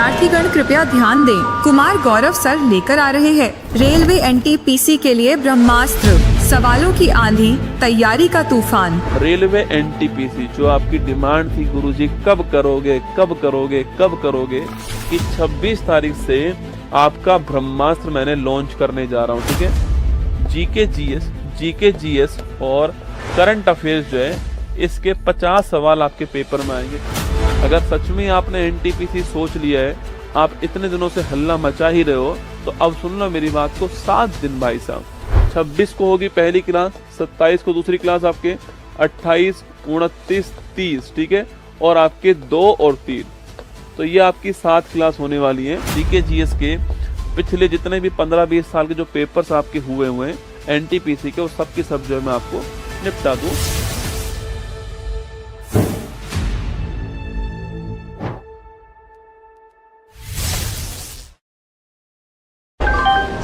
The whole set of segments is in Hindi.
विद्यार्थीगण कृपया ध्यान दें। कुमार गौरव सर लेकर आ रहे हैं रेलवे एनटीपीसी के लिए ब्रह्मास्त्र, सवालों की आंधी, तैयारी का तूफान। रेलवे एनटीपीसी जो आपकी डिमांड थी गुरुजी कब करोगे कब करोगे कब करोगे, कि 26 तारीख से आपका ब्रह्मास्त्र मैंने लॉन्च करने जा रहा हूँ। ठीक है, जीके जीएस और करंट अफेयर्स जो है इसके 50 सवाल आपके पेपर में आएंगे। अगर सच में आपने एनटीपीसी सोच लिया है, आप इतने दिनों से हल्ला मचा ही रहे हो, तो अब सुन लो मेरी बात को। 7 दिन भाई साहब, 26 को होगी पहली क्लास, 27 को दूसरी क्लास आपके, 28, 29, 30, ठीक है, और आपके 2 और 3, तो ये आपकी 7 क्लास होने वाली है। जीके जीएस के पिछले जितने भी 15-20 साल के जो पेपर्स आपके हुए हैं एनटीपीसी के, वो सब की सब जो है मैं आपको निपटा दूं।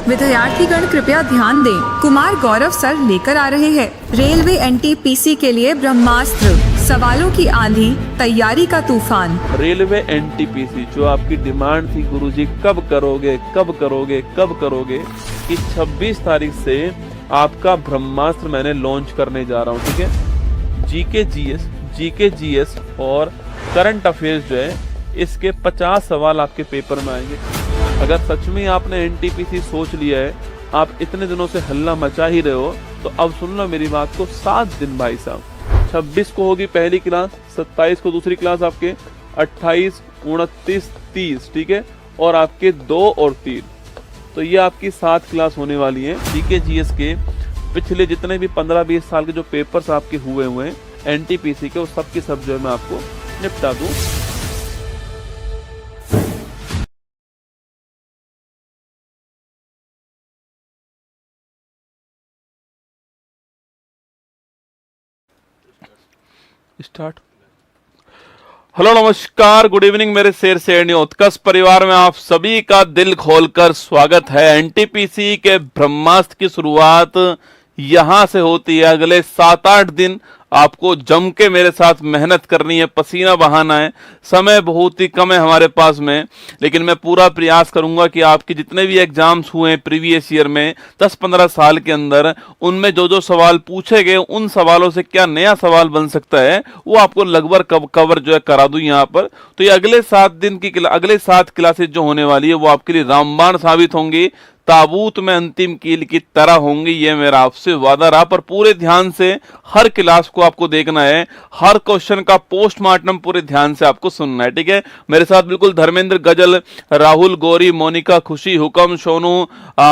विद्यार्थीगण कृपया ध्यान दें। कुमार गौरव सर लेकर आ रहे हैं रेलवे एनटीपीसी के लिए ब्रह्मास्त्र, सवालों की आंधी, तैयारी का तूफान। रेलवे एनटीपीसी जो आपकी डिमांड थी गुरुजी कब करोगे कब करोगे कब करोगे, कि 26 तारीख से आपका ब्रह्मास्त्र मैंने लॉन्च करने जा रहा हूँ। ठीक है, जीके जीएस और करंट अफेयर्स जो है इसके 50 सवाल आपके पेपर में आएंगे। अगर सच में आपने एनटीपीसी सोच लिया है, आप इतने दिनों से हल्ला मचा ही रहे हो, तो अब सुन लो मेरी बात को। 7 दिन भाई साहब, 26 को होगी पहली क्लास, 27 को दूसरी क्लास आपके, 28, 29, 30, ठीक है, और आपके 2 और 3, तो ये आपकी 7 क्लास होने वाली है। जीके जीएस के पिछले जितने भी 15-20 साल के जो पेपर्स आपके हुए हैं एनटीपीसी के, वो सब की सब जो है मैं आपको निपटा दूं। स्टार्ट। हेलो नमस्कार, गुड इवनिंग मेरे शेर शेरनी उत्कर्ष परिवार में आप सभी का दिल खोलकर स्वागत है। एनटीपीसी के ब्रह्मास्त्र की शुरुआत यहां से होती है। अगले 7-8 दिन आपको जम के मेरे साथ मेहनत करनी है, पसीना बहाना है। समय बहुत ही कम है हमारे पास में, लेकिन मैं पूरा प्रयास करूंगा कि आपके जितने भी एग्जाम्स हुए हैं प्रीवियस ईयर में 10-15 साल के अंदर, उनमें जो जो सवाल पूछे गए उन सवालों से क्या नया सवाल बन सकता है, वो आपको लगभग कवर जो है करा दूं यहाँ पर। तो ये अगले 7 क्लासेज जो होने वाली है वो आपके लिए रामबाण साबित होंगी, ताबूत में अंतिम कील की तरह होंगी, ये मेरा आपसे वादा रहा। पर पूरे ध्यान से हर क्लास को आपको देखना है, हर क्वेश्चन का पोस्टमार्टम पूरे ध्यान से आपको सुनना है। ठीक है, मेरे साथ बिल्कुल धर्मेंद्र, गजल, राहुल, गौरी, मोनिका, खुशी, हुकम, सोनू,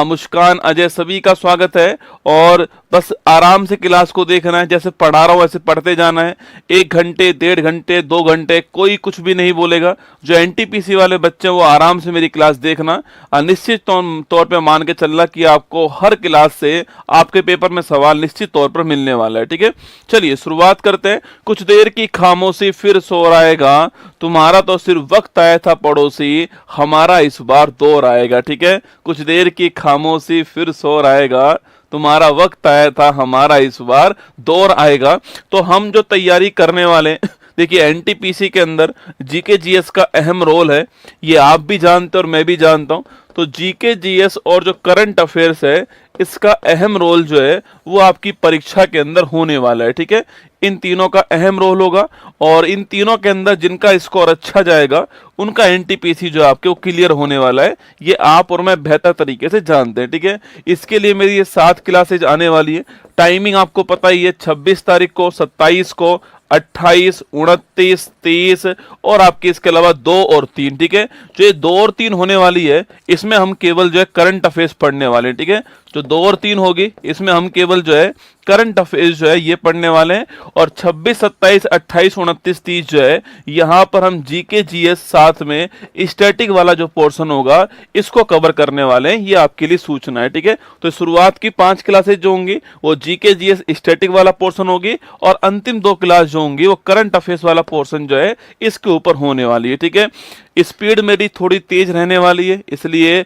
मुस्कान, अजय, सभी का स्वागत है। और बस आराम से क्लास को देखना है, जैसे पढ़ा रहा हूं वैसे पढ़ते जाना है। 1 घंटे, 1.5 घंटे, 2 घंटे कोई कुछ भी नहीं बोलेगा। जो एनटीपीसी वाले बच्चे वो आराम से मेरी क्लास देखना। निश्चित तौर पे मान के चल रहा कि आपको हर क्लास से आपके पेपर में सवाल निश्चित तौर पर मिलने वाला है। ठीक है, चलिए शुरुआत करते हैं। कुछ देर की खामोशी फिर सो आएगा, तुम्हारा तो सिर्फ वक्त आया था पड़ोसी, हमारा इस बार दौर आएगा। ठीक है, कुछ देर की खामोशी फिर सो आएगा, तुम्हारा वक्त आया था, हमारा इस बार दौर आएगा। तो हम जो तैयारी करने वाले देखिए, एनटीपीसी के अंदर जीके जीएस का अहम रोल है, ये आप भी जानते और मैं भी जानता हूं। तो जीके जीएस और जो करंट अफेयर्स है, इसका अहम रोल जो है वो आपकी परीक्षा के अंदर होने वाला है। ठीक है, इन तीनों का अहम रोल होगा, और इन तीनों के अंदर जिनका स्कोर अच्छा जाएगा उनका एनटीपीसी जो आपके वो क्लियर होने वाला है। ये आप और मैं बेहतर तरीके से जानते हैं। ठीक है, इसके लिए मेरी ये 7 क्लासेज आने वाली है। टाइमिंग आपको पता ही है, 26 तारीख को, 27 को, 28, 29, 30 और आपके इसके अलावा 2 और 3। ठीक है, जो ये 2 और 3 होने वाली है, इसमें हम केवल जो है करंट अफेयर्स पढ़ने वाले हैं। ठीक है, जो 2 और 3 होगी इसमें हम केवल जो है करंट अफेयर्स जो है ये पढ़ने वाले हैं। और 26, 27, 28, 29, 30 जो है यहाँ पर हम जीके जीएस साथ में स्टैटिक वाला जो पोर्शन होगा इसको कवर करने वाले हैं। ये आपके लिए सूचना है। ठीक है, तो शुरुआत की 5 क्लासेज जो होंगी वो जीके जीएस स्टैटिक वाला पोर्शन होगी, और अंतिम 2 क्लास जो होंगी वो करंट अफेयर्स वाला पोर्शन जो है इसके ऊपर होने वाली है। ठीक है, स्पीड मेरी थोड़ी तेज रहने वाली है, इसलिए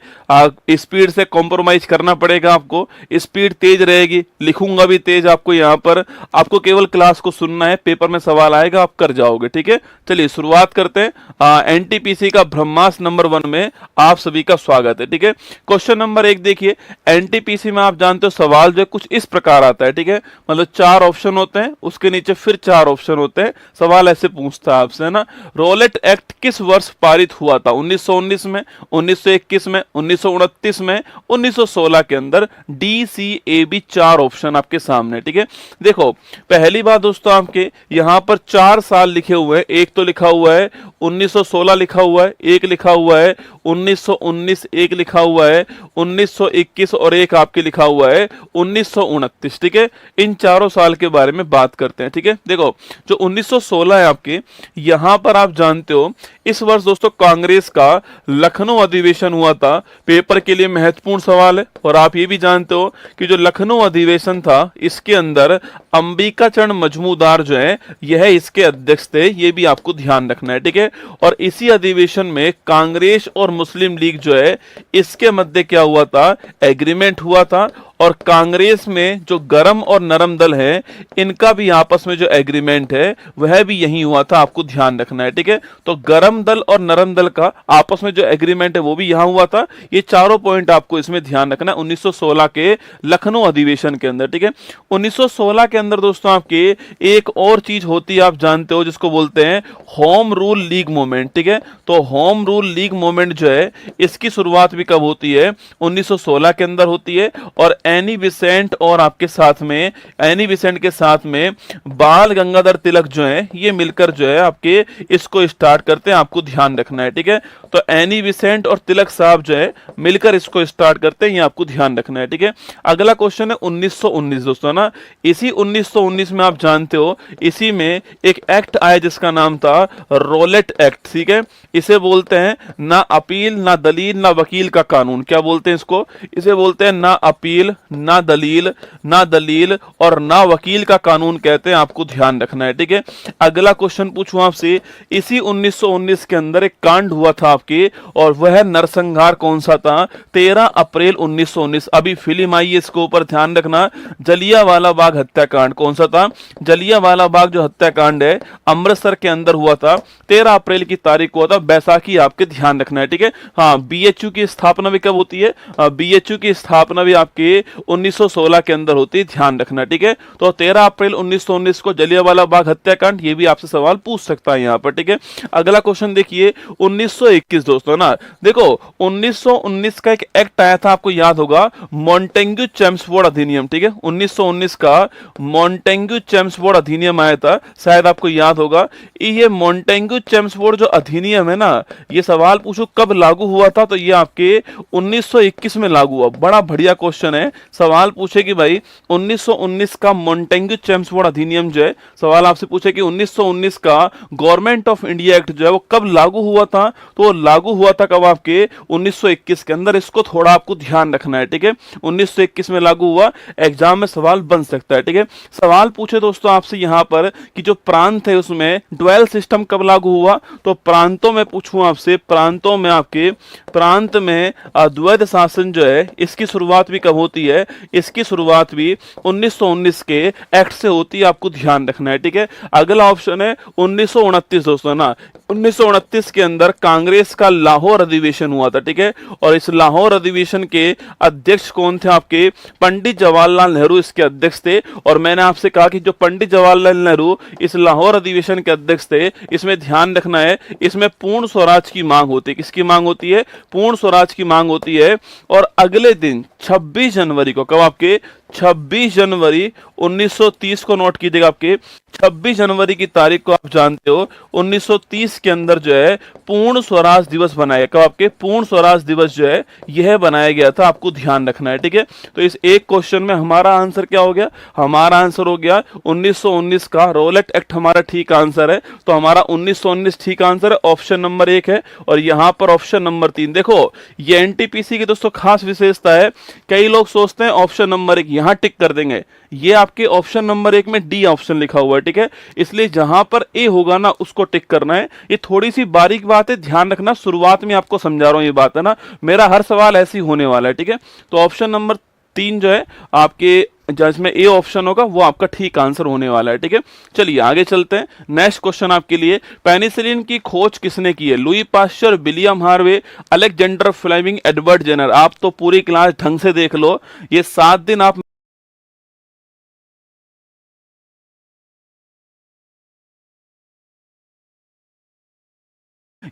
स्पीड से कॉम्प्रोमाइज करना पड़ेगा आपको। स्पीड तेज रहेगी, लिखूंगा भी तेज आपको। यहाँ पर आपको केवल क्लास को सुनना है, पेपर में सवाल आएगा आप कर जाओगे, ठीक है। चलिए शुरुआत करते हैं। एनटीपीसी का ब्रह्मास्त्र नंबर 1 में आप सभी का स्वागत है, ठीक है। क्वेश्चन नंबर 1 देखिए, एनटीपीसी में आप जानते हो सवाल जो है कुछ इस प्रकार आता है, ठीक है। मतलब 4 ऑप्शन होते हैं, उसके नीचे फिर 4 ऑप्शन होते हैं। सवाल ऐसे पूछता है आपसे, है ना। रोलेट एक्ट किस वर्ष पारित हुआ था? 1919 में, 1921 में, 1929 में, 1916 के अंदर। D C A B 4 option आपके सामने, ठीक है। देखो पहली बात दोस्तों, आपके यहां पर 4 साल लिखे हुए हैं। एक तो लिखा हुआ है 1916 लिखा हुआ है, एक लिखा हुआ है 1919, एक लिखा हुआ है 1921 और एक आपके लिखा हुआ है 1929, ठीक है। इन चारों साल के बारे में बात करते हैं, ठीक है। देखो जो 1916 है आपके, यहां पर आप जानते हो इस वर्ष दोस्तों कांग्रेस का लखनऊ अधिवेशन हुआ था। पेपर के लिए महत्वपूर्ण सवाल है। और आप ये भी जानते हो कि जो लखनऊ अधिवेशन था, इसके अंदर अंबिका चरण मजमूदार जो है यह इसके अध्यक्ष थे। ये भी आपको ध्यान रखना है, ठीक है। और इसी अधिवेशन में कांग्रेस और मुस्लिम लीग जो है इसके मध्य क्या हुआ था? एग्रीमेंट हुआ था। और कांग्रेस में जो गरम और नरम दल है, इनका भी आपस में जो एग्रीमेंट है वह भी यही हुआ था। आपको ध्यान रखना है, ठीक है। तो गरम दल और नरम दल का आपस में जो एग्रीमेंट है वो भी यहां हुआ था। ये चारों पॉइंट आपको इसमें ध्यान रखना है 1916 के लखनऊ अधिवेशन के अंदर, ठीक है। 1916 के अंदर दोस्तों आपके एक और चीज होती है, आप जानते हो, जिसको बोलते हैं होम रूल लीग मूवमेंट, ठीक है। तो होम रूल लीग मूवमेंट जो है इसकी शुरुआत भी कब होती है? 1916 के अंदर होती है। और एनी बिसेंट और आपके साथ में एनी बिसेंट के साथ में बाल गंगाधर तिलक जो है ये मिलकर जो है आपके इसको स्टार्ट करते हैं। आपको ध्यान रखना है, ठीक है। तो एनी बिसेंट और तिलक साहब जो है मिलकर इसको स्टार्ट करते हैं, ये आपको ध्यान रखना है, ठीक है। अगला क्वेश्चन है 1919 दोस्तों, ना। इसी 1919 में आप जानते हो इसी में एक एक्ट आया जिसका नाम था रोलेट एक्ट, ठीक है। इसे बोलते हैं ना अपील, ना दलील, ना वकील का कानून। क्या बोलते हैं इसको? इसे बोलते हैं ना अपील, ना दलील और ना वकील का कानून कहते हैं। आपको ध्यान रखना है, ठीक है। अगला क्वेश्चन पूछूं आपसे, इसी 1919 के अंदर एक कांड हुआ था आपके, और वह नरसंहार कौन सा था? 13 अप्रैल 1919। अभी फिल्म आई है, इसके ऊपर ध्यान रखना। जलियांवाला बाग हत्याकांड कौन सा था? जलियांवाला बाग जो हत्याकांड है अमृतसर के अंदर हुआ था, 13 अप्रैल की तारीख को हुआ था। बैसाखी आपके ध्यान रखना है, ठीक है। हाँ, बीएचयू की स्थापना भी कब होती है? बीएचयू की स्थापना भी आपके 1916 के अंदर होती है, ध्यान रखना, ठीक है। तो 13 अप्रैल 1919 को जलियांवाला बाग हत्याकांड, ये भी आपसे सवाल पूछ सकता है यहाँ पर, ठीक है। अगला क्वेश्चन देखिए 1921 दोस्तों, ना। देखो 1919 का एक एक्ट आया था, आपको याद होगा, मॉन्टेग्यू चेम्सफोर्ड अधिनियम, ठीक है। 1919 का मॉन्टेग्यू चेम्सफोर्ड अधिनियम आया था, शायद आपको याद होगा। ये मॉन्टेग्यू चेम्सफोर्ड जो अधिनियम है ना, ये सवाल पूछो कब लागू हुआ था? तो ये आपके 1921 में लागू हुआ। बड़ा बढ़िया क्वेश्चन है। सवाल पूछे कि भाई 1919 का मॉन्टेग्यू चेम्सफोर्ड अधिनियम जो है, सवाल आपसे पूछे कि 1919 का गवर्नमेंट ऑफ इंडिया एक्ट जो है वो कब लागू हुआ था? तो वो लागू हुआ था कब? आपके 1921 के अंदर। इसको थोड़ा आपको ध्यान रखना है, ठीक है। 1921 में लागू हुआ। एग्जाम में सवाल बन सकता है, ठीक है। सवाल पूछे दोस्तों आपसे यहां पर कि जो प्रांत है उसमें ड्वेल सिस्टम कब लागू हुआ? तो प्रांतों में पूछूं आपसे, प्रांतों में आपके प्रांत में द्वैध शासन जो है इसकी शुरुआत भी कब होती है? इसकी शुरुआत भी 1919 के एक्ट से होती है। आपको ध्यान रखना है, ठीक है। अगला ऑप्शन है 1929 दोस्तों, ना। 1929 के अंदर कांग्रेस का लाहौर अधिवेशन हुआ था, ठीक है। और इस लाहौर अधिवेशन के अध्यक्ष कौन थे? आपके पंडित जवाहरलाल नेहरू इसके अध्यक्ष थे। और मैंने आपसे कहा कि जो पंडित जवाहरलाल नेहरू इस लाहौर अधिवेशन के अध्यक्ष थे, इसमें ध्यान रखना है, इसमें पूर्ण स्वराज की मांग होती है। किसकी मांग होती है? पूर्ण स्वराज की मांग होती है। और अगले दिन 26 जनवरी को, कब? आपके 26 जनवरी 1930 को नोट कीजिएगा। आपके 26 जनवरी की तारीख को आप जानते हो 1930 के अंदर जो है पूर्ण स्वराज दिवस बनाया। कब? आपके पूर्ण स्वराज दिवस जो है यह बनाया गया था। आपको ध्यान रखना है, ठीक है। तो इस एक क्वेश्चन में हमारा आंसर क्या हो गया? हमारा आंसर हो गया 1919 का रोलेट एक्ट हमारा ठीक आंसर है। तो हमारा 1919 ठीक आंसर है, ऑप्शन नंबर 1 है। और यहां पर ऑप्शन नंबर 3 देखो, ये एनटीपीसी की दोस्तों खास विशेषता है। कई लोग सोचते हैं ऑप्शन नंबर 1 यहां टिक कर देंगे। ये आपके ऑप्शन नंबर 1 में डी ऑप्शन लिखा हुआ है, ठीक है, इसलिए जहां पर ए होगा ना उसको टिक करना है। ये थोड़ी सी बारीक बात है, ध्यान रखना, शुरुआत में आपको समझा रहा हूं ये बात है ना, मेरा हर सवाल ऐसे ही होने वाला है, ठीक है। तो ऑप्शन नंबर 3 जो है आपके जिसमें ए ऑप्शन होगा वो आपका ठीक आंसर होने वाला है, ठीक है। चलिए आगे चलते हैं। नेक्स्ट क्वेश्चन आपके लिए, पेनिसिलिन की खोज किसने की है? Louis Pasteur, William Harvey, Alexander Fleming, Edward Jenner. आप तो पूरी क्लास ढंग से देख लो, ये 7 दिन आप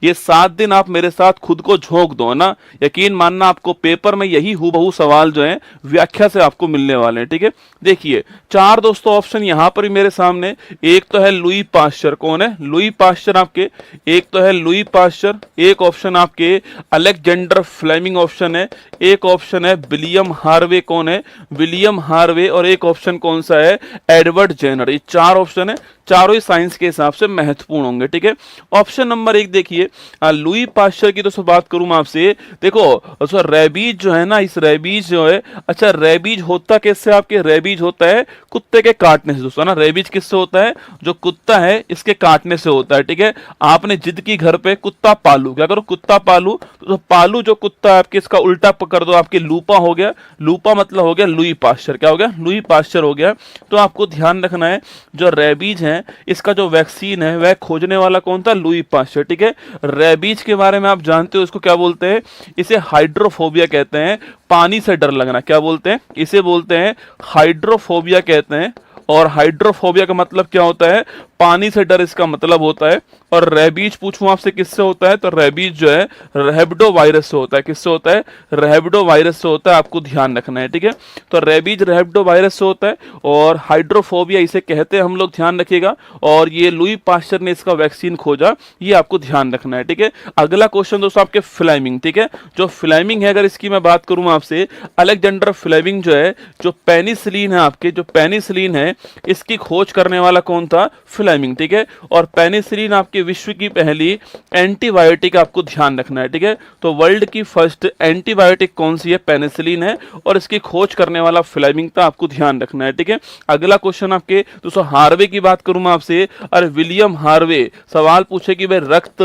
ये 7 दिन आप मेरे साथ खुद को झोंक दो ना, यकीन मानना आपको पेपर में यही हूबहू सवाल जो है व्याख्या से आपको मिलने वाले हैं, ठीक है। देखिए 4 दोस्तों ऑप्शन यहां पर भी मेरे सामने, एक तो है लुई पाश्चर, कौन है? लुई पाश्चर आपके, एक तो है लुई पाश्चर, एक ऑप्शन आपके अलेक्जेंडर फ्लेमिंग ऑप्शन है, एक ऑप्शन है विलियम हार्वे, कौन है? विलियम हार्वे, और एक ऑप्शन कौन सा है? Edward Jenner. ये 4 ऑप्शन है, चारों ही साइंस के हिसाब से महत्वपूर्ण होंगे, ठीक है। ऑप्शन नंबर 1 देखिए, लुई पाश्चर की तो बात करूं मैं आपसे, देखो रेबीज जो है ना, इस रेबीज जो है, अच्छा रेबीज होता कैसे? आपके रेबीज होता है कुत्ते के काटने से दोस्तों ना। रेबीज किससे होता है? जो कुत्ता है इसके काटने से होता है, ठीक है। आपने जिद की घर पे कुत्ता पालू, क्या करो? कुत्ता पालू, तो पालू जो कुत्ता है आपके, इसका उल्टा कर दो, आपके लूपा हो गया। लूपा मतलब हो गया लुई पाश्चर, क्या हो गया? लुई पाश्चर हो गया। तो आपको ध्यान रखना है, जो रेबीज है इसका जो वैक्सीन है वह खोजने वाला कौन था? लुई पाश्चर, ठीक है। रेबीज के बारे में आप जानते हो, इसको क्या बोलते हैं? इसे हाइड्रोफोबिया कहते हैं, पानी से डर लगना। क्या बोलते हैं? इसे बोलते हैं हाइड्रोफोबिया कहते हैं। और हाइड्रोफोबिया का मतलब क्या होता है? पानी से डर इसका मतलब होता है। और रेबीज पूछूं आपसे किससे होता है, तो रेबीज जो है रेबिडो वायरस से होता है। किससे होता है? रेबिडो वायरस से होता है, आपको ध्यान रखना है, ठीक है। तो रेबीज रेबिडो वायरस से होता है, और हाइड्रोफोबिया इसे कहते हैं हम लोग, ध्यान रखिएगा। और ये लुई पाश्चर ने इसका वैक्सीन खोजा, ये आपको ध्यान रखना है, ठीक है। अगला क्वेश्चन दोस्तों आपके फ्लेमिंग, ठीक है। जो फ्लेमिंग है, अगर इसकी मैं बात करूं आपसे, अलेक्जेंडर फ्लेमिंग जो है, जो पेनिसिलिन है आपके, जो पेनिसिलिन है इसकी खोज करने वाला कौन था? फ्लेमिंग, ठीक है। और पेनिसिलिन आपके विश्व की पहली एंटीबायोटिक, आपको ध्यान रखना है, ठीक है। तो वर्ल्ड की फर्स्ट एंटीबायोटिक कौन सी है? पेनिसिलिन है, और इसकी खोज करने वाला फ्लेमिंग था, आपको ध्यान रखना है, ठीक है। अगला क्वेश्चन आपके दोस्तों हार्वे की बात करूं मैं आपसे, और विलियम हार्वे सवाल पूछे कि भाई रक्त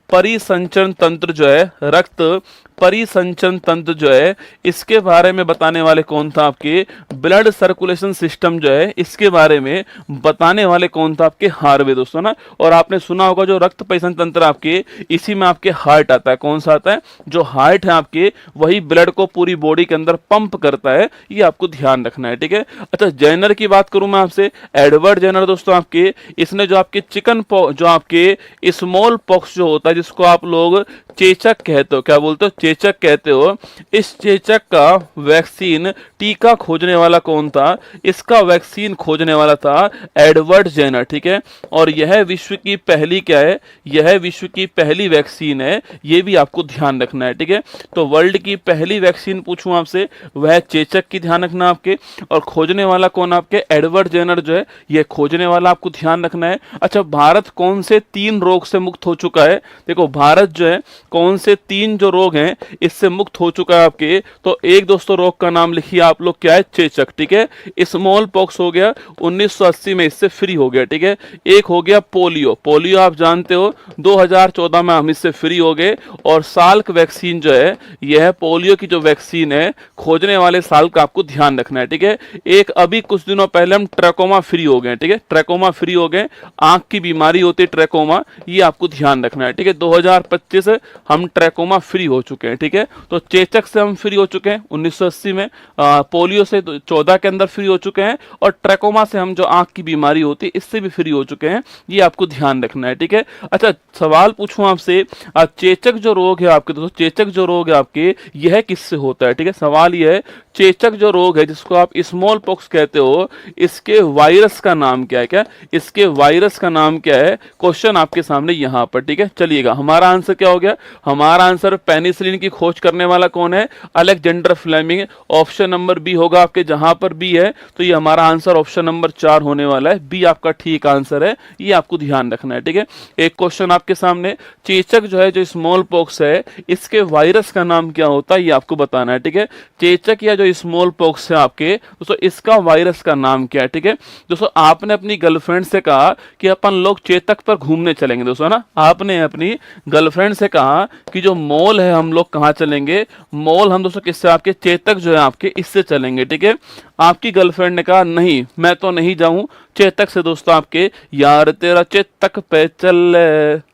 परिसंचरण तंत्र जो है, रक्त परिसंचरण तंत्र जो है, इसके बारे में बताने वाले कौन था? आपके ब्लड सर्कुलेशन सिस्टम जो है, इसके बारे में बताने वाले कौन था? आपके हार्वे दोस्तों ना। और आपने सुना होगा जो रक्त परिसंचरण तंत्र आपके, इसी में आपके हार्ट आता है। कौन सा आता है? जो हार्ट है आपके, वही ब्लड को पूरी बॉडी के अंदर पंप करता है, ये आपको ध्यान रखना है, ठीक है। अच्छा जेनर की बात करूं मैं आपसे, एडवर्ड जेनर दोस्तों आपके, इसने जो आपके जो आपके स्मॉल पॉक्स जो होता है, जिसको आप लोग चेचक कहते हो, क्या बोलते हो? चेचक कहते हो। इस चेचक का वैक्सीन टीका खोजने वाला कौन था? इसका वैक्सीन खोजने वाला था एडवर्ड जेनर, ठीक है। और यह विश्व की पहली क्या है? यह विश्व की पहली वैक्सीन है, यह भी आपको ध्यान रखना है, ठीक है। तो वर्ल्ड की पहली वैक्सीन पूछूं आपसे, वह चेचक की, ध्यान रखना आपके। और खोजने वाला कौन? आपके एडवर्ड जेनर जो है, यह खोजने वाला आपको ध्यान रखना है। अच्छा भारत कौन से 3 रोग से मुक्त हो चुका है? देखो भारत जो है कौन से 3 जो रोग हैं इससे मुक्त हो चुका है आपके। तो एक दोस्तों रोग का नाम लिखिए आप लोग, क्या है? चेचक, ठीक है। स्मॉल पॉक्स हो गया, 1980 में इससे फ्री हो गया, ठीक है। एक हो गया पोलियो, पोलियो आप जानते हो 2014 में हम इससे फ्री हो गए। और साल्क वैक्सीन जो है, यह पोलियो की जो वैक्सीन है, खोजने वाले साल का आपको ध्यान रखना है, ठीक है। एक अभी कुछ दिनों पहले हम ट्रैकोमा फ्री हो गए, ठीक है। ट्रैकोमा फ्री हो गए, आंख की बीमारी होती है ट्रैकोमा, ये आपको ध्यान रखना है, ठीक है। 2025 हम ट्रैकोमा फ्री हो चुके हैं, ठीक है। तो चेचक से हम फ्री हो चुके हैं 1980 में, पोलियो से 14 के अंदर फ्री हो चुके हैं, और ट्रैकोमा से हम जो आंख की बीमारी होती है इससे भी फ्री हो चुके हैं, ये आपको ध्यान रखना है, ठीक है। अच्छा सवाल पूछूं आपसे, चेचक जो रोग है आपके दोस्तों, चेचक जो रोग है आपके, यह किससे होता है? ठीक है, सवाल यह है चेचक जो रोग है जिसको आप स्मॉल पॉक्स कहते हो, इसके वायरस का नाम क्या है? क्या इसके वायरस का नाम क्या है? क्वेश्चन आपके सामने यहां पर, ठीक है। चलिएगा हमारा आंसर क्या हो गया? हमारा आंसर पेनिसिलिन की खोज करने वाला कौन है? Alexander Fleming. Option number B होगा आपके, जहां पर बी है तो ये हमारा आंसर ऑप्शन नंबर 4 होने वाला है। बी आपका ठीक आंसर है, ये आपको ध्यान रखना है, ठीक है। एक क्वेश्चन आपके सामने, चेचक जो है जो स्मॉल पॉक्स है, इसके वायरस का नाम क्या होता है ये आपको बताना है, ठीक है। चेचक या जो स्मॉल पॉक्स है आपके दोस्तों, इसका वायरस का नाम क्या है? ठीक है दोस्तों, आपने अपनी गर्लफ्रेंड से कहा कि अपन लोग चेतक पर घूमने चलेंगे दोस्तों, है ना। आपने अपनी गर्लफ्रेंड से कहा कि जो मॉल है हम लोग कहाँ चलेंगे, मॉल हम दोस्तों किससे, आपके चेतक जो है आपके इससे चलेंगे। ठीक है, आपकी गर्लफ्रेंड ने कहा नहीं मैं तो नहीं जाऊं चेतक से दोस्तों आपके, यार तेरा चेतक पे चल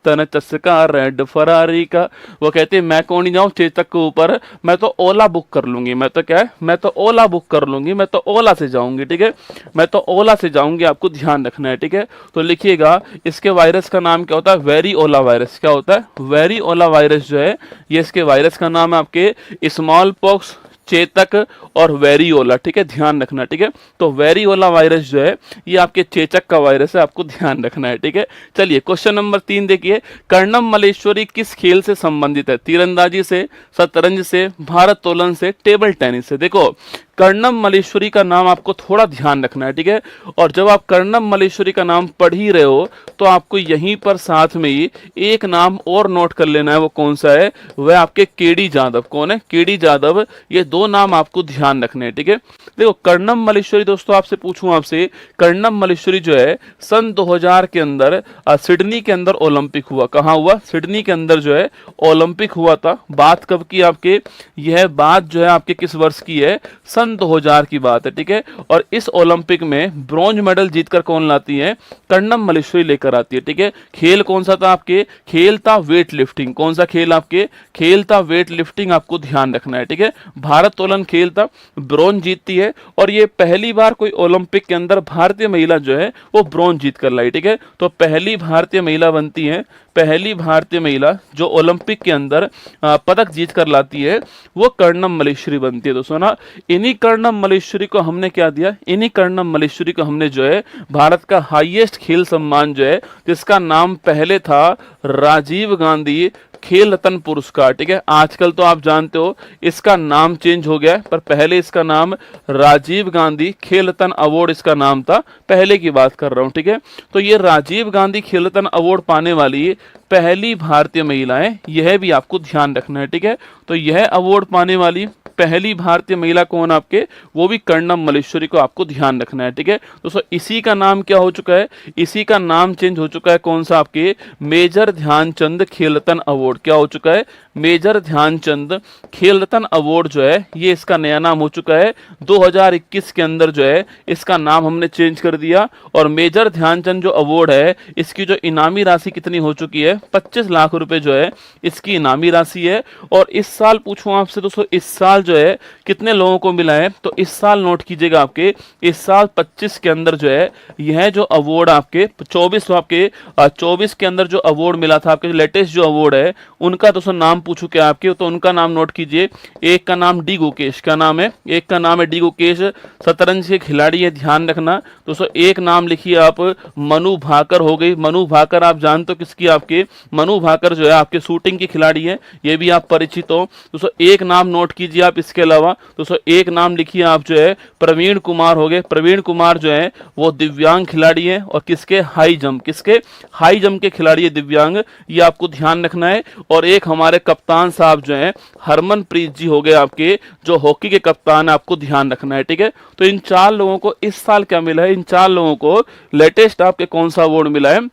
तन चस्का रेड फरारी का। वो कहते हैं मैं कौन नहीं जाऊं चेतक के ऊपर, मैं तो ओला बुक कर लूंगी, मैं तो क्या है, मैं तो ओला बुक कर लूंगी, मैं तो ओला से जाऊंगी। ठीक है, मैं तो ओला से जाऊंगी, आपको ध्यान रखना है। ठीक है, तो लिखिएगा इसके वायरस का नाम क्या होता है, वेरी ओला वायरस। क्या होता है, वेरी ओला वायरस जो है ये इसके वायरस का नाम है आपके स्मॉल पॉक्स, चेतक और वेरियोला। ठीक है, ध्यान रखना। ठीक है, तो वेरियोला वायरस जो है ये आपके चेचक का वायरस है, आपको ध्यान रखना है। ठीक है, चलिए क्वेश्चन नंबर 3 देखिए, कर्णम मलेश्वरी किस खेल से संबंधित है? तीरंदाजी से, शतरंज से, भारोत्तोलन से, टेबल टेनिस से। देखो कर्णम मलेश्वरी का नाम आपको थोड़ा ध्यान रखना है। ठीक है, और जब आप कर्णम मलेश्वरी का नाम पढ़ ही रहे हो तो आपको यहीं पर साथ में ही एक नाम और नोट कर लेना है। वो कौन सा है, वह आपके केडी जादव। कौन है, केडी जादव। ये दो नाम आपको ध्यान रखने हैं। ठीक है, देखो कर्णम मलेश्वरी दोस्तों, आपसे पूछूं आपसे, कर्णम मलेश्वरी जो है सन 2000 के अंदर सिडनी के अंदर ओलंपिक हुआ। कहाँ हुआ, सिडनी के अंदर जो है ओलंपिक हुआ था। बात कब की आपके, यह बात जो है आपके किस वर्ष की है, सन 2000 की बात है। ठीक है, और इस ओलंपिक में ब्रॉन्ज मेडल जीतकर कौन लाती है, कर्णम मलेश्वरी लेकर आती है। ठीक है, खेल कौन सा था आपके, खेल था वेट लिफ्टिंग। कौन सा खेल आपके, खेल था वेट लिफ्टिंग, आपको ध्यान रखना है। ठीक है, भारोत्तोलन खेल था, ब्रॉन्ज जीतती है और ये पहली बार कोई ओलंपिक के अंदर भारतीय महिला जो है वो ब्रॉन्ज जीत कर लाई। ठीक है, तो पहली भारतीय महिला बनती है, पहली भारतीय महिला जो ओलंपिक के अंदर पदक जीत कर लाती है वो कर्णम मलेश्वरी बनती है दोस्तों ना। इन्हीं कर्णम मलेश्वरी को हमने क्या दिया, इन्हीं कर्णम मलेश्वरी को हमने जो है भारत का हाईएस्ट खेल सम्मान जो है, जिसका नाम पहले था राजीव गांधी खेल रत्न पुरस्कार। ठीक है, आजकल तो आप जानते हो इसका नाम चेंज हो गया है, पर पहले इसका नाम राजीव गांधी खेल रत्न अवार्ड इसका नाम था, पहले की बात कर रहा हूं। ठीक है, तो ये राजीव गांधी खेल रत्न अवार्ड पाने वाली पहली भारतीय महिला है, यह भी आपको ध्यान रखना है। ठीक है, तो यह अवार्ड पाने वाली पहली भारतीय महिला कौन आपके, वो भी कर्णम मलेश्वरी को आपको ध्यान रखना है। ठीक है दोस्तों, इसी का नाम क्या हो चुका है, इसी का नाम चेंज हो चुका है। कौन सा आपके, मेजर ध्यानचंद खेल रत्न अवार्ड। क्या हो चुका है, मेजर ध्यानचंद खेल रत्न अवार्ड जो है ये इसका नया नाम हो चुका है। 2021 के अंदर जो है इसका नाम हमने चेंज कर दिया और मेजर ध्यानचंद जो अवार्ड है इसकी जो इनामी राशि कितनी हो चुकी है, 25 लाख रुपए जो है इसकी इनामी राशि है। और इस साल पूछूं आपसे दोस्तों, इस साल जो है कितने लोगों को मिला है, तो इस साल नोट कीजिएगा आपके, इस साल 25 के अंदर जो है यह जो अवार्ड आपके 24 के अंदर जो अवार्ड मिला था आपके, लेटेस्ट जो अवार्ड है उनका दोस्तों नाम पूछूं क्या आपके, तो उनका नाम नोट कीजिए। एक का नाम डी गुकेश, क्या नाम है, एक का नाम है डी गुकेश, शतरंज के खिलाड़ी है, ध्यान रखना दोस्तों। एक नाम लिखिए आप मनु भाकर हो गई, मनु भाकर आप जानते हो किसकी, आपके मनु भाकर जो है आपके शूटिंग की खिलाड़ी है, ये भी आप परिचित हो दोस्तों। एक नाम नोट कीजिए आप, इसके अलावा दोस्तों एक नाम लिखिए आप जो है प्रवीण कुमार हो गए। प्रवीण कुमार जो है वो दिव्यांग खिलाड़ी है और किसके, हाई जंप, किसके, हाई जंप के खिलाड़ी है दिव्यांग, ये आपको ध्यान रखना है। और एक हमारे कप्तान साहब जो है हरमनप्रीत जी हो गए आपके, जो हॉकी के कप्तान है, आपको ध्यान रखना है। ठीक है, तो इन 4 लोगों को इस साल क्या मिला है, इन 4 लोगों को लेटेस्ट आपके कौन सा अवार्ड मिला है,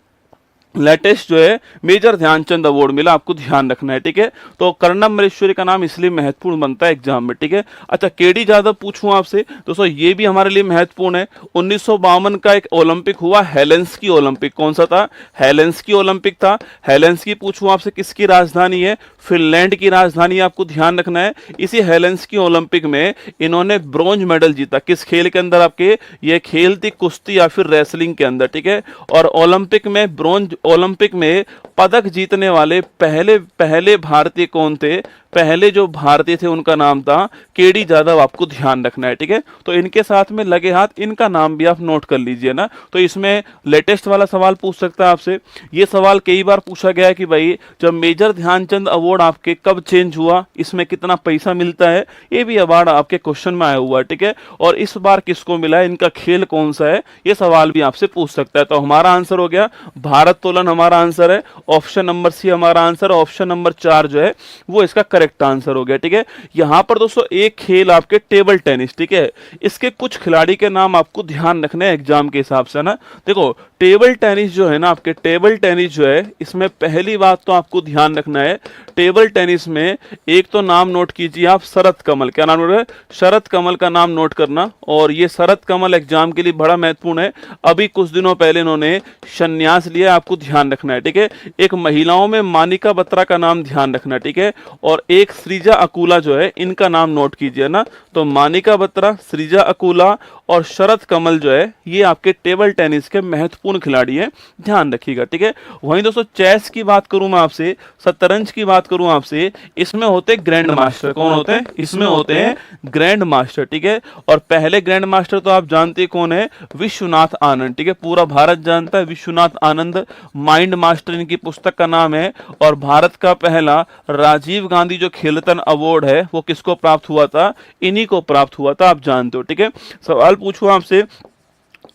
लेटेस्ट जो है मेजर ध्यानचंद अवार्ड मिला, आपको ध्यान रखना है। ठीक है, तो कर्णम मलेश्वरी का नाम इसलिए महत्वपूर्ण बनता है एग्जाम में। ठीक है, अच्छा केडी जादव पूछूं आपसे दोस्तों, ये भी हमारे लिए महत्वपूर्ण है। 1952 का एक ओलंपिक हुआ, हेलेंस्की ओलंपिक। कौन सा था, हेलेंस्की ओलंपिक था। हेलेंस्की पूछूं आपसे किसकी राजधानी है, फिनलैंड की राजधानी, आपको ध्यान रखना है। इसी हेलेंस्की ओलंपिक में इन्होंने ब्रॉन्ज मेडल जीता। किस खेल के अंदर आपके, ये खेल थी कुश्ती या फिर रेसलिंग के अंदर। ठीक है, और ओलंपिक में ब्रॉन्ज, ओलंपिक में पदक जीतने वाले पहले भारतीय कौन थे, पहले जो भारतीय थे उनका नाम था केडी जादव, आपको ध्यान रखना है। ठीक है, तो इनके साथ में लगे हाथ इनका नाम भी आप नोट कर लीजिए ना। तो इसमें लेटेस्ट वाला सवाल पूछ सकता है आपसे, ये सवाल कई बार पूछा गया है कि भाई जब मेजर ध्यानचंद अवार्ड आपके कब चेंज हुआ, इसमें कितना पैसा मिलता है, ये भी अवार्ड आपके क्वेश्चन में आया हुआ है। ठीक है, और इस बार किसको मिला है, इनका खेल कौन सा है, ये सवाल भी आपसे पूछ सकता है। तो हमारा आंसर हो गया भारोत्तोलन, हमारा आंसर है ऑप्शन नंबर सी, हमारा आंसर ऑप्शन नंबर 4 जो है वो इसका करेक्ट करेक्ट आंसर हो गया। ठीक है, यहां पर दोस्तों एक खेल आपके टेबल टेनिस। ठीक है, इसके कुछ खिलाड़ी के नाम आपको ध्यान रखने हैं एग्जाम के हिसाब से ना। देखो टेबल टेनिस जो है ना, आपके टेबल टेनिस जो है, इसमें पहली बात तो आपको ध्यान रखना है, टेबल टेनिस में एक तो नाम नोट कीजिए आप, शरत कमल। क्या नाम नोट है? शरत कमल का नाम नोट करना। और ये शरत कमल एग्जाम के लिए बड़ा महत्वपूर्ण है। अभी कुछ दिनों पहले इन्होंने संन्यास लिया, आपको ध्यान रखना है। ठीक है, एक महिलाओं में मानिका बत्रा का नाम ध्यान रखना। ठीक है, और एक सृजा अकूला जो है, इनका नाम नोट कीजिए ना। तो मानिका बत्रा, सृजा अकूला और शरत कमल जो है, ये आपके टेबल टेनिस के महत्वपूर्ण खिलाड़ी हैं, ध्यान रखिएगा। ठीक है, वहीं दोस्तों चेस की बात करूं मैं आपसे, शतरंज की बात करूं आपसे, इसमें होते हैं ग्रैंड मास्टर। कौन होते हैं? इसमें होते हैं ग्रैंड मास्टर। ठीक है, और पहले ग्रैंड मास्टर तो आप जानते हैं कौन है? विश्वनाथ आनंद। ठीक है, पूरा भारत जानता है विश्वनाथ आनंद, माइंड मास्टर इनकी पुस्तक का नाम है। और भारत का पहला राजीव गांधी जो खेलरत्न अवार्ड है, वो किसको प्राप्त हुआ था? इन्हीं को प्राप्त हुआ था, आप जानते हो। ठीक है, सवाल पूछूं आपसे,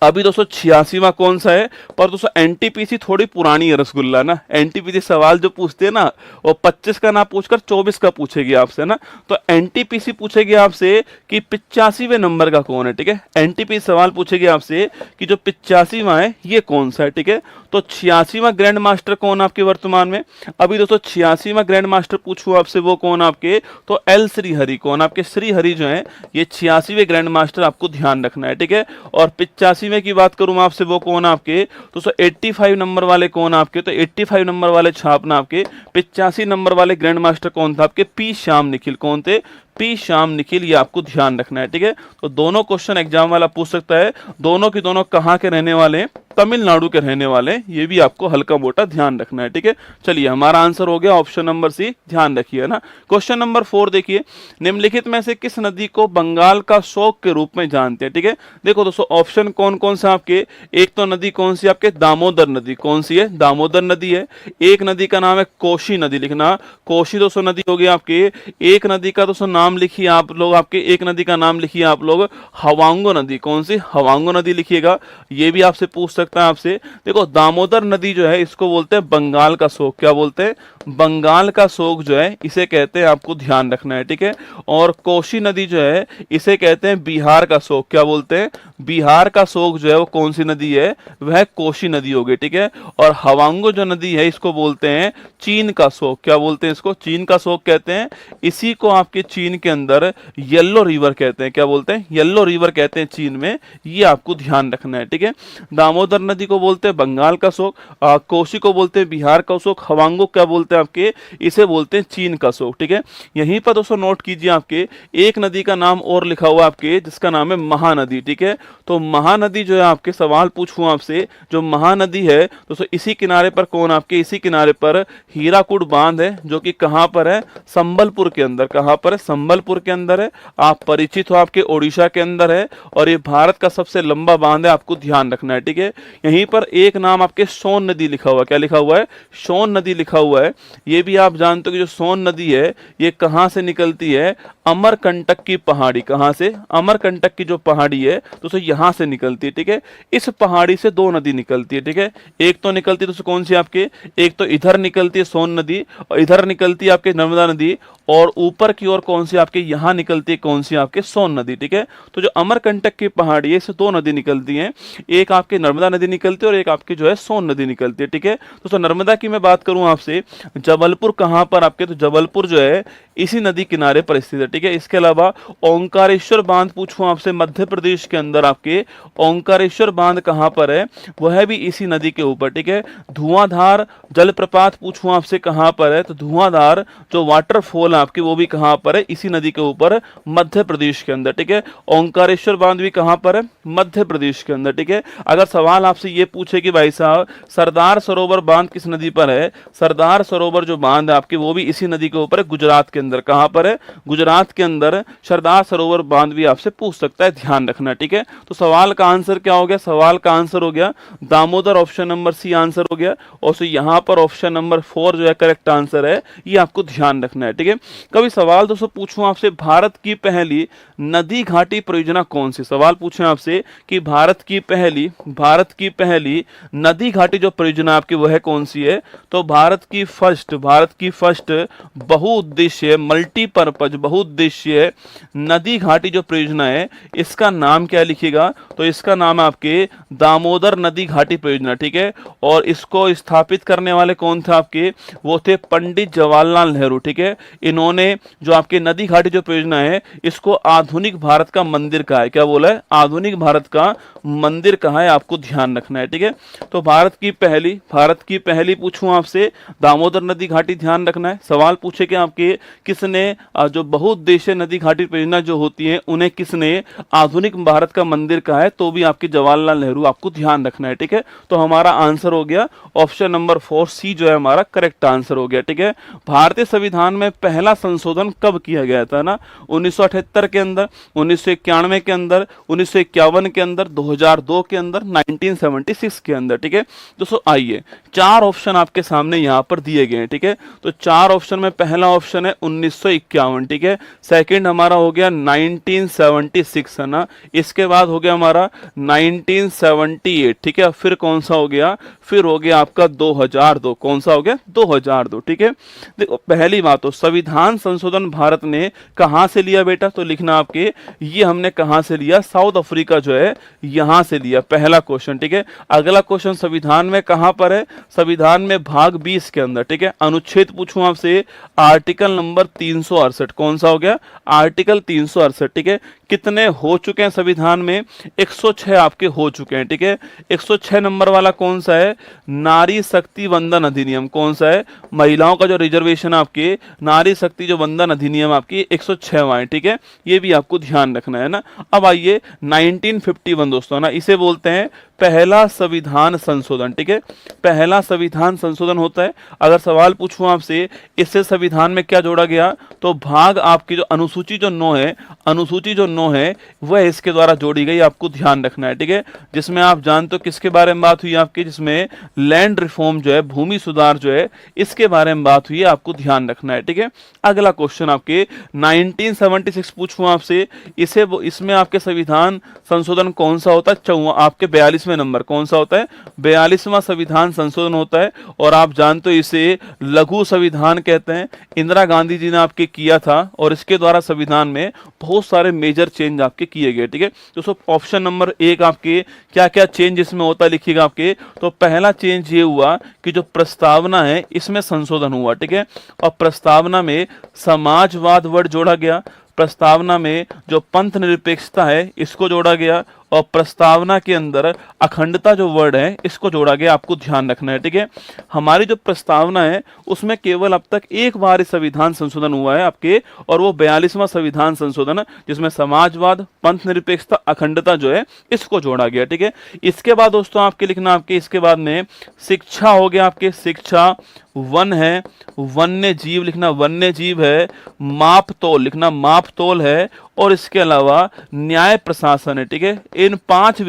अभी 286वां कौन सा है? पर दोस्तों एनटीपीसी थोड़ी पुरानी है रसगुल्ला ना। एनटीपीसी सवाल जो पूछते हैं ना, वो 25 का ना पूछकर 24 का पूछेगी आपसे ना। तो एनटीपीसी पूछेगी आपसे कि 85वें नंबर का कौन है। ठीक है, एनटीपीसी सवाल पूछेगी आपसे कि जो 85वां है ये कौन सा है। ठीक है, तो 86वां ग्रैंड मास्टर कौन आपके वर्तमान में? अभी दोस्तों 86वां ग्रैंड मास्टर पूछूं आपसे, वो कौन आपके? तो एल श्रीहरि। कौन आपके? श्रीहरि जो है, ये 86वें ग्रैंड मास्टर, आपको ध्यान रखना है। ठीक है, और 85 की बात करूं मैं आपसे, वो कौन आपके? तो 85 नंबर वाले कौन आपके? तो 85 नंबर वाले छापना आपके। 85 नंबर वाले ग्रैंड मास्टर कौन था आपके? पी श्याम निखिल। कौन थे? पी श्याम निखिल, ये आपको ध्यान रखना है। ठीक है, तो दोनों क्वेश्चन एग्जाम वाला पूछ सकता है। दोनों की दोनों कहां के रहने वाले हैं? तमिलनाडु के रहने वाले, ये भी आपको हल्का मोटा ध्यान रखना है। ठीक है, चलिए हमारा आंसर हो गया ऑप्शन नंबर सी, ध्यान रखिए ना। क्वेश्चन नंबर 4 देखिए, निम्नलिखित में से किस नदी को बंगाल का शोक के रूप में जानते हैं? ठीक है, देखो दोस्तों ऑप्शन कौन कौन से आपके, एक तो नदी कौन सी आपके? दामोदर नदी। कौन सी है? दामोदर नदी है। एक नदी का नाम है कोशी नदी, लिखना कोशी दोस्तों नदी होगी आपके। एक नदी का दोस्तों नाम लिखिए आप लोग, आपके एक नदी का नाम लिखिए आप लोग, हवांगो नदी। कौन सी? हवांगो नदी लिखिएगा, ये भी आपसे पूछ सकता है आपसे। देखो दामोदर नदी जो है, इसको बोलते हैं बंगाल का शोक। क्या बोलते हैं? बंगाल का शोक जो है, इसे कहते हैं, आपको ध्यान रखना है। ठीक है, और कोशी नदी जो है, इसे कहते हैं बिहार का शोक। क्या बोलते हैं? बिहार का शोक जो है, वो कौन सी नदी है? वह कोशी नदी होगी। ठीक है, और हवांगो जो नदी है, इसको बोलते हैं चीन का शोक। क्या बोलते हैं इसको? चीन का शोक कहते हैं। इसी को आपके चीन के अंदर येलो रिवर कहते हैं। क्या बोलते हैं? येलो रिवर कहते हैं चीन में, ये आपको ध्यान रखना है। ठीक है, दामोदर नदी को बोलते हैं बंगाल का शोक, कोशी को बोलते हैं बिहार का शोक, हवांगो क्या बोलते हैं आपके? इसे बोलते हैं चीन का शोक। ठीक है, यहीं पर दोस्तों नोट कीजिए, आपके एक नदी का नाम और लिखा हुआ आपके, जिसका नाम है महानदी। ठीक है, तो महानदी जो है, आपके सवाल पूछूं आपसे, जो महानदी है दोस्तों, इसी किनारे पर कौन आपके? इसी किनारे पर हीराकुड बांध है, जो कि कहां पर है? संबलपुर के अंदर। कहां पर है? संबलपुर के अंदर है। आप परिचित हो, आपके ओडिशा के अंदर है, और ये भारत का सबसे लंबा बांध है, आपको ध्यान रखना है। ठीक है, यहीं पर एक नाम आपके सोन नदी लिखा हुआ है। क्या लिखा हुआ है? सोन नदी लिखा हुआ है। ये भी आप जानते हो कि जो सोन नदी है, ये कहां से निकलती है? अमरकंटक की पहाड़ी। कहां से? अमरकंटक की जो पहाड़ी है दोस्तों, यहां से निकलती है। ठीक है, इस पहाड़ी से दो नदी निकलती है। ठीक है, एक तो निकलती है दोस्तों कौन सी आपके? एक तो इधर निकलती है सोन नदी, और इधर निकलती है आपके नर्मदा नदी, और ऊपर की ओर कौन सी आपके? यहां निकलती है कौन सी आपके? सोन नदी। ठीक है, तो जो अमरकंटक की पहाड़ी है, इससे दो नदी निकलती हैं, एक आपके नर्मदा नदी निकलती है और एक आपकी जो है सोन नदी निकलती है। ठीक है, दोस्तों नर्मदा की मैं बात करूं आपसे, जबलपुर कहां पर आपके? तो जबलपुर जो है इसी नदी किनारे पर स्थित है। ठीक है, इसके अलावा ओंकारेश्वर बांध पूछूं आपसे, मध्य प्रदेश के अंदर आपके ओंकारेश्वर बांध कहां पर है? वह भी इसी नदी के ऊपर। ठीक है, धुआंधार जलप्रपात पूछूं आपसे, कहां पर है? तो धुआंधार जो वाटरफॉल आपकी, वो भी कहां पर है? इसी नदी के ऊपर, मध्य प्रदेश के अंदर। ठीक है, ओंकारेश्वर बांध भी कहां पर है? मध्य प्रदेश के अंदर। ठीक है, अगर सवाल आपसे ये पूछे कि भाई साहब सरदार सरोवर बांध किस नदी पर है? सरदार सरोवर जो बांध है आपके, वो भी इसी नदी के ऊपर है, गुजरात के अंदर। कहां पर है? गुजरात के अंदर सरदार सरोवर बांध भी आपसे पूछ सकता है, ध्यान रखना। ठीक है, तो सवाल का आंसर क्या हो गया? सवाल का आंसर हो गया Damodar, option number C answer हो गया। और यहां पर ऑप्शन नंबर 4 जो है करेक्ट आंसर है, ये आपको ध्यान रखना है। ठीक है, कभी सवाल दोस्तों पूछूं आपसे, भारत की पहली नदी घाटी परियोजना कौन सी, सवाल पूछें आपसे कि भारत की पहली नदी घाटी जो परियोजना आपकी वह कौन सी है, तो भारत की फर्स्ट बहुउद्देशीय मल्टीपर्पज बहुउद्देशीय नदी घाटी जो परियोजना है, इसका नाम क्या लिखिएगा, तो इसका नाम है आपके दामोदर नदी घाटी परियोजना, ठीक है। और इसको स्थापित करने वाले कौन थे आपके, वो थे पंडित जवाहरलाल नेहरू, ठीक है। इन्होंने जो आपके नदी घाटी जो परियोजना है, इसको आधुनिक भारत का मंदिर कहा है, क्या बोला है, आधुनिक भारत का मंदिर कहा है, आपको ध्यान रखना है, ठीक है। तो भारत की पहली पूछूं आपसे दामोदर नदी घाटी, ध्यान रखना है। सवाल पूछे कि आपके किसने जो बहुउद्देशीय नदी घाटी परियोजना जो होती है उन्हें किसने आधुनिक भारत का मंदिर कहा है, तो भी आपके जवाहरलाल नेहरू, आपको ध्यान रखना है, ठीक है। तो हमारा आंसर हो गया ऑप्शन नंबर 4 सी जो है हमारा करेक्ट आंसर हो गया, ठीक है। भारतीय संविधान में पहला संशोधन कब किया गया था ना, 1978 के अंदर, 1991 के अंदर, 1951 के अंदर, 2002 के अंदर, 1976 के अंदर, ठीक है। दोस्तों आइए 4 ऑप्शन आपके सामने यहां पर दिए गए हैं, ठीक है। तो 4 ऑप्शन में पहला ऑप्शन है 1951, ठीक है। सेकंड हमारा हो गया 1976 है ना, इसके बाद हो गया हमारा 1978, ठीक है। फिर कौन सा हो गया, फिर हो गया आपका 2002, कौन सा हो गया 2002, ठीक है। देखो पहली बात तो संविधान संशोधन भारत ने कहां से लिया बेटा, तो लिखना आपके ये हमने कहां से लिया, साउथ अफ्रीका जो है यहां से लिया, पहला क्वेश्चन, ठीक है। अगला क्वेश्चन संविधान में कहां पर है, संविधान में भाग 20 के अंदर, ठीक है। अनुच्छेद पूछूं आपसे, आर्टिकल नंबर 368, कौन सा हो गया, आर्टिकल 368, ठीक है। कितने हो चुके हैं संविधान में, 106 आपके हो चुके हैं, ठीक है। 106 नंबर वाला कौन सा है, नारी शक्ति वंदन अधिनियम, कौन सा है, महिलाओं का जो रिजर्वेशन आपके नारी शक्ति जो वंदन अधिनियम आपकी 106वां है, ठीक है। ये भी आपको ध्यान रखना है ना। अब आइए 1951 दोस्तों ना, इसे बोलते हैं पहला संविधान संशोधन, ठीक है। पहला संविधान संशोधन होता है। अगर सवाल पूछूं आपसे इससे संविधान में क्या जोड़ा गया, तो भाग आपकी जो अनुसूची जो 9 है वह इसके द्वारा जोड़ी गई, आपको ध्यान रखना है, ठीक है। जिसमें आप जानते हो किसके बारे में बात हुई आपकी, जिसमें लैंड रिफॉर्म जो है, भूमि सुधार जो है, इसके बारे में बात हुई है, आपको ध्यान रखना है, ठीक है। अगला क्वेश्चन आपके 1976 पूछूं आपसे, इसमें आपके संविधान संशोधन कौन सा होता है, आपके 42वें नंबर कौन सा होता है, 42वां संविधान संशोधन होता है। और आप जानते हो इसे लघु संविधान कहते हैं, इंदिरा गांधी जी ने आपके किया था, और इसके द्वारा संविधान में बहुत सारे मेजर चेंज आपके किए गए, ठीक है। दोस्तों ऑप्शन नंबर 1 आपके क्या क्या चेंज इसमें होता है लिखिएगा आपके, तो पहला चेंज ये हुआ कि जो प्रस्तावना है इसमें संशोधन हुआ, ठीक है। और प्रस्तावना में समाजवाद वर्ड जोड़ा गया, प्रस्तावना में जो पंथ निरपेक्षता है इसको जोड़ा गया, और प्रस्तावना के अंदर अखंडता जो वर्ड है इसको जोड़ा गया, आपको ध्यान रखना है, ठीक है। हमारी जो प्रस्तावना है उसमें केवल अब तक एक बार संविधान संशोधन हुआ है आपके, और वो 42वां संविधान संशोधन, जिसमें समाजवाद, पंथ निरपेक्षता, अखंडता जो है इसको जोड़ा गया, ठीक है। इसके बाद दोस्तों आपके लिखना, आपके इसके बाद में शिक्षा हो गया, आपके शिक्षा, वन है, वन्य जीव लिखना, वन्य जीव है, माप तोल लिखना, माप तोल है, और इसके अलावा न्याय प्रशासन है, ठीक है। इन 5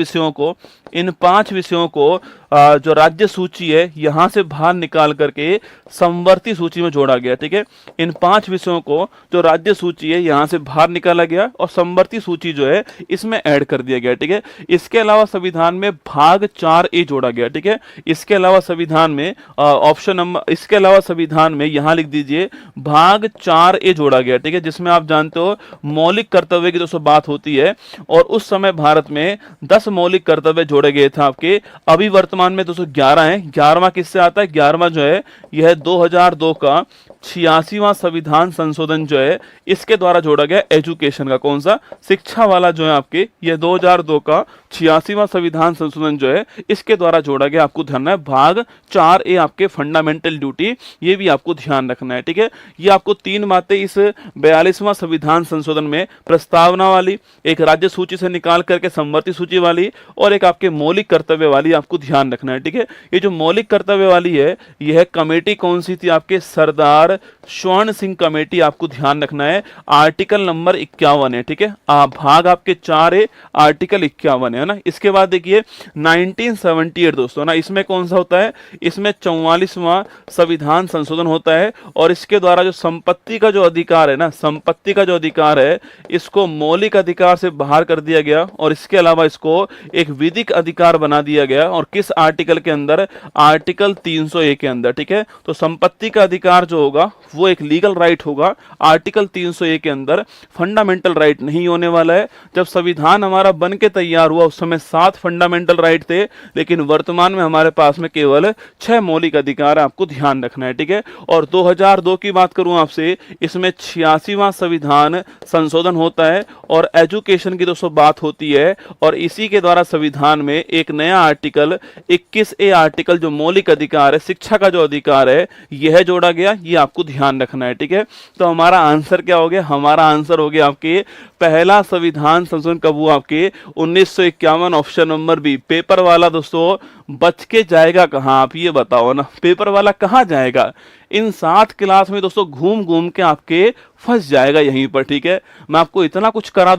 विषयों को जो राज्य सूची है यहां से बाहर निकाल करके संवर्ती सूची में जोड़ा गया, ठीक है। इन 5 विषयों को जो राज्य सूची है यहां से बाहर निकाला गया, और संवर्ती सूची जो है इसमें ऐड कर दिया गया, ठीक है। इसके अलावा संविधान में भाग 4A जोड़ा गया, ठीक है। इसके अलावा संविधान में ऑप्शन नंबर, इसके अलावा संविधान में यहां लिख दीजिए भाग 4A जोड़ा गया, ठीक है। जिसमें आप जानते हो मौलिक कर्तव्य की दोस्तों बात होती है, और उस समय भारत में 10 मौलिक कर्तव्य जोड़े गए थे आपके। अभी वर्तमान में 211 है। 11वां किससे आता है, 11वां जो है यह 2002 का 86वां संविधान संशोधन जो है इसके द्वारा जोड़ा गया, एजुकेशन का, कौन सा, शिक्षा वाला जो है आपके, यह 2002 का 86वां संविधान संशोधन जो है इसके द्वारा जोड़ा गया, आपको ध्यान है। भाग 4A आपके फंडामेंटल ड्यूटी, ये भी आपको ध्यान रखना है, ठीक है। ये आपको 3 बातें इस 42वां संविधान संशोधन में, प्रस्तावना वाली, एक राज्य सूची से निकाल करके संवर्ती सूची वाली, और एक आपके मौलिक कर्तव्य वाली आपको ध्यान रखना है, ठीक है। ये जो मौलिक कर्तव्य वाली है, यह कमेटी कौन सी थी आपके, सरदार स्वर्ण सिंह कमेटी, आपको ध्यान रखना है। आर्टिकल नंबर 51 है, ठीक है। भाग आपके 4 है, आर्टिकल 51 है ना। इसके बाद देखिए 1978 दोस्तों ना, इसमें कौन सा होता है, इसमें 44वां संविधान संशोधन होता है और इसके द्वारा जो संपत्ति का जो अधिकार है ना, संपत्ति का जो अधिकार है, इसको मौलिक अधिकार से बाहर कर दिया गया और इसके अलावा इसको एक विधिक अधिकार बना दिया गया। और किस आर्टिकल के अंदर, आर्टिकल 301 के अंदर, ठीक है। तो संपत्ति का अधिकार जो होगा वो एक लीगल राइट होगा, आर्टिकल 301 के अंदर फंडामेंटल राइट नहीं होने वाला है। जब संविधान हमारा बन के तैयार हुआ उस समय 7 फंडामेंटल राइट थे, लेकिन वर्तमान में हमारे पास में केवल 6 मौलिक अधिकार, आपको ध्यान रखना है, ठीक है। और 2002 की बात करूं आपसे, इसमें 86वां संविधान संशोधन होता है और एजुकेशन की दोस्तों बात होती है और इसी के द्वारा संविधान में एक नया आर्टिकल 21A आर्टिकल जो मौलिक अधिकार है, शिक्षा का जो अधिकार है, यह जोड़ा गया। ये आपको ध्यान रखना है, ठीक है। तो हमारा आंसर क्या हो गया, हमारा आंसर हो गया आपके पहला संविधान संशोधन कब हुआ, आपके 1951, ऑप्शन नंबर बी। पेपर वाला दोस्तों बच के जाएगा कहां, आप ये बताओ ना, पेपर वाला कहां जाएगा, इन 7 क्लास में दोस्तों घूम घूम के आपके फंस जाएगा यहीं पर, ठीक है। मैं आपको इतना कुछ करा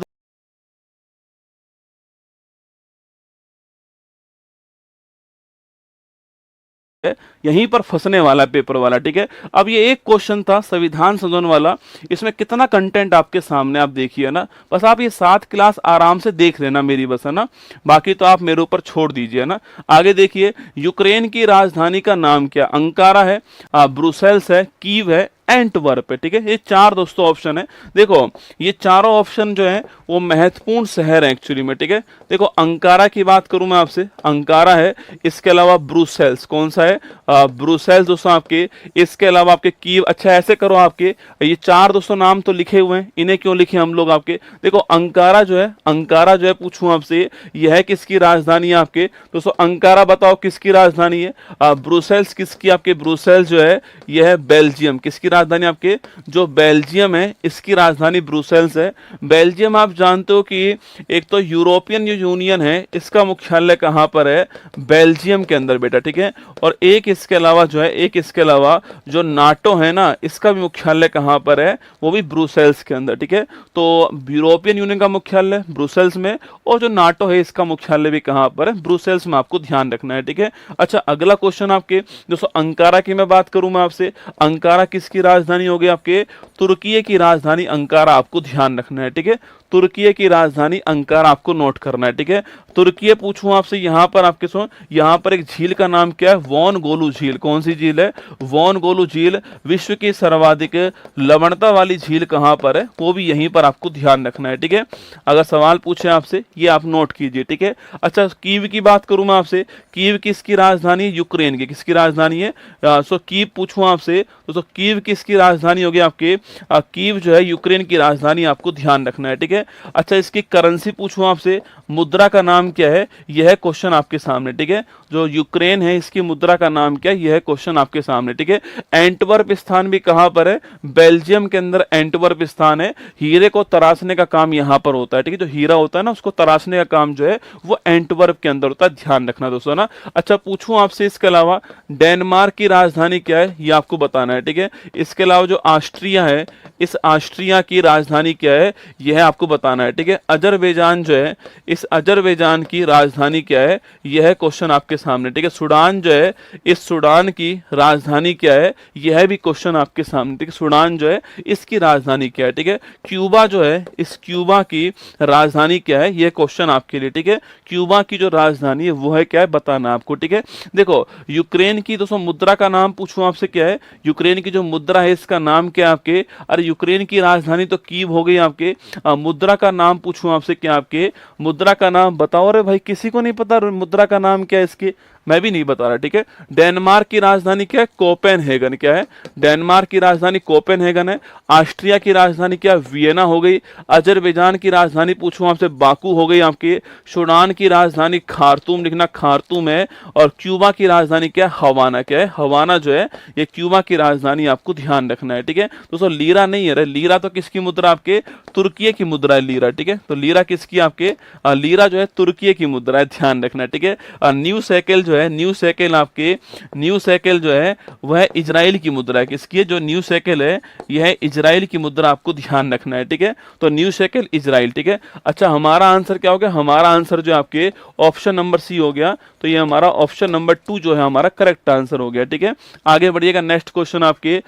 यहीं पर फंसने वाला पेपर वाला, ठीक है। अब ये एक क्वेश्चन था संविधान संशोधन वाला, इसमें कितना कंटेंट आपके सामने, आप देखिए ना। बस आप ये 7 क्लास आराम से देख लेना मेरी, बस है ना, बाकी तो आप मेरे ऊपर छोड़ दीजिए ना। आगे देखिए, यूक्रेन की राजधानी का नाम क्या, अंकारा है, ब्रुसेल्स है, कीव है, एंटवर्प है, ठीक है। ये 4 दोस्तों ऑप्शन है। देखो ये चारों ऑप्शन जो है वो महत्वपूर्ण शहर है एक्चुअली में, ठीक है। देखो अंकारा की बात करूं मैं आपसे, अंकारा है, इसके अलावा ब्रुसेल्स, कौन सा है, ब्रुसेल्स दोस्तों आपके, इसके अलावा आपके कीव। अच्छा ऐसे करो, आपके ये 4 दोस्तों नाम तो लिखे हुए हैं, इन्हें क्यों लिखे हम लोग आपके, देखो अंकारा जो है, अंकारा जो है पूछूं आपसे, यह है किसकी राजधानी है आपके दोस्तों, अंकारा बताओ किसकी राजधानी है, ब्रुसेल्स किसकी, आपके ब्रुसेल्स जो है यह है बेल्जियम, किसकी राजधानी आपके, जो बेल्जियम है इसकी राजधानी ब्रुसेल्स है। बेल्जियम आप जानते हो कि एक तो यूरोपियन यूनियन है, इसका मुख्यालय कहां पर है, बेल्जियम के अंदर बेटा, ठीक है। और एक इसके अलावा जो है, एक इसके अलावा जो नाटो है ना, इसका भी मुख्यालय कहां पर है, वो भी ब्रुसेल्स के अंदर, ठीक है। तो यूरोपियन यूनियन का मुख्यालय ब्रुसेल्स में और जो नाटो है इसका मुख्यालय भी कहां पर है, ब्रुसेल्स में, आपको ध्यान रखना है, ठीक है। अच्छा अगला क्वेश्चन आपके दोस्तों, अंकारा की मैं बात करूं मैं आपसे, अंकारा किसकी राजधानी होगी, आपके तुर्की की राजधानी अंकारा, आपको ध्यान रखना है, ठीक है। तुर्की की राजधानी अंकारा आपको नोट करना है, ठीक है। तुर्की पूछूं आपसे, यहां पर आपके सुन, यहां पर एक झील का नाम क्या है, वॉन गोलू झील, कौन सी झील है, वॉन गोलू झील। विश्व की सर्वाधिक लवणता वाली झील कहां पर है, वो भी यहीं पर आपको ध्यान रखना है, ठीक है। अगर सवाल पूछे आपसे, ये आप नोट कीजिए, ठीक है। अच्छा कीव की बात करूं मैं आपसे, कीव किसकी राजधानी है, यूक्रेन की, किसकी राजधानी है, सो कीव पूछूं आपसे तो कीव किसकी राजधानी होगी, आपके कीव जो है यूक्रेन की राजधानी, आपको ध्यान रखना है, ठीक है। अच्छा इसकी करेंसी पूछूं आपसे, मुद्रा का नाम क्या है, यह क्वेश्चन आपके सामने, ठीक है। जो यूक्रेन है इसकी मुद्रा का नाम क्या है, यह क्वेश्चन आपके सामने, ठीक है। एंटवर्प स्थान भी कहां पर है, बेल्जियम के अंदर एंटवर्प स्थान है। हीरे को तराशने का काम यहां पर होता है, ठीक है। जो हीरा होता है ना, उसको तराशने का काम जो है वो एंटवर्प के अंदर होता है, ध्यान रखना दोस्तों ना। अच्छा पूछूं आपसे इसके अलावा, डेनमार्क की राजधानी क्या है, यह आपको बताना है, ठीक है। इसके अलावा जो ऑस्ट्रिया है, इस ऑस्ट्रिया की राजधानी क्या है, यह आपको बताना है, ठीक है। अजरबैजान जो है, इस अजरबैजान की राजधानी क्या है, यह क्वेश्चन आपके सामने, ठीक है। सूडान जो है, इस सूडान की राजधानी क्या है, यह भी क्वेश्चन आपके सामने, ठीक है। सूडान जो है इसकी राजधानी क्या है, ठीक है। क्यूबा जो है, इस क्यूबा की राजधानी क्या है, यह क्वेश्चन आपके लिए, ठीक है। क्यूबा की जो राजधानी है वो है क्या है, बताना आपको, ठीक है। देखो यूक्रेन की दोस्तों मुद्रा का नाम पूछूं आपसे, क्या है यूक्रेन की जो मुद्रा है इसका नाम क्या है आपके, अरे यूक्रेन की राजधानी तो कीव हो गई आपके, मुद्रा का नाम पूछूं आपसे, क्या आपके मुद्रा का नाम बताओ, रे भाई किसी को नहीं पता मुद्रा का नाम क्या है इसके, मैं भी नहीं बता रहा, ठीक है। डेनमार्क की राजधानी क्या है? कोपेनहेगन। क्या है? डेनमार्क की राजधानी कोपेनहेगन है। ऑस्ट्रिया की राजधानी क्या? वियना हो गई। अजरबैजान की राजधानी पूछूं आपसे, बाकू हो गई आपकी। सूडान की राजधानी खार्तूम, लिखना खार्तूम है। और क्यूबा की राजधानी क्या है? हवाना। क्या है? हवाना जो है ये क्यूबा की राजधानी, आपको ध्यान रखना है, ठीक है। दोस्तों लीरा नहीं है, लीरा तो किसकी मुद्रा? आपके तुर्की की मुद्रा है लीरा, ठीक है। तो लीरा किसकी? आपके लीरा जो है तुर्की की मुद्रा है, ध्यान रखना है, ठीक है। न्यू सेकेल जो है, न्यू सेकेल आपके, न्यू सेकेल जो है वह इजराइल की मुद्रा है। किसकी है? जो न्यू सेकेल है यह इजराइल की मुद्रा, आपको ध्यान रखना है, ठीक है। तो न्यू सेकेल इजराइल, ठीक है। अच्छा, हमारा आंसर क्या हो गया? हमारा आंसर जो आपके ऑप्शन नंबर सी हो गया। तो ये हमारा ऑप्शन नंबर 2 जो है हमारा करेक्ट आंसर हो गया, ठीक है। आगे बढ़िएगा, नेक्स्ट क्वेश्चन आपके,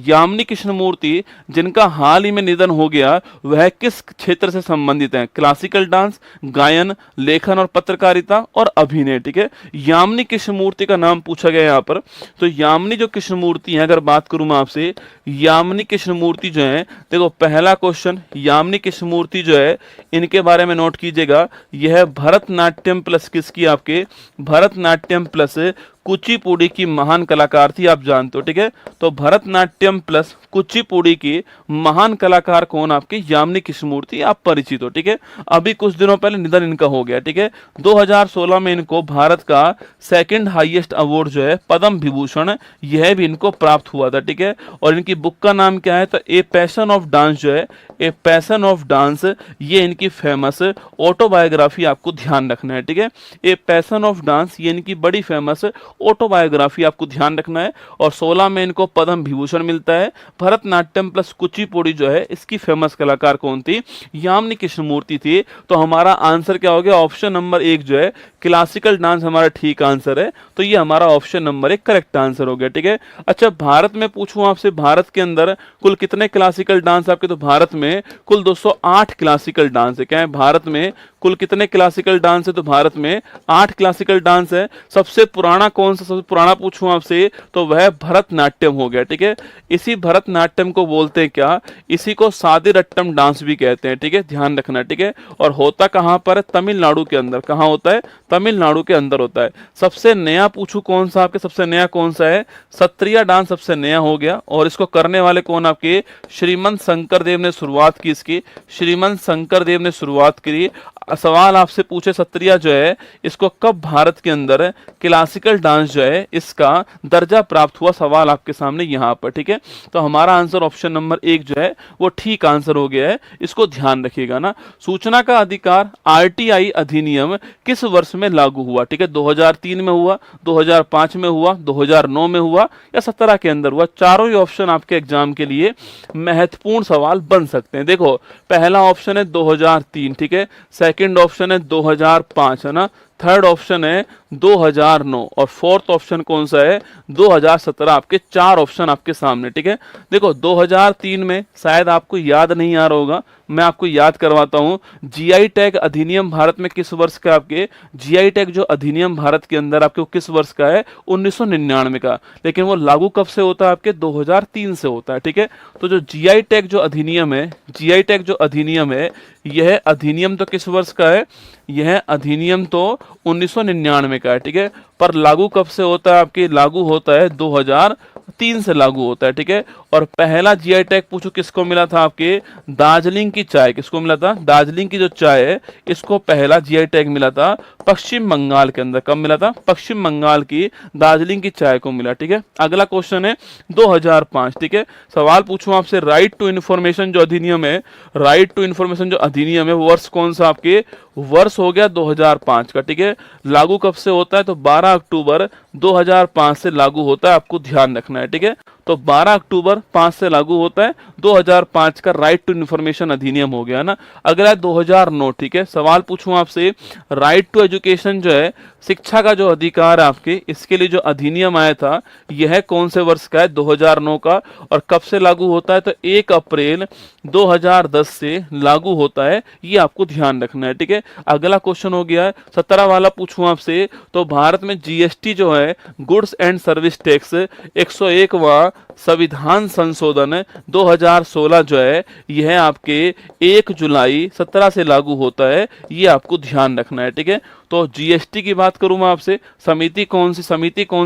यामिनी कृष्णमूर्ति जिनका हाल ही में निधन हो गया वह किस क्षेत्र से संबंधित है? क्लासिकल डांस, गायन, लेखन और पत्रकारिता और अभिनय, ठीक है। यामिनी कृष्णमूर्ति का नाम पूछा गया यहाँ पर। तो यामिनी जो कृष्णमूर्ति है, अगर बात करूं मैं आपसे, यामिनी कृष्णमूर्ति जो है, देखो पहला क्वेश्चन, यामिनी कृष्णमूर्ति जो है इनके बारे में नोट कीजिएगा, यह भरतनाट्यम प्लस किसकी? आपके भरतनाट्यम प्लस कुचिपुड़ी की महान कलाकार थी, आप जानते हो, ठीक है। तो भरतनाट्यम प्लस कुचिपुड़ी की महान कलाकार कौन? आपके यामिनी कृष्णमूर्ति, आप परिचित हो, ठीक है। अभी कुछ दिनों पहले निधन इनका हो गया, ठीक है। 2016 में इनको भारत का सेकंड हाईएस्ट अवार्ड जो है पद्म विभूषण, यह भी इनको प्राप्त हुआ था, ठीक है। और इनकी बुक का नाम क्या है? तो ए पैशन ऑफ डांस जो है, ए पैशन ऑफ डांस, ये इनकी फेमस ऑटोबायोग्राफी, आपको ध्यान रखना है, ठीक है। ए पैशन ऑफ डांस ये इनकी बड़ी फेमस ऑटोबायोग्राफी, आपको ध्यान रखना है। और 16 में इनको पद्म विभूषण मिलता है। भरतनाट्यम प्लस कुचिपुड़ी जो है इसकी फेमस कलाकार कौन थी? यामिनी कृष्णमूर्ति थी। तो हमारा आंसर क्या हो गया? ऑप्शन नंबर 1 जो है क्लासिकल डांस हमारा ठीक आंसर है। तो ये हमारा ऑप्शन नंबर 1 करेक्ट आंसर हो गया, ठीक है। अच्छा, भारत में पूछूं आपसे, भारत के अंदर कुल कितने क्लासिकल डांस आपके? तो भारत में कुल 208 क्लासिकल डांस है। क्या है? भारत में कुल कितने क्लासिकल डांस है? तो भारत में 8 क्लासिकल डांस है। सबसे पुराना कौन सा? सबसे पुराना पूछूं आपसे तो वह भरतनाट्यम हो गया, ठीक है। इसी भरतनाट्यम को बोलते हैं क्या? इसी को सादिरट्टम डांस भी कहते हैं, ठीक है, ध्यान रखना, ठीक है। और होता कहां पर है? तमिलनाडु के अंदर। कहां होता है? तमिलनाडु के अंदर होता है। सबसे नया पूछूं कौन सा आपके? सबसे नया कौन सा है? सत्रिया डांस सबसे नया हो गया। और इसको करने वाले कौन? आपके श्रीमंत शंकरदेव ने शुरुआत की इसकी, श्रीमंत शंकरदेव ने शुरुआत की। सवाल आपसे पूछे, सत्रिया जो है इसको कब भारत के अंदर क्लासिकल डांस जो है इसका दर्जा प्राप्त हुआ? सवाल आपके सामने यहाँ पर, ठीक है। तो हमारा आंसर ऑप्शन नंबर 1 जो है वो ठीक आंसर हो गया है, इसको ध्यान रखिएगा ना। सूचना का अधिकार आरटीआई अधिनियम किस वर्ष में लागू हुआ? ठीक है, 2003 में हुआ, 2005 में हुआ, 2009 में हुआ या 17 के अंदर हुआ? चारों ही ऑप्शन आपके एग्जाम के लिए महत्वपूर्ण सवाल बन सकते हैं। देखो, पहला ऑप्शन है 2003, ठीक है, सेकंड ऑप्शन है 2005, है ना, थर्ड ऑप्शन है 2009 और फोर्थ ऑप्शन कौन सा है? 2017। आपके 4 ऑप्शन आपके सामने, ठीक है। देखो 2003 में शायद आपको याद नहीं आ रहा होगा, मैं आपको याद करवाता हूं। जीआई टैग अधिनियम भारत में किस वर्ष का? आपके जीआई टैग जो अधिनियम भारत के अंदर आपके किस वर्ष का है? 1999 का। लेकिन वो लागू कब से होता है? आपके 2003 से होता है, ठीक है। तो जो जीआई टैग जो अधिनियम है, जीआई टैग जो अधिनियम है, यह अधिनियम तो किस वर्ष का है? यह अधिनियम तो 1999 का है, ठीक है। पर लागू कब से होता है? आपके लागू होता है 2003 से लागू होता है, ठीक है। और पहला जीआई टैग पूछो किसको मिला था? आपके दार्जिलिंग की चाय। किसको मिला था? दार्जिलिंग की जो चाय है इसको पहला जीआई टैग मिला था पश्चिम बंगाल के अंदर। कब मिला था? पश्चिम बंगाल की दार्जिलिंग की चाय को मिला, ठीक है। अगला क्वेश्चन है 2005, ठीक है। सवाल पूछूं आपसे, राइट टू इन्फॉर्मेशन जो अधिनियम है, राइट टू इन्फॉर्मेशन जो अधिनियम है, वर्ष कौन सा? आपके वर्ष हो गया 2005 का, ठीक है। लागू कब से होता है? तो 12 अक्टूबर 2005 से लागू होता है, आपको ध्यान रखना है, ठीक है। तो 12 अक्टूबर 5 से लागू होता है, 2005 का राइट टू इन्फॉर्मेशन अधिनियम हो गया ना। अगला 2009, ठीक है। सवाल पूछूं आपसे, राइट टू एजुकेशन जो है, शिक्षा का जो अधिकार है आपके, इसके लिए जो अधिनियम आया था यह कौन से वर्ष का है? 2009 का। और कब से लागू होता है? तो 1 अप्रैल 2010 से लागू होता है, ये आपको ध्यान रखना है, ठीक है। अगला क्वेश्चन हो गया 17 वाला पूछूं आपसे, तो भारत में जीएसटी जो है, गुड्स एंड सर्विस टैक्स 101वां संविधान संशोधन 2016 जो है यह आपके 1 जुलाई 17 से लागू होता है, ये आपको ध्यान रखना है, ठीक है। तो जीएसटी की बात करूं मैं आपसे, समिति कौन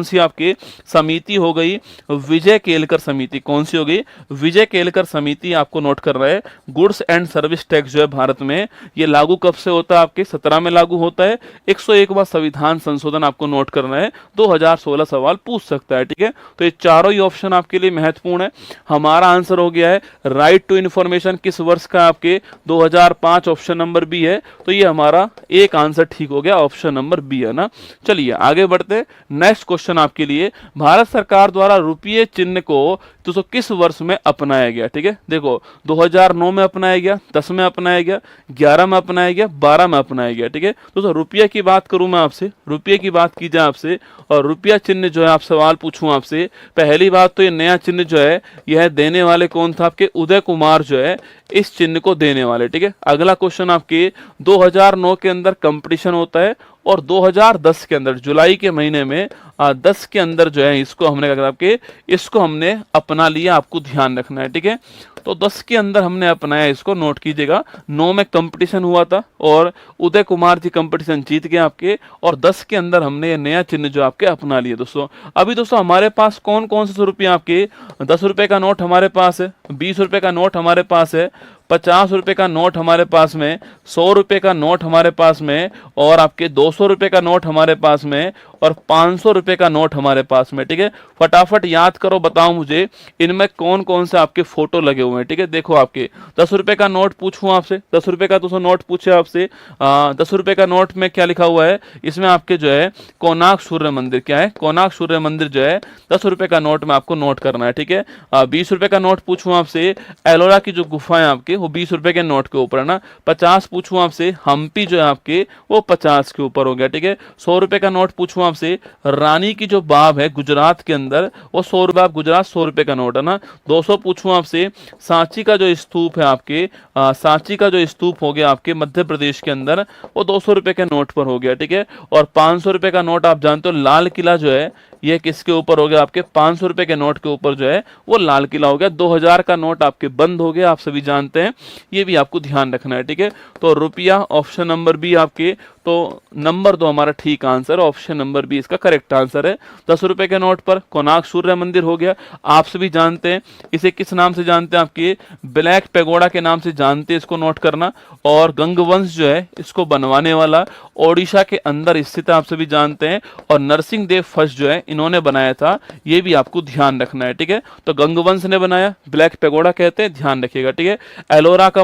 सी आपके, समिति हो गई विजय केलकर समिति। कौन सी हो गई? विजय केलकर समिति आपको नोट करना है। गुड्स एंड सर्विस टैक्स जो है भारत में, ये लागू कब से होता है? आपके 17 में लागू होता है। 101वां संविधान संशोधन आपको नोट करना है। 2016 सवाल पूछ सकता है, ठीक है। तो ये चारों ही ऑप्शन आपके लिए महत्वपूर्ण है। हमारा आंसर हो गया है राइट टू इन्फॉर्मेशन किस वर्ष का? आपके 2005, ऑप्शन नंबर बी है। तो ये हमारा एक आंसर ठीक हो गया, ऑप्शन नंबर बी है ना। चलिए आगे बढ़ते। नेक्स्ट क्वेश्चन आपके लिए, भारत सरकार द्वारा रुपये चिन्ह को तो किस वर्ष में अपनाया गया? ठीक है, देखो 2009 में अपनाया गया, 10 में अपनाया गया, 11 में अपनाया गया, 12 में अपनाया गया, ठीक है। तो रुपये की बात करूं मैं आपसे, रुपये की बात की जाए आपसे, और रुपया चिन्ह जो है आप सवाल पूछूं आपसे, पहली बात तो ये नया चिन्ह जो है यह देने वाले कौन था? आपके उदय कुमार जो है इस चिन्ह को देने वाले, ठीक है। अगला क्वेश्चन आपके 2009 के अंदर कंपटीशन होता है, और 2010 के अंदर जुलाई के महीने में 10 के अंदर जो है इसको हमने आपके इसको हमने अपना लिया। आपको ध्यान रखना है, ठीक है। तो 10 के अंदर हमने अपनाया, इसको नोट कीजिएगा। 9 में कंपटीशन हुआ था और उदय कुमार जी कंपटीशन जीत गए आपके, और 10 के अंदर हमने ये नया चिन्ह जो आपके अपना लिए दोस्तों। अभी दोस्तों हमारे पास कौन कौन से रुपये आपके, 10 रुपए का नोट हमारे पास है, 20 रुपए का नोट हमारे पास है, 50 रुपए का नोट हमारे पास में, 100 रुपए का नोट हमारे पास में, और आपके 200 रुपए का नोट हमारे पास में, और 500 रुपए का नोट हमारे पास में, ठीक है। फटाफट याद करो, बताओ मुझे इनमें कौन कौन से आपके फोटो लगे हुए हैं, ठीक है। देखो आपके 10 रुपए का नोट पूछूं आपसे, 10 रुपए का दोस्तों नोट पूछे आपसे, 10 रुपए का नोट में क्या लिखा हुआ है? इसमें आपके जो है कोणार्क सूर्य मंदिर, क्या है? कोणार्क सूर्य मंदिर जो है 10 रुपए का नोट में आपको नोट करना है, ठीक है। 20 रुपए का नोट पूछूं आपसे, एलोरा की जो गुफा है आपके वो 20 रुपए के नोट के ऊपर है ना। 50 पूछूं आपसे, हम्पी जो है आपके वो 50 के ऊपर हो गया, ठीक है। 100 रुपए का नोट पूछूं आपसे, रानी की जो बाग है गुजरात के अंदर वो 100 रुपए, गुजरात 100 रुपए का नोट है ना। 200 पूछूं आपसे, सांची का जो स्तूप है आपके, सांची का जो स्तूप हो गया आपके मध्य प्रदेश के अंदर, वो 200 रुपए के नोट पर हो गया, ठीक है। और 500 रुपए का नोट आप जानते हो लाल किला जो है ये किसके ऊपर हो गया? आपके 500 रुपए के नोट के ऊपर जो है वो लाल किला हो गया। 2000 का नोट आपके बंद हो गया, आप सभी जानते हैं, ये भी आपको ध्यान रखना है, ठीक है। तो रुपया ऑप्शन नंबर बी आपके, तो नंबर 2 हमारा ठीक आंसर, ऑप्शन नंबर बी इसका करेक्ट आंसर है। 10 रुपए के नोट पर कोणार्क सूर्य मंदिर हो गया, आप सभी जानते हैं। इसे किस नाम से जानते हैं? आपके ब्लैक पैगोडा के नाम से जानते हैं, इसको नोट करना। और गंगवंश जो है इसको बनवाने वाला ओडिशा के अंदर स्थित है, आप सभी जानते हैं। और नरसिंह देव फर्स्ट जो है इन्होंने बनाया था, ये भी आपको ध्यान रखना है, ठीक है। तो गंगवंश ने बनाया, ब्लैक पैगोडा कहते हैं, ध्यान रखिएगा, ठीक है। एलोरा का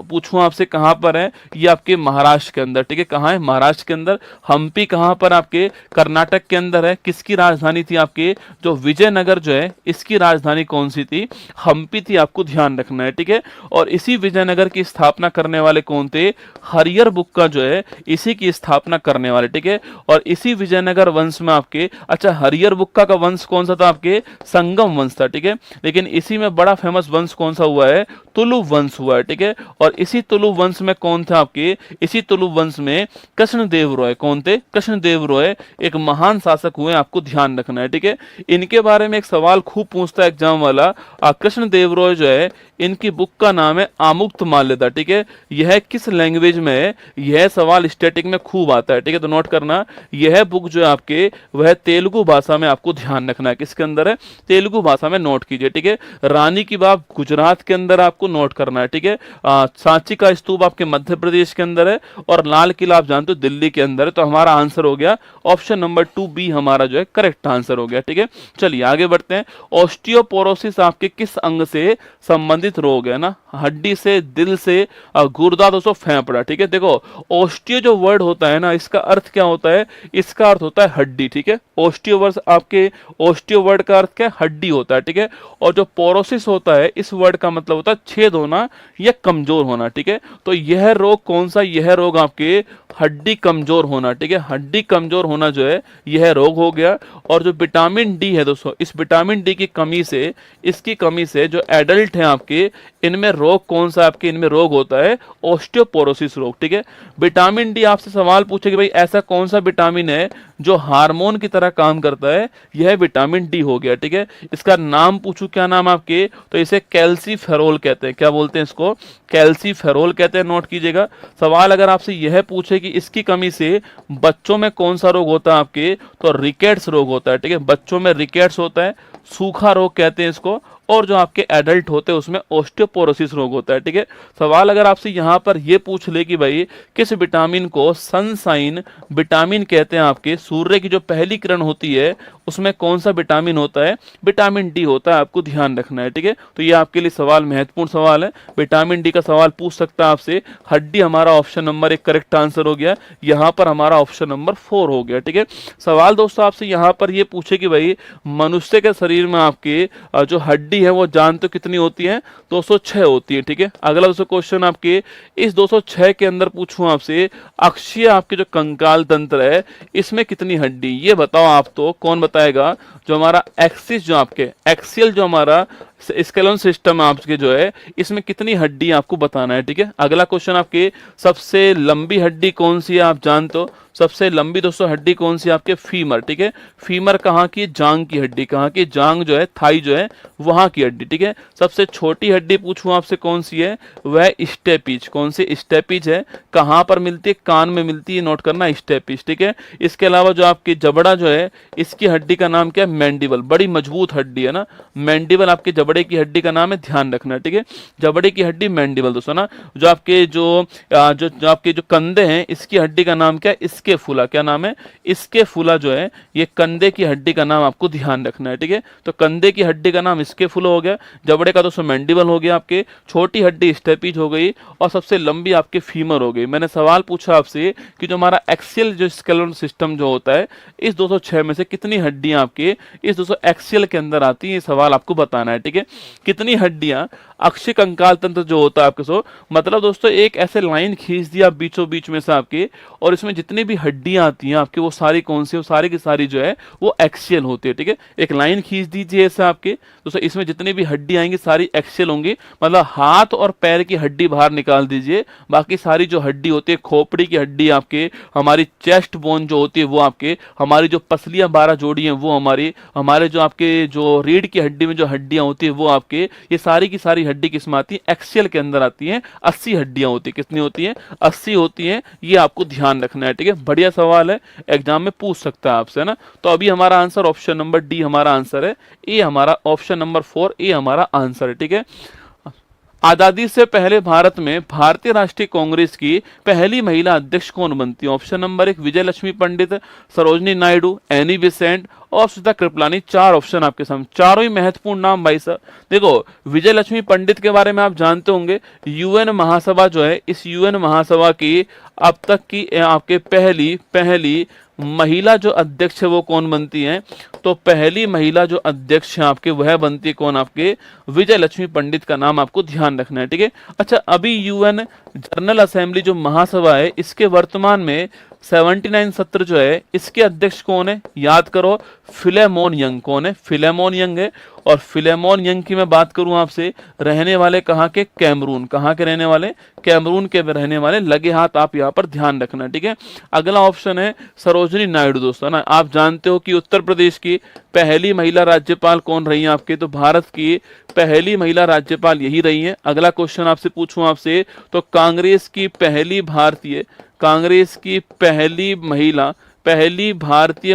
पूछूं आपसे कहां पर है? ये आपके महाराष्ट्र के अंदर, ठीक है। कहां है? महाराष्ट्र के अंदर। हम्पी कहां पर? आपके कर्नाटक के अंदर है। किसकी राजधानी थी? आपके जो विजयनगर जो है इसकी राजधानी कौन सी थी? हम्पी थी, आपको ध्यान रखना है, ठीक है। और इसी विजयनगर की स्थापना करने वाले कौन थे? हरियर बुक्का जो है इसी की स्थापना करने वाले, ठीक है। और इसी विजयनगर वंश में आपके, अच्छा हरियर बुक्का का वंश कौन सा था? आपके संगम वंश था, ठीक है। लेकिन इसी में बड़ा फेमस वंश कौन सा हुआ है? तुलु वंश हुआ है, ठीक है। और इसी तुलु वंश में कौन था? आपके इसी तुलु वंश में कृष्णदेव रॉय। कौन थे? कृष्णदेव रॉय एक महान शासक हुए, आपको ध्यान रखना है, ठीक है। इनके बारे में एक सवाल खूब पूछता है एग्जाम वाला। कृष्णदेव रॉय जो है इनकी बुक का नाम है आमुक्त माल्यदा, ठीक है। यह किस लैंग्वेज में है? यह सवाल स्टैटिक में खूब आता है, ठीक है। तो नोट करना, यह बुक जो है आपके वह तेलुगु भाषा में, आपको ध्यान रखना है किसके अंदर है? तेलुगु भाषा में, नोट कीजिए, ठीक है। रानी की बाग गुजरात के अंदर आपको नोट करना है, ठीक है। सांची का स्तूप आपके मध्य प्रदेश के अंदर है, और लाल किला आप जानते हो दिल्ली के अंदर है। तो हमारा आंसर हो गया ऑप्शन नंबर 2 बी, हमारा जो है करेक्ट आंसर हो गया, ठीक है। चलिए आगे बढ़ते हैं। ऑस्टियोपोरोसिस आपके किस अंग से संबंधित रोग है ना? हड्डी से, दिल से, गुर्दा, दोस्तों फेफड़ा, ठीक है। देखो ऑस्टियो जो वर्ड होता है ना, इसका अर्थ क्या होता है? इसका अर्थ होता है हड्डी, ठीक है। ऑस्टियो वर्ड आपके, ऑस्टियो वर्ड का अर्थ क्या है? हड्डी होता है, ठीक है। और जो पोरोसिस होता है इस वर्ड का मतलब होता है छेद होना या कमजोर होना, ठीक है। तो यह रोग कौन सा? यह रोग आपके हड्डी कमजोर होना, ठीक है। हड्डी कमजोर होना जो है यह रोग हो गया। और जो विटामिन डी है दोस्तों, इस विटामिन डी की कमी से, इसकी कमी से जो एडल्ट हैं आपके, इनमें रोग कौन सा? आपके इनमें रोग होता है ऑस्टियोपोरोसिस रोग, ठीक है। विटामिन डी आपसे सवाल पूछे कि भाई ऐसा कौन सा विटामिन है जो हार्मोन की तरह काम करता है? यह विटामिन डी हो गया, ठीक है। इसका नाम पूछूं, क्या नाम आपके? तो इसे कैल्सीफेरोल कहते हैं। क्या बोलते हैं इसको? कैल्सीफेरोल कहते हैं, नोट कीजिएगा। सवाल अगर आपसे यह पूछे कि इसकी कमी से बच्चों में कौन सा रोग होता है आपके, तो रिकेट्स रोग होता है, ठीक है, बच्चों में रिकेट्स होता है, सूखा रोग कहते हैं इसको, और जो आपके एडल्ट होते हैं उसमें ओस्टियोपोरोसिस रोग होता है, ठीक है। सवाल अगर आपसे यहाँ पर ये पूछ ले कि भाई किस विटामिन को सनसाइन विटामिन कहते हैं, आपके सूर्य की जो पहली किरण होती है उसमें कौन सा विटामिन होता है, विटामिन डी होता है, आपको ध्यान रखना है, ठीक है। तो ये आपके लिए सवाल महत्वपूर्ण सवाल है, विटामिन डी का सवाल पूछ सकता है आपसे। हड्डी हमारा ऑप्शन नंबर 1 करेक्ट आंसर हो गया, यहाँ पर हमारा ऑप्शन नंबर 4 हो गया, ठीक है। सवाल दोस्तों आपसे यहाँ पर ये पूछे कि भाई मनुष्य के शरीर में आपके जो हड्डी है वो जान तो कितनी होती है, 206 होती है, ठीक है। अगला दोस्तों क्वेश्चन आपके इस 206 के अंदर पूछूं आपसे, अक्षीय आपके जो कंकाल तंत्र है इसमें कितनी हड्डी, ये बताओ आप, तो कौन बताएगा, जो हमारा एक्सिस जो आपके एक्सियल जो हमारा स्केलेटन सिस्टम आपके जो है इसमें कितनी हड्डी आपको बताना है, ठीक है। अगला क्वेश्चन आपके सबसे लंबी हड्डी कौन सी है, आप जानते हो सबसे लंबी दोस्तों हड्डी कौन सी है, आपके फीमर, ठीक है। फीमर कहाँ की, जांग की हड्डी, कहाँ की, जांग जो है, थाई जो है वहां की हड्डी, ठीक है। सबसे छोटी हड्डी पूछूं आपसे कौन सी है, वह स्टेपीज, कौन सी स्टेपीज है, कहां पर मिलती है, कान में मिलती है, नोट करना स्टेपीज, ठीक है। इसके अलावा जो आपकी जबड़ा जो है इसकी हड्डी का नाम क्या है, मैंडिबल, बड़ी मजबूत हड्डी है ना, मैंडिबल आपके जबड़े की हड्डी का नाम है, ध्यान रखना, ठीक है। जबड़े की हड्डी मैंडिबल दोस्तों ना। जो आपके जो आपके जो कंधे हैं इसकी हड्डी का नाम क्या है, इसके फूला, क्या नाम है, इसके फूला जो है ये कंधे की हड्डी का नाम आपको ध्यान रखना है, ठीक है। तो कंधे की हड्डी का नाम इसके फूला हो गया, जबड़े का दोस्तों मैंडिबल हो गया, आपके छोटी हड्डी स्टेपीज हो गई, और सबसे लंबी आपके फीमर हो गई। मैंने सवाल पूछा आपसे कि जो हमारा एक्सियल जो स्केलेटन सिस्टम जो होता है इस 206 में से कितनी हड्डियां आपके इस 200 एक्सियल के अंदर आती है, ये सवाल आपको बताना है, ठीक है। कितनी हड्डियां अक्षीय कंकाल तंत्र जो होता है आपके सो, मतलब दोस्तों एक ऐसे लाइन खींच दिया बीचों बीच में से आपके, और इसमें जितनी भी हड्डियां आती हैं आपके वो सारी कौन सी, वो सारी की सारी जो है वो एक्सियल होती है, ठीक है। एक लाइन खींच दीजिए ऐसे आपके दोस्तों, इसमें जितनी भी हड्डी आएंगी सारी एक्सियल होंगी, मतलब हाथ और पैर की हड्डी बाहर निकाल दीजिए, बाकी सारी जो हड्डी होती है, खोपड़ी की हड्डी आपके, हमारी चेस्ट बोन जो होती है वो आपके, हमारी जो पसलियां 12 जोड़ी हैं वो हमारे जो आपके जो रीढ़ की हड्डी में जो हड्डियां होती है वो आपके, ये सारी की सारी हड्डी किसमें आती है, एक्सियल के अंदर आती है। 80 हड्डियां होती है, कितनी होती है, 80 होती है, ये आपको ध्यान रखना है, ठीक है। बढ़िया सवाल है, एग्जाम में पूछ सकता है आपसे ना। तो अभी हमारा आंसर ऑप्शन नंबर डी हमारा आंसर है, ए हमारा ऑप्शन नंबर 4 ए हमारा आंसर है, ठीक है। आजादी से पहले भारत में भारतीय राष्ट्रीय कांग्रेस की पहली महिला अध्यक्ष कौन बनती है, ऑप्शन नंबर 1 विजय लक्ष्मी पंडित, सरोजनी नायडू, एनी बेसेंट और सुचित्रा कृपलानी। 4 ऑप्शन आपके सामने, चारों ही महत्वपूर्ण नाम भाई साहब। देखो विजय लक्ष्मी पंडित के बारे में आप जानते होंगे, यूएन महासभा जो है, इस यूएन महासभा की अब तक की आपके पहली महिला जो अध्यक्ष है वो कौन बनती है, तो पहली महिला जो अध्यक्ष है आपके वह बनती है कौन, आपके विजय लक्ष्मी पंडित का नाम आपको ध्यान रखना है, ठीक है। अच्छा अभी यूएन जनरल असेंबली जो महासभा है इसके वर्तमान में 79 सत्र जो है इसके अध्यक्ष कौन है, याद करो, फिलेमोन यंग। कौन है, फिलेमोन यंग है। और फिलेमोन यंग की मैं बात करूं आपसे, रहने वाले कहाँ के, कैमरून, कहाँ के रहने वाले, कैमरून के रहने वाले, लगे हाथ आप यहाँ पर ध्यान रखना, ठीक है। अगला ऑप्शन है सरोजनी नायडू दोस्तों ना। आप जानते हो कि उत्तर प्रदेश की पहली महिला राज्यपाल कौन रही है आपके, तो भारत की पहली महिला राज्यपाल यही रही है। अगला क्वेश्चन आपसे पूछूं आपसे, तो कांग्रेस की पहली भारतीय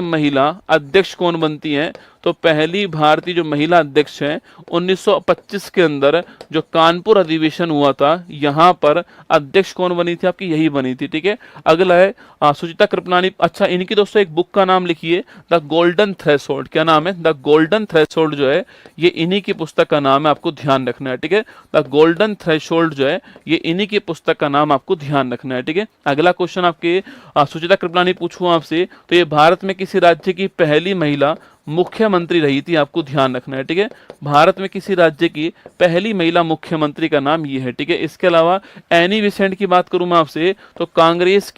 महिला अध्यक्ष कौन बनती है, तो पहली भारतीय जो महिला अध्यक्ष है 1925 के अंदर जो कानपुर अधिवेशन हुआ था यहाँ पर अध्यक्ष कौन बनी थी आपकी, यही बनी थी, ठीक है। अगला है सुचित्रा कृपलानी। अच्छा इनकी दोस्तों एक बुक का नाम लिखिए, द गोल्डन थ्रेशोल्ड। क्या नाम है, द गोल्डन थ्रेशोल्ड जो है ये इन्हीं की पुस्तक का नाम है, आपको ध्यान रखना है, ठीक है। द गोल्डन थ्रेशोल्ड जो है ये इन्हीं की पुस्तक का नाम आपको ध्यान रखना है, ठीक है। अगला क्वेश्चन आपके सुचित्रा कृपलानी पूछूं आपसे, तो ये भारत में किसी राज्य की पहली महिला मुख्यमंत्री रही थी, आपको ध्यान रखना है, ठीक है। भारत में किसी राज्य की पहली महिला मुख्यमंत्री का नाम ये है, ठीक है। इसके अलावा एनी बेसेंट की बात करूं मैं आपसे, तो कांग्रेस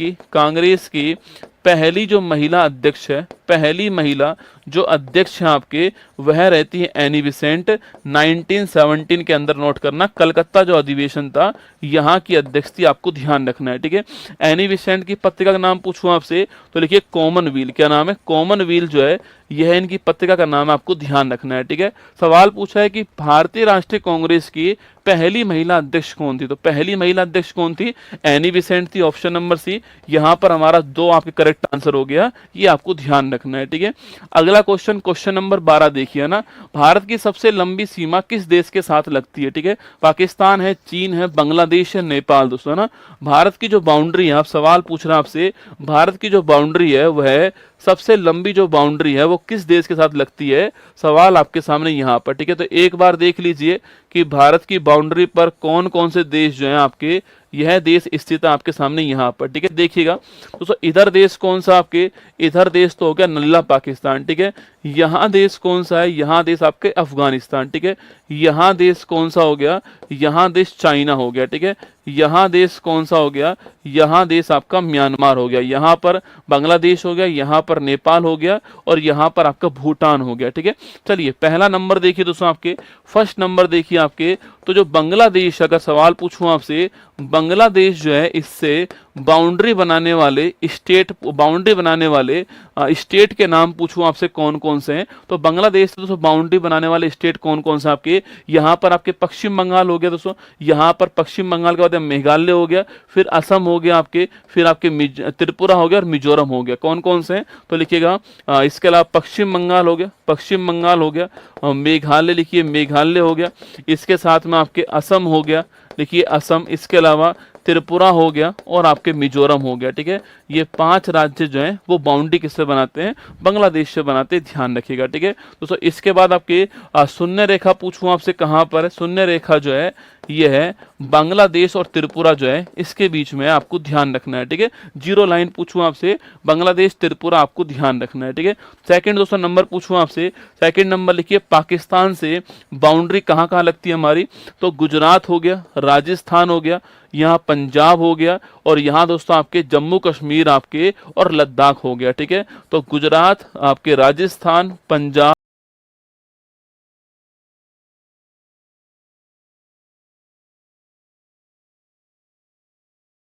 की पहली जो महिला अध्यक्ष है, पहली महिला जो अध्यक्ष है आपके वह रहती है एनी बेसेंट। 1917 के अंदर नोट करना, कलकत्ता जो अधिवेशन था यहाँ की अध्यक्ष थी, आपको ध्यान रखना है, ठीक है। एनी बेसेंट की पत्रिका का नाम पूछूं आपसे, तो लिखिए कॉमनवेल्थ। क्या नाम है, कॉमनवेल्थ जो है यह इनकी पत्रिका का नाम है, आपको ध्यान रखना है, ठीक है। सवाल पूछा है कि भारतीय राष्ट्रीय कांग्रेस की पहली महिला अध्यक्ष कौन थी? तो पहली महिला अध्यक्ष कौन थी? एनी बेसेंट थी, ऑप्शन नंबर सी। यहाँ पर हमारा 2 आपके करेक्ट आंसर हो गया, ये आपको ध्यान रखना है, ठीक है। अगला क्वेश्चन, क्वेश्चन नंबर 12 देखिए ना, भारत की सबसे लंबी सीमा किस देश के साथ लगती है? ठीक है, पाकिस्तान है, चीन है, बांग्लादेश है, नेपाल। दोस्तों ना, भारत की जो बाउंड्री है, आप सवाल पूछ रहे हैं आपसे, भारत की जो बाउंड्री है वह सबसे लंबी जो बाउंड्री है वो किस देश के साथ लगती है? सवाल आपके सामने यहाँ पर, ठीक है। तो एक बार देख लीजिए कि भारत की बाउंड्री पर कौन कौन से देश जो हैं आपके, यह देश स्थित है आपके सामने यहाँ पर, ठीक है। देखिएगा दोस्तों, इधर देश कौन सा आपके, इधर देश तो हो गया नल्ला पाकिस्तान, ठीक है। यहाँ देश कौन सा है? यहाँ देश आपके अफगानिस्तान, ठीक है। यहाँ देश कौन सा हो गया? यहाँ देश चाइना हो गया, ठीक है। यहाँ देश कौन सा हो गया? यहाँ देश आपका म्यांमार हो गया। यहाँ पर बांग्लादेश हो गया, यहाँ पर नेपाल हो गया, और यहाँ पर आपका भूटान हो गया, ठीक है। चलिए पहला नंबर देखिए दोस्तों, आपके फर्स्ट नंबर देखिए आपके, तो जो बांग्लादेश, अगर सवाल पूछूं आपसे, बांग्लादेश जो है इससे बाउंड्री बनाने वाले स्टेट, बाउंड्री बनाने वाले स्टेट के नाम पूछूं आपसे कौन कौन से हैं? तो बांग्लादेश से दोस्तों बाउंड्री बनाने वाले स्टेट कौन कौन से आपके? यहाँ पर आपके पश्चिम बंगाल हो गया दोस्तों, यहाँ पर पश्चिम बंगाल के बाद मेघालय हो गया, फिर असम हो गया आपके, फिर आपके त्रिपुरा हो गया और मिजोरम हो गया। कौन कौन से हैं? तो लिखिएगा, इसके अलावा पश्चिम बंगाल हो गया, पश्चिम बंगाल हो गया, मेघालय लिखिए, मेघालय हो गया, इसके साथ में आपके असम हो गया, देखिए असम, इसके अलावा त्रिपुरा हो गया और आपके मिजोरम हो गया, ठीक है। ये 5 राज्य जो हैं वो बाउंड्री किससे बनाते हैं? बांग्लादेश से बनाते हैं, ध्यान रखिएगा, ठीक है दोस्तों। इसके बाद आपके शून्य रेखा पूछूं आपसे, कहां पर है शून्य रेखा? जो है ये है बांग्लादेश और त्रिपुरा जो है इसके बीच में, आपको ध्यान रखना है, ठीक है। जीरो लाइन पूछूं आपसे, बांग्लादेश त्रिपुरा, आपको ध्यान रखना है, ठीक है। सेकंड दोस्तों नंबर पूछूं आपसे, सेकंड नंबर लिखिए, पाकिस्तान से बाउंड्री कहां कहां लगती है हमारी? तो गुजरात हो गया, राजस्थान हो गया, यहाँ पंजाब हो गया, और यहाँ दोस्तों आपके जम्मू कश्मीर आपके और लद्दाख हो गया, ठीक है। तो गुजरात आपके, राजस्थान, पंजाब,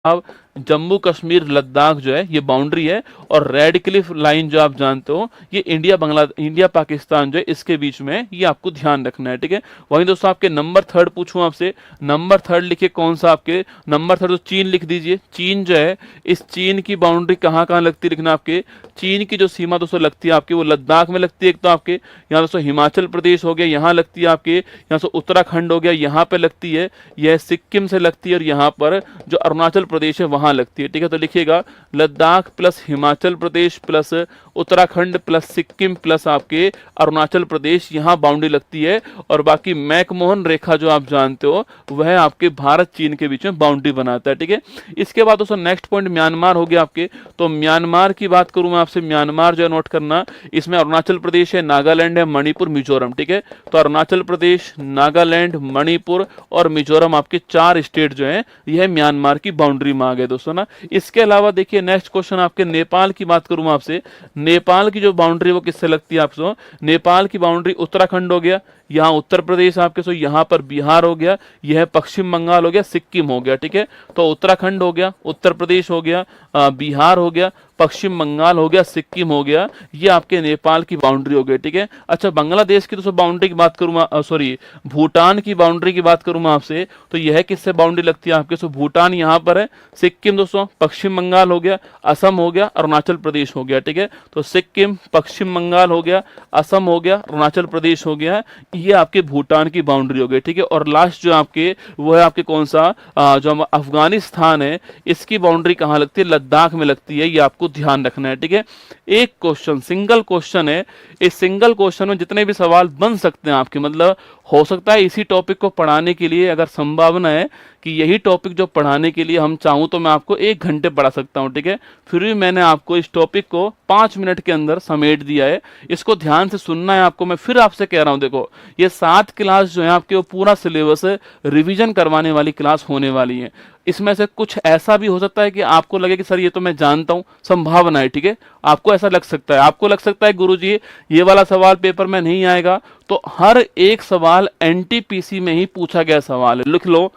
अब जम्मू कश्मीर लद्दाख जो है ये बाउंड्री है, और रेड क्लिफ लाइन जो आप जानते हो, ये इंडिया पाकिस्तान जो है इसके बीच में, ये आपको ध्यान रखना है, ठीक है। वहीं दोस्तों आपके नंबर थर्ड पूछूं आपसे, नंबर थर्ड लिखिए कौन सा आपके? नंबर थर्ड तो चीन लिख दीजिए। चीन जो है, इस चीन की बाउंड्री कहाँ कहाँ लगती है लिखना आपके? चीन की जो सीमा दोस्तों लगती है आपकी, वो लद्दाख में लगती है। एक तो आपके यहाँ दोस्तों हिमाचल प्रदेश हो गया, यहाँ लगती है आपके, यहाँ से उत्तराखंड हो गया, यहाँ पे लगती है, यह सिक्किम से लगती है, और यहाँ पर जो अरुणाचल प्रदेश है वहां लगती है, ठीक है। तो लिखिएगा, Ladakh plus Himachal Pradesh plus Uttarakhand plus Sikkim plus आपके अरुणाचल प्रदेश, यहाँ बाउंड्री लगती है। और बाकी मैकमोहन रेखा जो आप जानते हो, वह आपके भारत चीन के बीच में बाउंड्री बनाता है, ठीक है। इसके बाद दोस्तों नेक्स्ट पॉइंट म्यांमार हो गया आपके। तो म्यांमार की बात करूं मैं आपसे, म्यांमार जो है नोट करना, इसमें अरुणाचल प्रदेश है, नागालैंड है, मणिपुर, मिजोरम, ठीक है। तो अरुणाचल प्रदेश, नागालैंड, मणिपुर और मिजोरम, आपके 4 स्टेट जो है यह म्यांमार की बाउंड्री में आ गए दोस्तों ना। इसके अलावा देखिए नेक्स्ट क्वेश्चन आपके, नेपाल की बात करूं आपसे, नेपाल की जो बाउंड्री वो किससे लगती है आपसे? नेपाल की बाउंड्री उत्तराखंड हो गया, यहाँ उत्तर प्रदेश आपके, सो यहाँ पर बिहार हो गया, यह पश्चिम बंगाल हो गया, सिक्किम हो गया, ठीक है। तो उत्तराखंड हो गया, उत्तर प्रदेश हो गया, बिहार हो गया, पश्चिम बंगाल हो गया, सिक्किम हो गया, ये आपके नेपाल की बाउंड्री हो गई, ठीक है। अच्छा, बांग्लादेश की दोस्तों बाउंड्री की बात करूँ, सॉरी भूटान की बाउंड्री की बात करूँ मैं आपसे, तो यह किससे बाउंड्री लगती है आपके? सो भूटान यहाँ पर है, सिक्किम दोस्तों पश्चिम बंगाल हो गया, असम हो गया, अरुणाचल प्रदेश हो गया, ठीक है। तो सिक्किम, पश्चिम बंगाल हो गया, असम हो गया, अरुणाचल प्रदेश हो गया, ये आपके भूटान की बाउंड्री हो गई, ठीक है। और लास्ट जो आपके वो है आपके कौन सा, जो अफगानिस्तान है, इसकी बाउंड्री कहाँ लगती है? लद्दाख में लगती है, ये आपको ध्यान रखना है, ठीक है। एक क्वेश्चन, सिंगल क्वेश्चन है, इस सिंगल क्वेश्चन में जितने भी सवाल बन सकते हैं आपके, मतलब हो सकता है इसी टॉपिक को पढ़ाने के लिए, अगर संभावना है कि यही टॉपिक जो पढ़ाने के लिए हम चाहूँ तो मैं आपको 1 घंटे पढ़ा सकता हूँ, ठीक है। फिर भी मैंने आपको इस टॉपिक को 5 मिनट के अंदर समेट दिया है, इसको ध्यान से सुनना है आपको। मैं फिर आपसे कह रहा हूँ, देखो ये 7 क्लास जो है आपके, वो पूरा सिलेबस रिवीजन करवाने वाली क्लास होने वाली है। इसमें से कुछ ऐसा भी हो सकता है कि आपको लगे कि सर ये तो मैं जानता हूँ, संभावना है, ठीक है। आपको ऐसा लग सकता है, आपको लग सकता है गुरुजी ये वाला सवाल पेपर में नहीं आएगा, तो हर एक सवाल एनटीपीसी में ही पूछा गया सवाल है, लिख लो,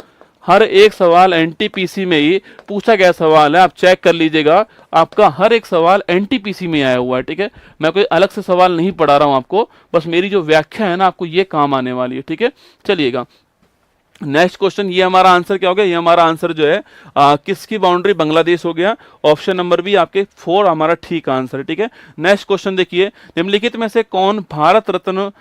हर एक सवाल एनटीपीसी में ही पूछा गया सवाल है। आप चेक कर लीजिएगा, आपका हर एक सवाल एनटीपीसी में आया हुआ है, ठीक है। मैं कोई अलग से सवाल नहीं पढ़ा रहा हूं आपको, बस मेरी जो व्याख्या है ना, आपको ये काम आने वाली है, ठीक है। चलिएगा, नेक्स्ट क्वेश्चन, ये हमारा आंसर क्या हो गया, ये हमारा आंसर जो है किसकी बाउंड्री, बांग्लादेश हो गया। ऑप्शन नंबर बी आपके 4 हमारा ठीक आंसर है, ठीक है। नेक्स्ट क्वेश्चन देखिए, निम्नलिखित में से कौन भारत रत्न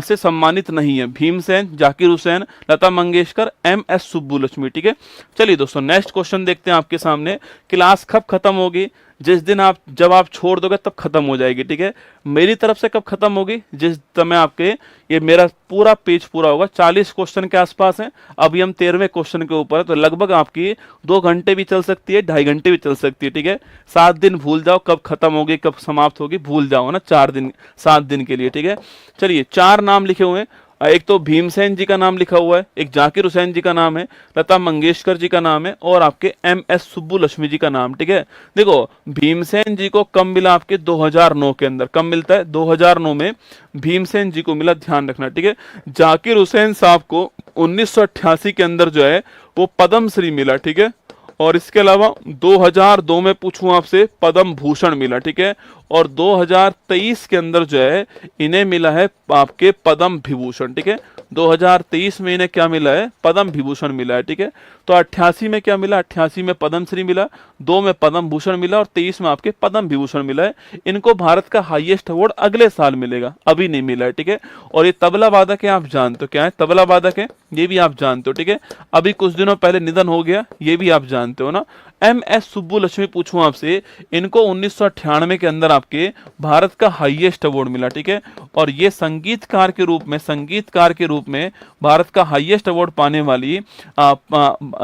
से सम्मानित नहीं है? भीमसेन, जाकिर हुसैन, लता मंगेशकर, एम.एस. सुब्बुलक्ष्मी, ठीक है। चलिए दोस्तों नेक्स्ट क्वेश्चन देखते हैं आपके सामने। क्लास कब खत्म होगी? जिस दिन आप, जब आप छोड़ दोगे तब खत्म हो जाएगी, ठीक है। मेरी तरफ से कब खत्म होगी? जिस समय आपके ये मेरा पूरा पेज पूरा होगा। 40 क्वेश्चन के आसपास है, अभी हम 13वें क्वेश्चन के ऊपर है, तो लगभग आपकी 2 घंटे भी चल सकती है, 2.5 घंटे भी चल सकती है, ठीक है। 7 दिन भूल जाओ, कब खत्म होगी कब समाप्त होगी भूल जाओ ना, 4 दिन 7 दिन के लिए, ठीक है। चलिए 4 नाम लिखे हुए हैं, एक तो भीमसेन जी का नाम लिखा हुआ है, एक जाकिर हुसैन जी का नाम है, लता मंगेशकर जी का नाम है, और आपके एम.एस. सुब्बुलक्ष्मी जी का नाम, ठीक है। देखो भीमसेन जी को कब मिला? आपके 2009 के अंदर। कब मिलता है? 2009 में भीमसेन जी को मिला, ध्यान रखना, ठीक है। जाकिर हुसैन साहब को 1988 के अंदर जो है वो पद्मश्री मिला, ठीक है। और इसके अलावा 2002 में पूछूं आपसे, पद्म भूषण मिला, ठीक है। और 2023 के अंदर जो है इन्हें मिला है आपके पद्म विभूषण, ठीक है। 2023 में इन्हें क्या मिला है? पद्म विभूषण मिला है, ठीक है। तो 88 में क्या मिला? 88 में पद्मश्री मिला, 2 में पद्म भूषण मिला और 23 में आपके पद्म विभूषण मिला है। इनको भारत का हाईएस्ट अवार्ड अगले साल मिलेगा, अभी नहीं मिला है, ठीक है। और ये तबला वादक है, आप जानते हो क्या है तबला वादक है, ये भी आप जानते हो, ठीक है। अभी कुछ दिनों पहले निधन हो गया, ये भी आप जानते हो ना। एम.एस. सुब्बुलक्ष्मी पूछूं आपसे, इनको 1998 के अंदर आपके भारत का हाईएस्ट अवार्ड मिला, ठीक है। और ये संगीतकार के रूप में भारत का हाईएस्ट अवार्ड पाने वाली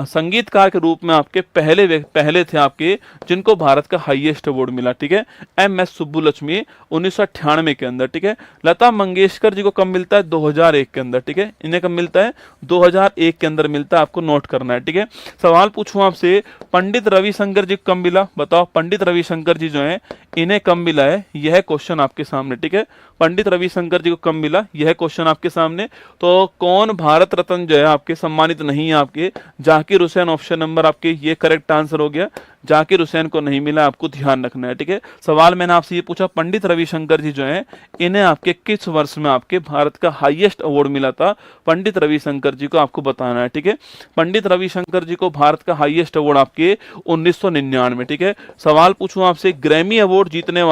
संगीतकार के रूप में आपके पहले थे आपके जिनको भारत का हाईएस्ट अवार्ड मिला, ठीक है। एम.एस. सुब्बुलक्ष्मी 1998 के अंदर, ठीक है। लता मंगेशकर जी को कब मिलता है? 2001 के अंदर, ठीक है। इन्हें कब मिलता है? 2001 के अंदर मिलता है, आपको नोट करना है, ठीक है। सवाल पूछूं आपसे, पंडित रविशंकर जी को कब मिला? बताओ, पंडित रविशंकर जी जो हैं इन्हें कब मिला है? यह क्वेश्चन आपके सामने, ठीक है। पंडित रविशंकर जी को कब मिला? यह क्वेश्चन आपके सामने। तो कौन भारत रत्न जो है आपके सम्मानित नहीं है? आपके जाकिर हुसैन, ऑप्शन नंबर आपके ये करेक्ट आंसर हो गया। जाकिर हुसैन को नहीं मिला, आपको ध्यान रखना है, ठीक है। सवाल मैंने आपसे ये पूछा, पंडित रविशंकर जी जो हैं इन्हें आपके किस वर्ष में आपके भारत का हाईएस्ट अवार्ड मिला था? पंडित रविशंकर जी को आपको बताना है, ठीक है। पंडित रविशंकर जी को भारत का हाईएस्ट अवार्ड आपके 1999, ठीक है। सवाल पूछूं आपसे, ग्रैमी अवार्ड जीतने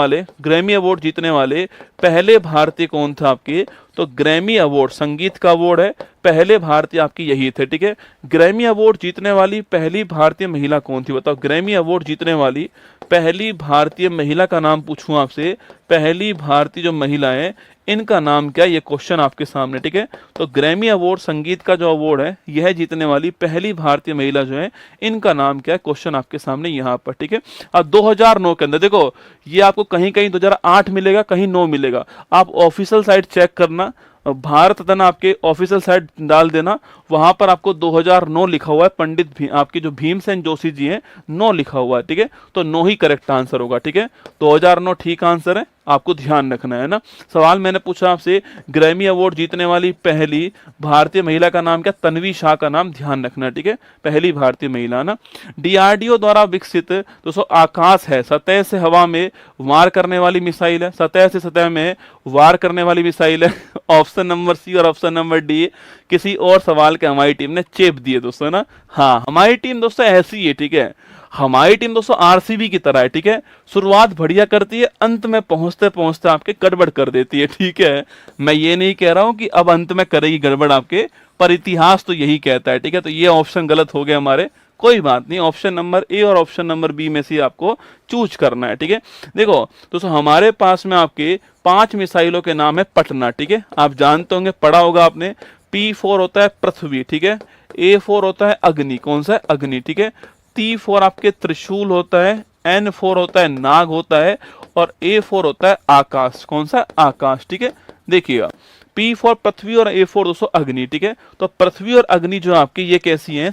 वाले पहले भारतीय कौन था आपके? तो ग्रैमी अवार्ड संगीत का अवार्ड है, पहले भारतीय आपकी यही थे, ठीक है। ग्रैमी अवार्ड जीतने वाली पहली भारतीय महिला कौन थी? बताओ, ग्रैमी अवार्ड जीतने वाली पहली भारतीय महिला का नाम पूछूं आपसे, पहली भारतीय जो महिला है इनका नाम क्या? ये क्वेश्चन आपके सामने, ठीक है। तो ग्रैमी अवार्ड संगीत का जो अवार्ड है यह जीतने वाली पहली भारतीय महिला जो है इनका नाम क्या है? क्वेश्चन आपके सामने यहाँ पर, ठीक है। अब 2009 के अंदर देखो, ये आपको कहीं कहीं 2008 मिलेगा, कहीं 9 मिलेगा। आप ऑफिशियल साइट चेक करना, भारत रत्न आपके ऑफिशियल साइट डाल देना, वहां पर आपको 2009 लिखा हुआ है। पंडित आपके जो भीमसेन जोशी जी हैं 9 लिखा हुआ है, ठीक है। तो 9 ही करेक्ट आंसर होगा, ठीक है। 2009 ठीक आंसर है, आपको ध्यान रखना है ना। सवाल मैंने पूछा आपसे, ग्रैमी अवार्ड जीतने वाली पहली भारतीय महिला का नाम क्या? तन्वी शाह का नाम ध्यान रखना है, ठीक है। पहली भारतीय महिला ना। डीआरडीओ द्वारा विकसित दोस्तों आकाश है, सतह से हवा में वार करने वाली मिसाइल है, सतह से सतह में वार करने वाली मिसाइल है। ऑप्शन नंबर सी और ऑप्शन नंबर डी किसी और सवाल के हमारी टीम ने चेप दिए दोस्तों ना। हाँ, हमारी टीम दोस्तों ऐसी है, ठीक है। हमारी टीम दोस्तों आरसीबी की तरह है, ठीक है। शुरुआत बढ़िया करती है, अंत में पहुंचते पहुंचते आपके गड़बड़ कर देती है, ठीक है। मैं ये नहीं कह रहा हूं कि अब अंत में करेगी गड़बड़ आपके, पर इतिहास तो यही कहता है, ठीक है। तो ये ऑप्शन गलत हो गए हमारे, कोई बात नहीं। ऑप्शन नंबर ए और ऑप्शन नंबर बी में से आपको चूज करना है, ठीक है। देखो दोस्तों, हमारे पास में आपके 5 मिसाइलों के नाम है पटना, ठीक है। आप जानते होंगे, पढ़ा होगा आपने। P4 होता है पृथ्वी, ठीक है। A4 होता है अग्नि, कौन सा है? अग्नि, ठीक है। T4 आपके त्रिशूल होता है, N4 होता है नाग होता है, और A4 होता है आकाश, कौन सा? आकाश, ठीक है। देखिएगा, P4 पृथ्वी और A4 दोस्तों अग्नि, ठीक है। तो पृथ्वी और अग्नि जो आपकी ये कैसी हैं?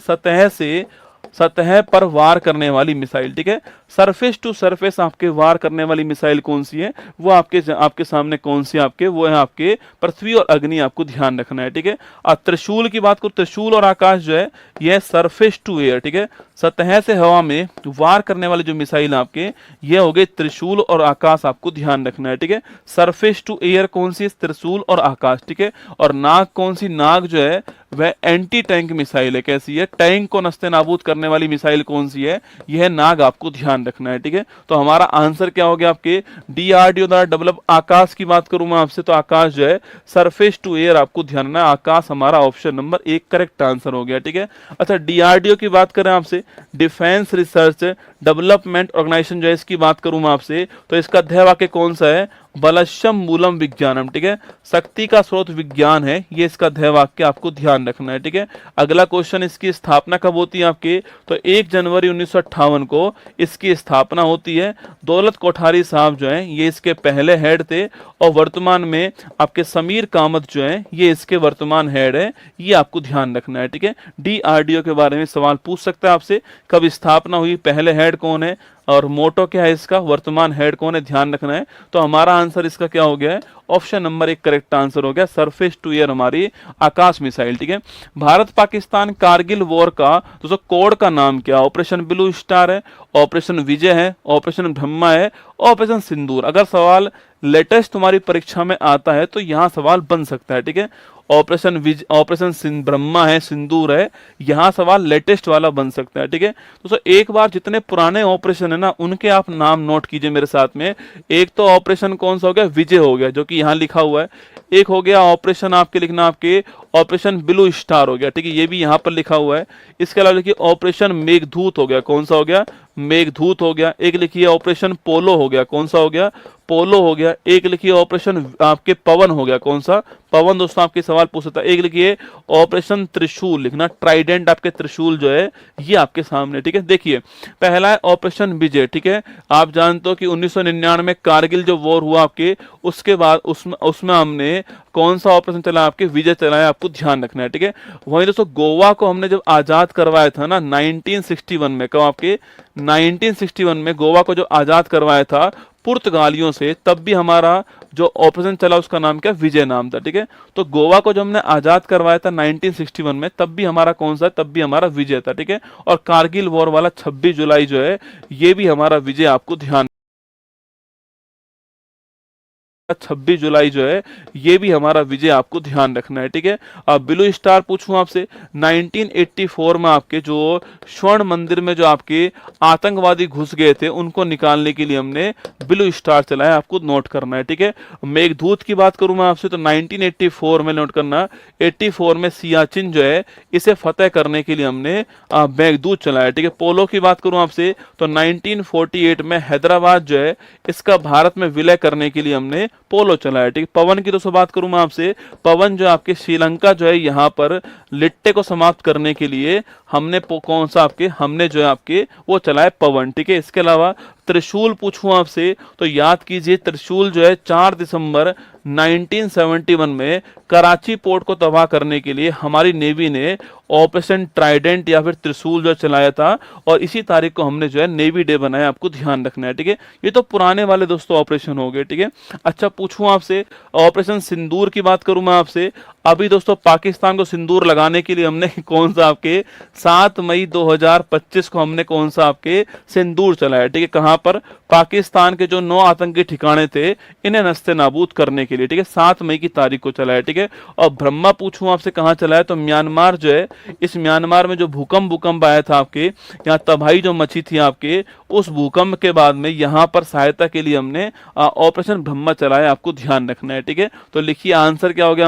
सतह पर वार करने वाली मिसाइल, ठीक है। सरफेस टू सरफेस आपके वार करने वाली मिसाइल कौन सी है? वो आपके सामने कौन सी आपके? वो है आपके पृथ्वी और अग्नि, आपको ध्यान रखना है, ठीक है। और त्रिशूल की बात करो, त्रिशूल और आकाश जो है यह सरफेस टू एयर, ठीक है। सतह से हवा में वार करने वाले जो मिसाइल आपके ये हो गए त्रिशूल और आकाश, आपको ध्यान रखना है, ठीक है। सरफेस टू एयर कौन सी है? त्रिशूल और आकाश, ठीक है। और नाग कौन सी? नाग जो है वह एंटी टैंक मिसाइल है। कैसी है? टैंक को नस्ते नाबूद करने वाली मिसाइल कौन सी है? यह नाग, आपको ध्यान रखना है, ठीक है। तो हमारा आंसर क्या हो गया आपके डीआरडीओ द्वारा डेवलप। आकाश की बात करूं मैं आपसे तो आकाश जो है सरफेस टू एयर, आपको ध्यान रखना है, आकाश हमारा ऑप्शन नंबर 1 करेक्ट आंसर हो गया, ठीक है। अच्छा, डीआरडीओ की बात करें आपसे, डिफेंस रिसर्च डेवलपमेंट ऑर्गेनाइजेशन जो है इसकी बात करूं मैं आपसे तो इसका अध्यय वाक्य कौन सा है? बलशम मूलम विज्ञानम, ठीक है। शक्ति का स्रोत विज्ञान है, ये इसका अध्यय वाक्य, आपको ध्यान रखना है, ठीक है। अगला क्वेश्चन, इसकी स्थापना कब होती है आपके? तो 1 जनवरी 1958 को इसकी स्थापना होती है। दौलत कोठारी साहब जो है ये इसके पहले हेड थे और वर्तमान में आपके समीर कामत जो है ये इसके वर्तमान हेड है, ये आपको ध्यान रखना है, ठीक है। डीआरडीओ के बारे में सवाल पूछ सकता है आपसे, कब स्थापना हुई, पहले हेड कौन है और मोटो क्या है इसका, वर्तमान हेड कौन है, ध्यान रखना है। तो हमारा आंसर इसका क्या हो गया है? ऑप्शन नंबर 1 करेक्ट आंसर हो गया, सरफेस टू एयर हमारी आकाश मिसाइल, ठीक है। भारत पाकिस्तान कारगिल वॉर का दोस्तों कोड का नाम क्या? ऑपरेशन ब्लू स्टार है, ऑपरेशन विजय है, ऑपरेशन ब्रह्मा है, ऑपरेशन सिंदूर। अगर सवाल लेटेस्ट तुम्हारी परीक्षा में आता है तो यहाँ सवाल बन सकता है, ठीक है। ऑपरेशन ब्रह्मा है, सिंदूर है, यहाँ सवाल लेटेस्ट वाला बन सकता है, ठीक है। दोस्तों एक बार जितने पुराने ऑपरेशन है ना उनके आप नाम नोट कीजिए मेरे साथ में। एक तो ऑपरेशन कौन सा हो गया? विजय हो गया, जो कि यहाँ लिखा हुआ है। एक हो गया ऑपरेशन आपके लिखना आपके ऑपरेशन ब्लू स्टार हो गया, ठीक है, ये भी यहाँ पर लिखा हुआ है। इसके अलावा लिखिए ऑपरेशन मेघदूत हो गया, कौन सा हो गया? मेघदूत हो गया। एक लिखिए ऑपरेशन पोलो हो गया, कौन सा हो गया? पोलो हो गया। एक लिखिए ऑपरेशन आपके पवन हो गया, कौन सा? पवन। दोस्तों आपके सवाल पूछ सकता है। एक लिखिए ऑपरेशन त्रिशूल, लिखना ट्राइडेंट आपके त्रिशूल जो है ये आपके सामने, ठीक है। देखिए पहला है ऑपरेशन विजय, ठीक है। आप जानते हो कि 1999 में कारगिल जो वॉर हुआ आपके, उसके बाद उसमें हमने कौन सा ऑपरेशन चला? आपके विजय चलाया, आपको ध्यान रखना है, ठीक है। वहीं दोस्तों गोवा को हमने जब आजाद करवाया था ना 1961 में, कब आपके 1961 में गोवा को जो आजाद करवाया था पुर्तगालियों से, तब भी हमारा जो ऑपरेशन चला उसका नाम क्या? विजय नाम था, ठीक है। तो गोवा को जब हमने आजाद करवाया था 1961 में, तब भी हमारा कौन सा? तब भी हमारा विजय था, ठीक है। और कारगिल वॉर वाला 26 जुलाई जो है ये भी हमारा विजय, आपको ध्यान 26 जुलाई जो है ये भी हमारा विजय, आपको ध्यान रखना है, ठीक है। अब ब्लू स्टार पूछूं आपसे, 1984 में आपके जो स्वर्ण मंदिर में जो आपके आतंकवादी घुस गए थे उनको निकालने के लिए हमने ब्लू स्टार चलाया, आपको नोट करना है, ठीक है। मेघदूत की बात करूं मैं आपसे तो 1984 में नोट करना, 84 में सियाचिन जो है इसे फतेह करने के लिए हमने मेघदूत चलाया, ठीक है। पोलो की बात करूं आपसे तो 1948 में हैदराबाद जो है इसका भारत में विलय करने के लिए हमने पोलो चलाया, ठीक है। पवन की दोस्तों बात करूं मैं आपसे, पवन जो आपके श्रीलंका जो है यहाँ पर लिट्टे को समाप्त करने के लिए हमने कौन सा आपके हमने जो है आपके वो चलाया पवन, ठीक है। इसके अलावा त्रिशूल पूछूं आपसे तो याद कीजिए त्रिशूल जो है 4 दिसंबर 1971 में कराची पोर्ट को तबाह करने के लिए हमारी नेवी ने ऑपरेशन ट्राइडेंट या फिर त्रिशूल जो चलाया था और इसी तारीख को हमने जो है नेवी डे बनाया, आपको ध्यान रखना है, ठीक है। ये तो पुराने वाले दोस्तों ऑपरेशन हो गए, ठीक है। अच्छा पूछूं आपसे ऑपरेशन सिंदूर की बात करूं मैं आपसे, अभी दोस्तों पाकिस्तान को सिंदूर लगाने के लिए हमने कौन सा आपके 7 मई 2025 को हमने कौन सा आपके सिंदूर चलाया, ठीक है। कहां पर? पाकिस्तान के जो 9 आतंकी ठिकाने थे इन्हें नस्ते नाबूद करने के लिए, ठीक है, 7 मई की तारीख को चलाया, ठीक है। और ब्रह्मा पूछूं आपसे कहां चलाया तो म्यांमार जो है, इस म्यांमार में जो भूकंप आया था आपके यहाँ तबाही जो मची थी आपके, उस भूकंप के बाद में यहाँ पर सहायता के लिए हमने ऑपरेशन ब्रह्मा चलाया, आपको ध्यान रखना है, ठीक है। तो लिखिए आंसर क्या हो गया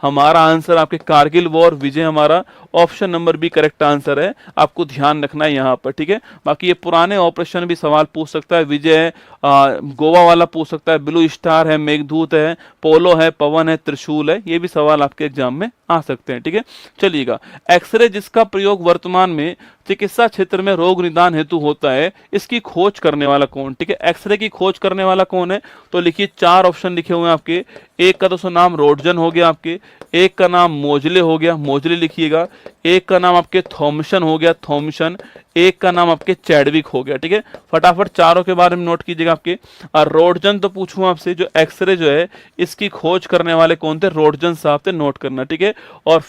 हमारा आंसर आपके कारगिल वॉर विजय हमारा option number B correct answer है, आपको ध्यान रखना है यहाँ पर, ठीक है। बाकी ये पुराने ऑपरेशन भी सवाल पूछ सकता है, विजय है, गोवा वाला पूछ सकता है, ब्लू स्टार है, मेघदूत है, पोलो है, पवन है, त्रिशूल है, ये भी सवाल आपके एग्जाम में आ सकते हैं, ठीक है। चलिएगा, एक्सरे जिसका प्रयोग वर्तमान में चिकित्सा क्षेत्र में रोग निदान हेतु होता है, इसकी खोज करने वाला कौन, ठीक है। एक्सरे की खोज करने वाला कौन है तो लिखिए 4 ऑप्शन लिखे हुए हैं आपके। एक का दोस्तों नाम रोडजन हो गया आपके, एक का नाम मोजले हो गया, मोजले लिखिएगा, एक का नाम आपके थॉमसन हो गया, थॉमसन, एक का नाम आपके चैडविक हो गया, ठीक है। फटाफट चारों के बारे में नोट कीजिएगा आपके। और रोडजन तो पूछूं आपसे, जो एक्सरे जो है इसकी खोज करने वाले कौन थे? रोडजन साहब थे, नोट करना, ठीक है। और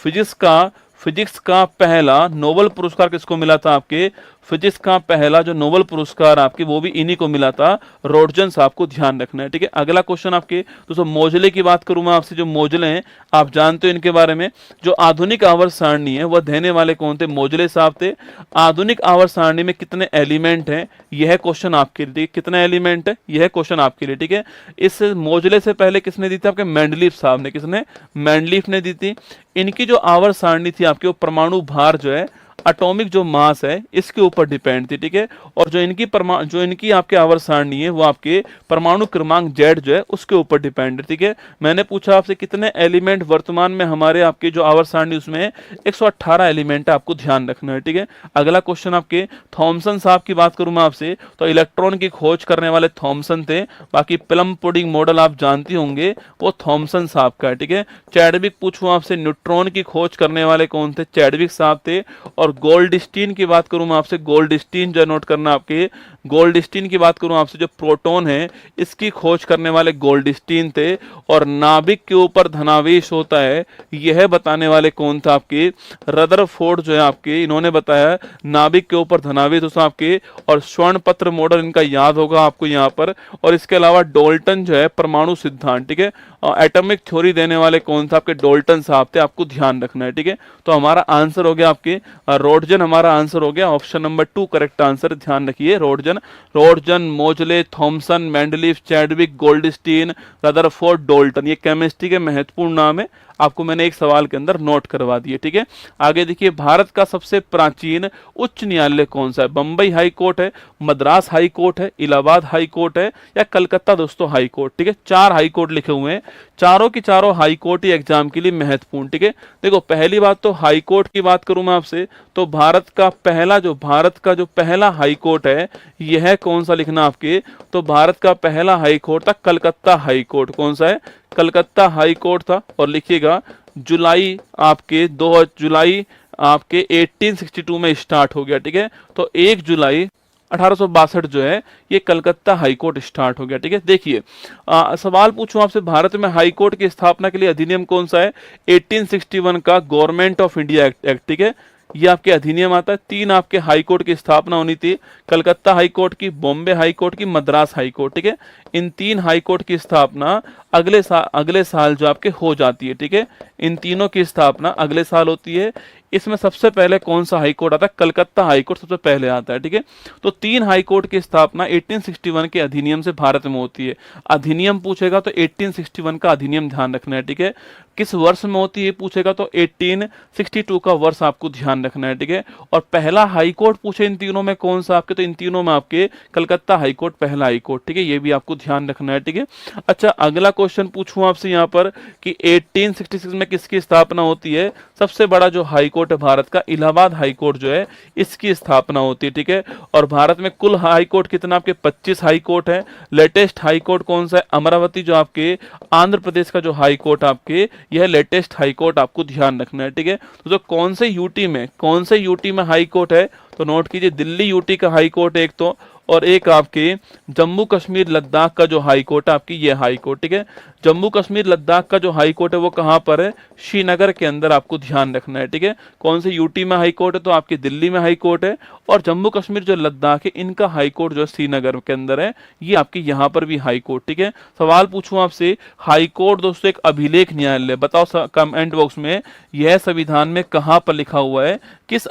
फिजिक्स का पहला नोबेल पुरस्कार किसको मिला था आपके? फिजिक्स का पहला जो नोबेल पुरस्कार आपके वो भी इन्हीं को मिला था, रोटजन साहब को ध्यान रखना है। ठीक है, अगला क्वेश्चन आपके दोस्तों मोजले की बात करूं मैं आपसे, जो मोजले हैं आप जानते हो इनके बारे में। जो आधुनिक आवर्त सारणी है वह देने वाले कौन थे? मोजले साहब थे। आधुनिक आवर्त सारणी में कितने एलिमेंट हैं, यह क्वेश्चन आपके लिए। कितने एलिमेंट है, यह क्वेश्चन आपके लिए। ठीक है, इस मोजले से पहले किसने दी थी? आपके मेंडलीफ साहब ने। किसने? मेंडलीफ ने दी थी। इनकी जो आवर्त सारणी थी आपकी, वो परमाणु भार जो है, एटॉमिक जो मास है, इसके ऊपर डिपेंड थी। ठीक है, और जो इनकी आपके आवर्त सारणी है वो आपके परमाणु क्रमांक जेड जो है उसके ऊपर डिपेंड है। ठीक है, मैंने पूछा आपसे कितने एलिमेंट वर्तमान में हमारे आपके जो आवर्त सारणी उसमें 118 एलिमेंट है, आपको ध्यान रखना है। ठीक है, अगला क्वेश्चन आपके थॉमसन साहब की बात करूं मैं आपसे, तो इलेक्ट्रॉन की खोज करने वाले थॉमसन थे। बाकी प्लम पुडिंग मॉडल आप जानते होंगे, वो थॉमसन साहब का है। ठीक है, चैडविक पूछूं आपसे, न्यूट्रॉन की खोज करने वाले कौन थे? चैडविक साहब थे। और गोल्डस्टीन की बात करूं मैं आपसे, गोल्डस्टीन जो नोट करना आपके, गोल्डस्टीन की बात करूं आपसे, जो प्रोटॉन है इसकी खोज करने वाले गोल्डस्टीन थे। और नाभिक के ऊपर धनावेश होता है यह बताने वाले कौन था? आपके रदरफोर्ड जो है आपके, इन्होंने बताया नाभिक के ऊपर धनावेश होता आपके। और स्वर्ण पत्र मॉडल इनका याद होगा आपको यहाँ पर। और इसके अलावा डोल्टन जो है परमाणु सिद्धांत, ठीक है, एटॉमिक थ्योरी देने वाले कौन था? आपके डोल्टन साहब थे, आपको ध्यान रखना है। ठीक है, तो हमारा आंसर हो गया आपके रोटजन, हमारा आंसर हो गया ऑप्शन नंबर 2 करेक्ट आंसर। ध्यान रखिए, Roentgen, Moseley, Thomson, Mendeleev, Chadwick, Goldstein, Rutherford, Dalton, ये केमिस्ट्री के महत्वपूर्ण नाम है, आपको मैंने एक सवाल के अंदर नोट करवा दिए। ठीक है, आगे देखिए, भारत का सबसे प्राचीन उच्च न्यायालय कौन सा है? बंबई हाई कोर्ट है, मद्रास हाई कोर्ट है, इलाहाबाद हाई कोर्ट है, या कलकत्ता दोस्तों हाई कोर्ट। ठीक है, 4 हाई कोर्ट लिखे हुए हैं, चारों की चारों हाई कोर्ट ही एग्जाम के लिए महत्वपूर्ण। ठीक है, देखो पहली बात तो हाई कोर्ट की बात करूं मैं आपसे, तो भारत का जो पहला हाई कोर्ट है यह कौन सा लिखना आपके? तो भारत का पहला हाई कोर्ट था कलकत्ता हाई कोर्ट। कौन सा है? कलकत्ता हाई कोर्ट था। और लिखिएगा जुलाई आपके 2 जुलाई आपके 1862 में स्टार्ट हो गया। ठीक है, तो 1 जुलाई 1862 जो है ये कलकत्ता हाई कोर्ट स्टार्ट हो गया। ठीक है, देखिए सवाल पूछूं आपसे, भारत में हाई कोर्ट की स्थापना के लिए अधिनियम कौन सा है? 1861 का गवर्नमेंट ऑफ इंडिया एक्ट। ठीक है, ये आपके अधिनियम आता है। 3 आपके हाई कोर्ट की स्थापना होनी थी, कलकत्ता हाई कोर्ट की, बॉम्बे हाई कोर्ट की, मद्रास हाई कोर्ट। ठीक है, इन 3 हाई कोर्ट की स्थापना अगले साल जो आपके हो जाती है। ठीक है, इन तीनों की स्थापना अगले साल होती है। इसमें सबसे पहले कौन सा हाई कोर्ट आता है? कलकत्ता हाई कोर्ट सबसे पहले आता है। ठीक है, तो 3 हाई कोर्ट की स्थापना 1861 के अधिनियम से भारत में होती है। अधिनियम पूछेगा तो 1861 का अधिनियम ध्यान रखना है। ठीक है, किस वर्ष में होती है पूछेगा तो 1862 का वर्ष आपको ध्यान रखना है। ठीक है, और पहला हाई कोर्ट पूछे इन तीनों में कौन सा आपके? तो इन तीनों में आपके कलकत्ता हाई कोर्ट पहला हाई कोर्ट। ठीक है, ये भी आपको ध्यान रखना है। ठीक है, अच्छा अगला क्वेश्चन पूछूं आपसे यहाँ पर कि 1866 में किसकी स्थापना होती है? सबसे बड़ा जो हाई कोर्ट है भारत का, इलाहाबाद हाई कोर्ट जो है इसकी स्थापना होती है। ठीक है, और भारत में कुल हाई कोर्ट कितना? आपके 25 हाई कोर्ट है। लेटेस्ट हाई कोर्ट कौन सा है? अमरावती जो आपके आंध्र प्रदेश का जो हाई कोर्ट आपके, यह लेटेस्ट हाई कोर्ट आपको ध्यान रखना है। ठीक है, तो कौन से यूटी में हाई कोर्ट है? तो नोट कीजिए, दिल्ली यूटी का हाई कोर्ट एक तो, और एक आपके जम्मू कश्मीर लद्दाख का जो हाई कोर्ट है आपकी, ये हाई कोर्ट। ठीक है, जम्मू कश्मीर लद्दाख का जो हाई कोर्ट है वो कहां पर है? श्रीनगर के अंदर, आपको ध्यान रखना है। ठीक है, कौन से यूटी में हाई कोर्ट है? तो आपके दिल्ली में हाई कोर्ट है। और जम्मू कश्मीर जो लद्दाख है इनका हाई कोर्ट जो श्रीनगर के अंदर है, ये आपकी यहाँ पर भी हाई कोर्ट। ठीक है, सवाल पूछूं आपसे, हाई कोर्ट दोस्तों एक अभिलेख न्यायालय, बताओ कमेंट बॉक्स में यह संविधान में कहां पर लिखा हुआ है? किस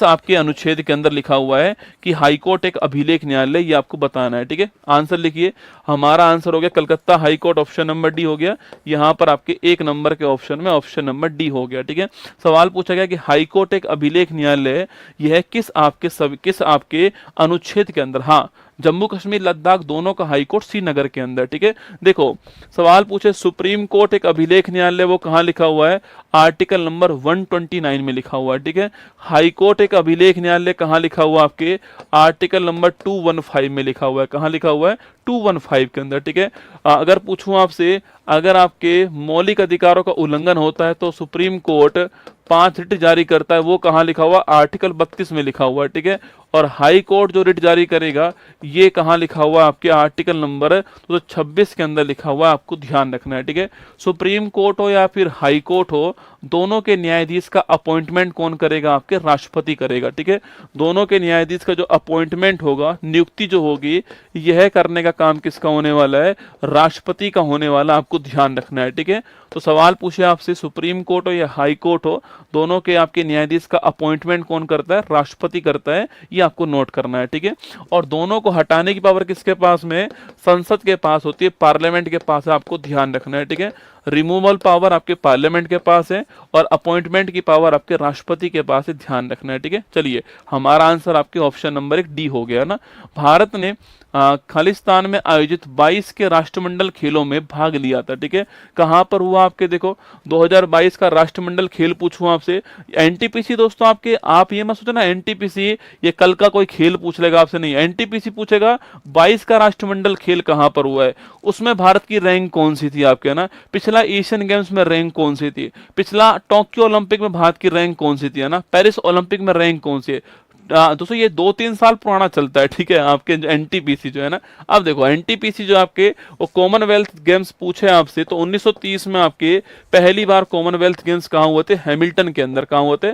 आपके अनुच्छेद के अंदर लिखा हुआ है कि हाई कोर्ट एक अभिलेख न्यायालय, ये आपको बताना है। ठीक है, आंसर लिखिए, हमारा आंसर हो गया Calcutta high court, option number D हो गया। यहां पर आपके 1 नंबर के ऑप्शन में ऑप्शन नंबर डी हो गया। ठीक है, सवाल पूछा गया कि हाई कोर्ट एक अभिलेख न्यायालय है, यह किस आपके अनुच्छेद के अंदर? हाँ, जम्मू कश्मीर लद्दाख दोनों का हाई कोर्ट श्रीनगर के अंदर। ठीक है, देखो सवाल पूछे सुप्रीम कोर्ट एक अभिलेख न्यायालय, वो कहां लिखा हुआ है? आर्टिकल नंबर 129 में लिखा हुआ है। ठीक है, हाई कोर्ट एक अभिलेख न्यायालय कहां लिखा हुआ? आपके आर्टिकल नंबर 215 में लिखा हुआ है। कहां लिखा हुआ है? 215 के अंदर। ठीक है, अगर पूछूं आपसे, अगर आपके मौलिक अधिकारों का उल्लंघन होता है तो सुप्रीम कोर्ट 5 रिट जारी करता है, वो कहां लिखा हुआ? आर्टिकल 32 में लिखा हुआ है। ठीक है, और हाई कोर्ट जो रिट जारी करेगा ये कहाँ लिखा हुआ है आपके आर्टिकल नंबर 226 के अंदर लिखा हुआ है, आपको ध्यान रखना है, ठीक है। सुप्रीम कोर्ट हो या फिर हाई कोर्ट हो, दोनों के न्यायाधीश का अपॉइंटमेंट कौन करेगा, आपके राष्ट्रपति करेगा, ठीक है। दोनों के न्यायाधीश का जो अपॉइंटमेंट होगा, नियुक्ति जो होगी, यह करने का काम किसका होने वाला है, राष्ट्रपति का होने वाला, आपको ध्यान रखना है, ठीक है। तो सवाल पूछे आपसे, सुप्रीम कोर्ट हो या हाई कोर्ट हो, दोनों के आपके न्यायाधीश का अपॉइंटमेंट कौन करता है, राष्ट्रपति करता है, ये आपको नोट करना है, ठीक है। और दोनों को हटाने की पावर किसके पास में, संसद के पास होती है, पार्लियामेंट के पास है, आपको ध्यान रखना है, ठीक है। रिमूवल पावर आपके पार्लियामेंट के पास है और अपॉइंटमेंट की पावर आपके राष्ट्रपति के पास है, ध्यान रखना है, ठीक है। चलिए, हमारा आंसर आपके ऑप्शन नंबर 1 डी हो गया ना। भारत ने खालिस्तान में आयोजित 22 के राष्ट्रमंडल खेलों में भाग लिया था, ठीक है। कहां पर हुआ आपके, देखो 2022 का राष्ट्रमंडल खेल पूछूं आपसे, एनटीपीसी दोस्तों आपके, आप ये मत सोचो ना एनटीपीसी ये कल का कोई खेल पूछ लेगा आपसे, नहीं, एनटीपीसी पूछेगा 22 का राष्ट्रमंडल खेल कहां पर हुआ है, उसमें भारत की रैंक कौन सी थी आपके, ना, पिछला एशियन गेम्स में रैंक कौन सी थी, पिछला टोक्यो ओलंपिक में भारत की रैंक कौन सी थी, है ना, पेरिस ओलंपिक में रैंक कौन सी है। दोस्तों ये 2-3 साल पुराना चलता है, ठीक है, आपके एनटीपीसी जो है ना। अब देखो एनटीपीसी जो आपके वो कॉमनवेल्थ गेम्स पूछे आपसे, तो 1930 में आपके पहली बार कॉमनवेल्थ गेम्स कहाँ हुए थे, हैमिल्टन के अंदर, कहाँ हुए थे,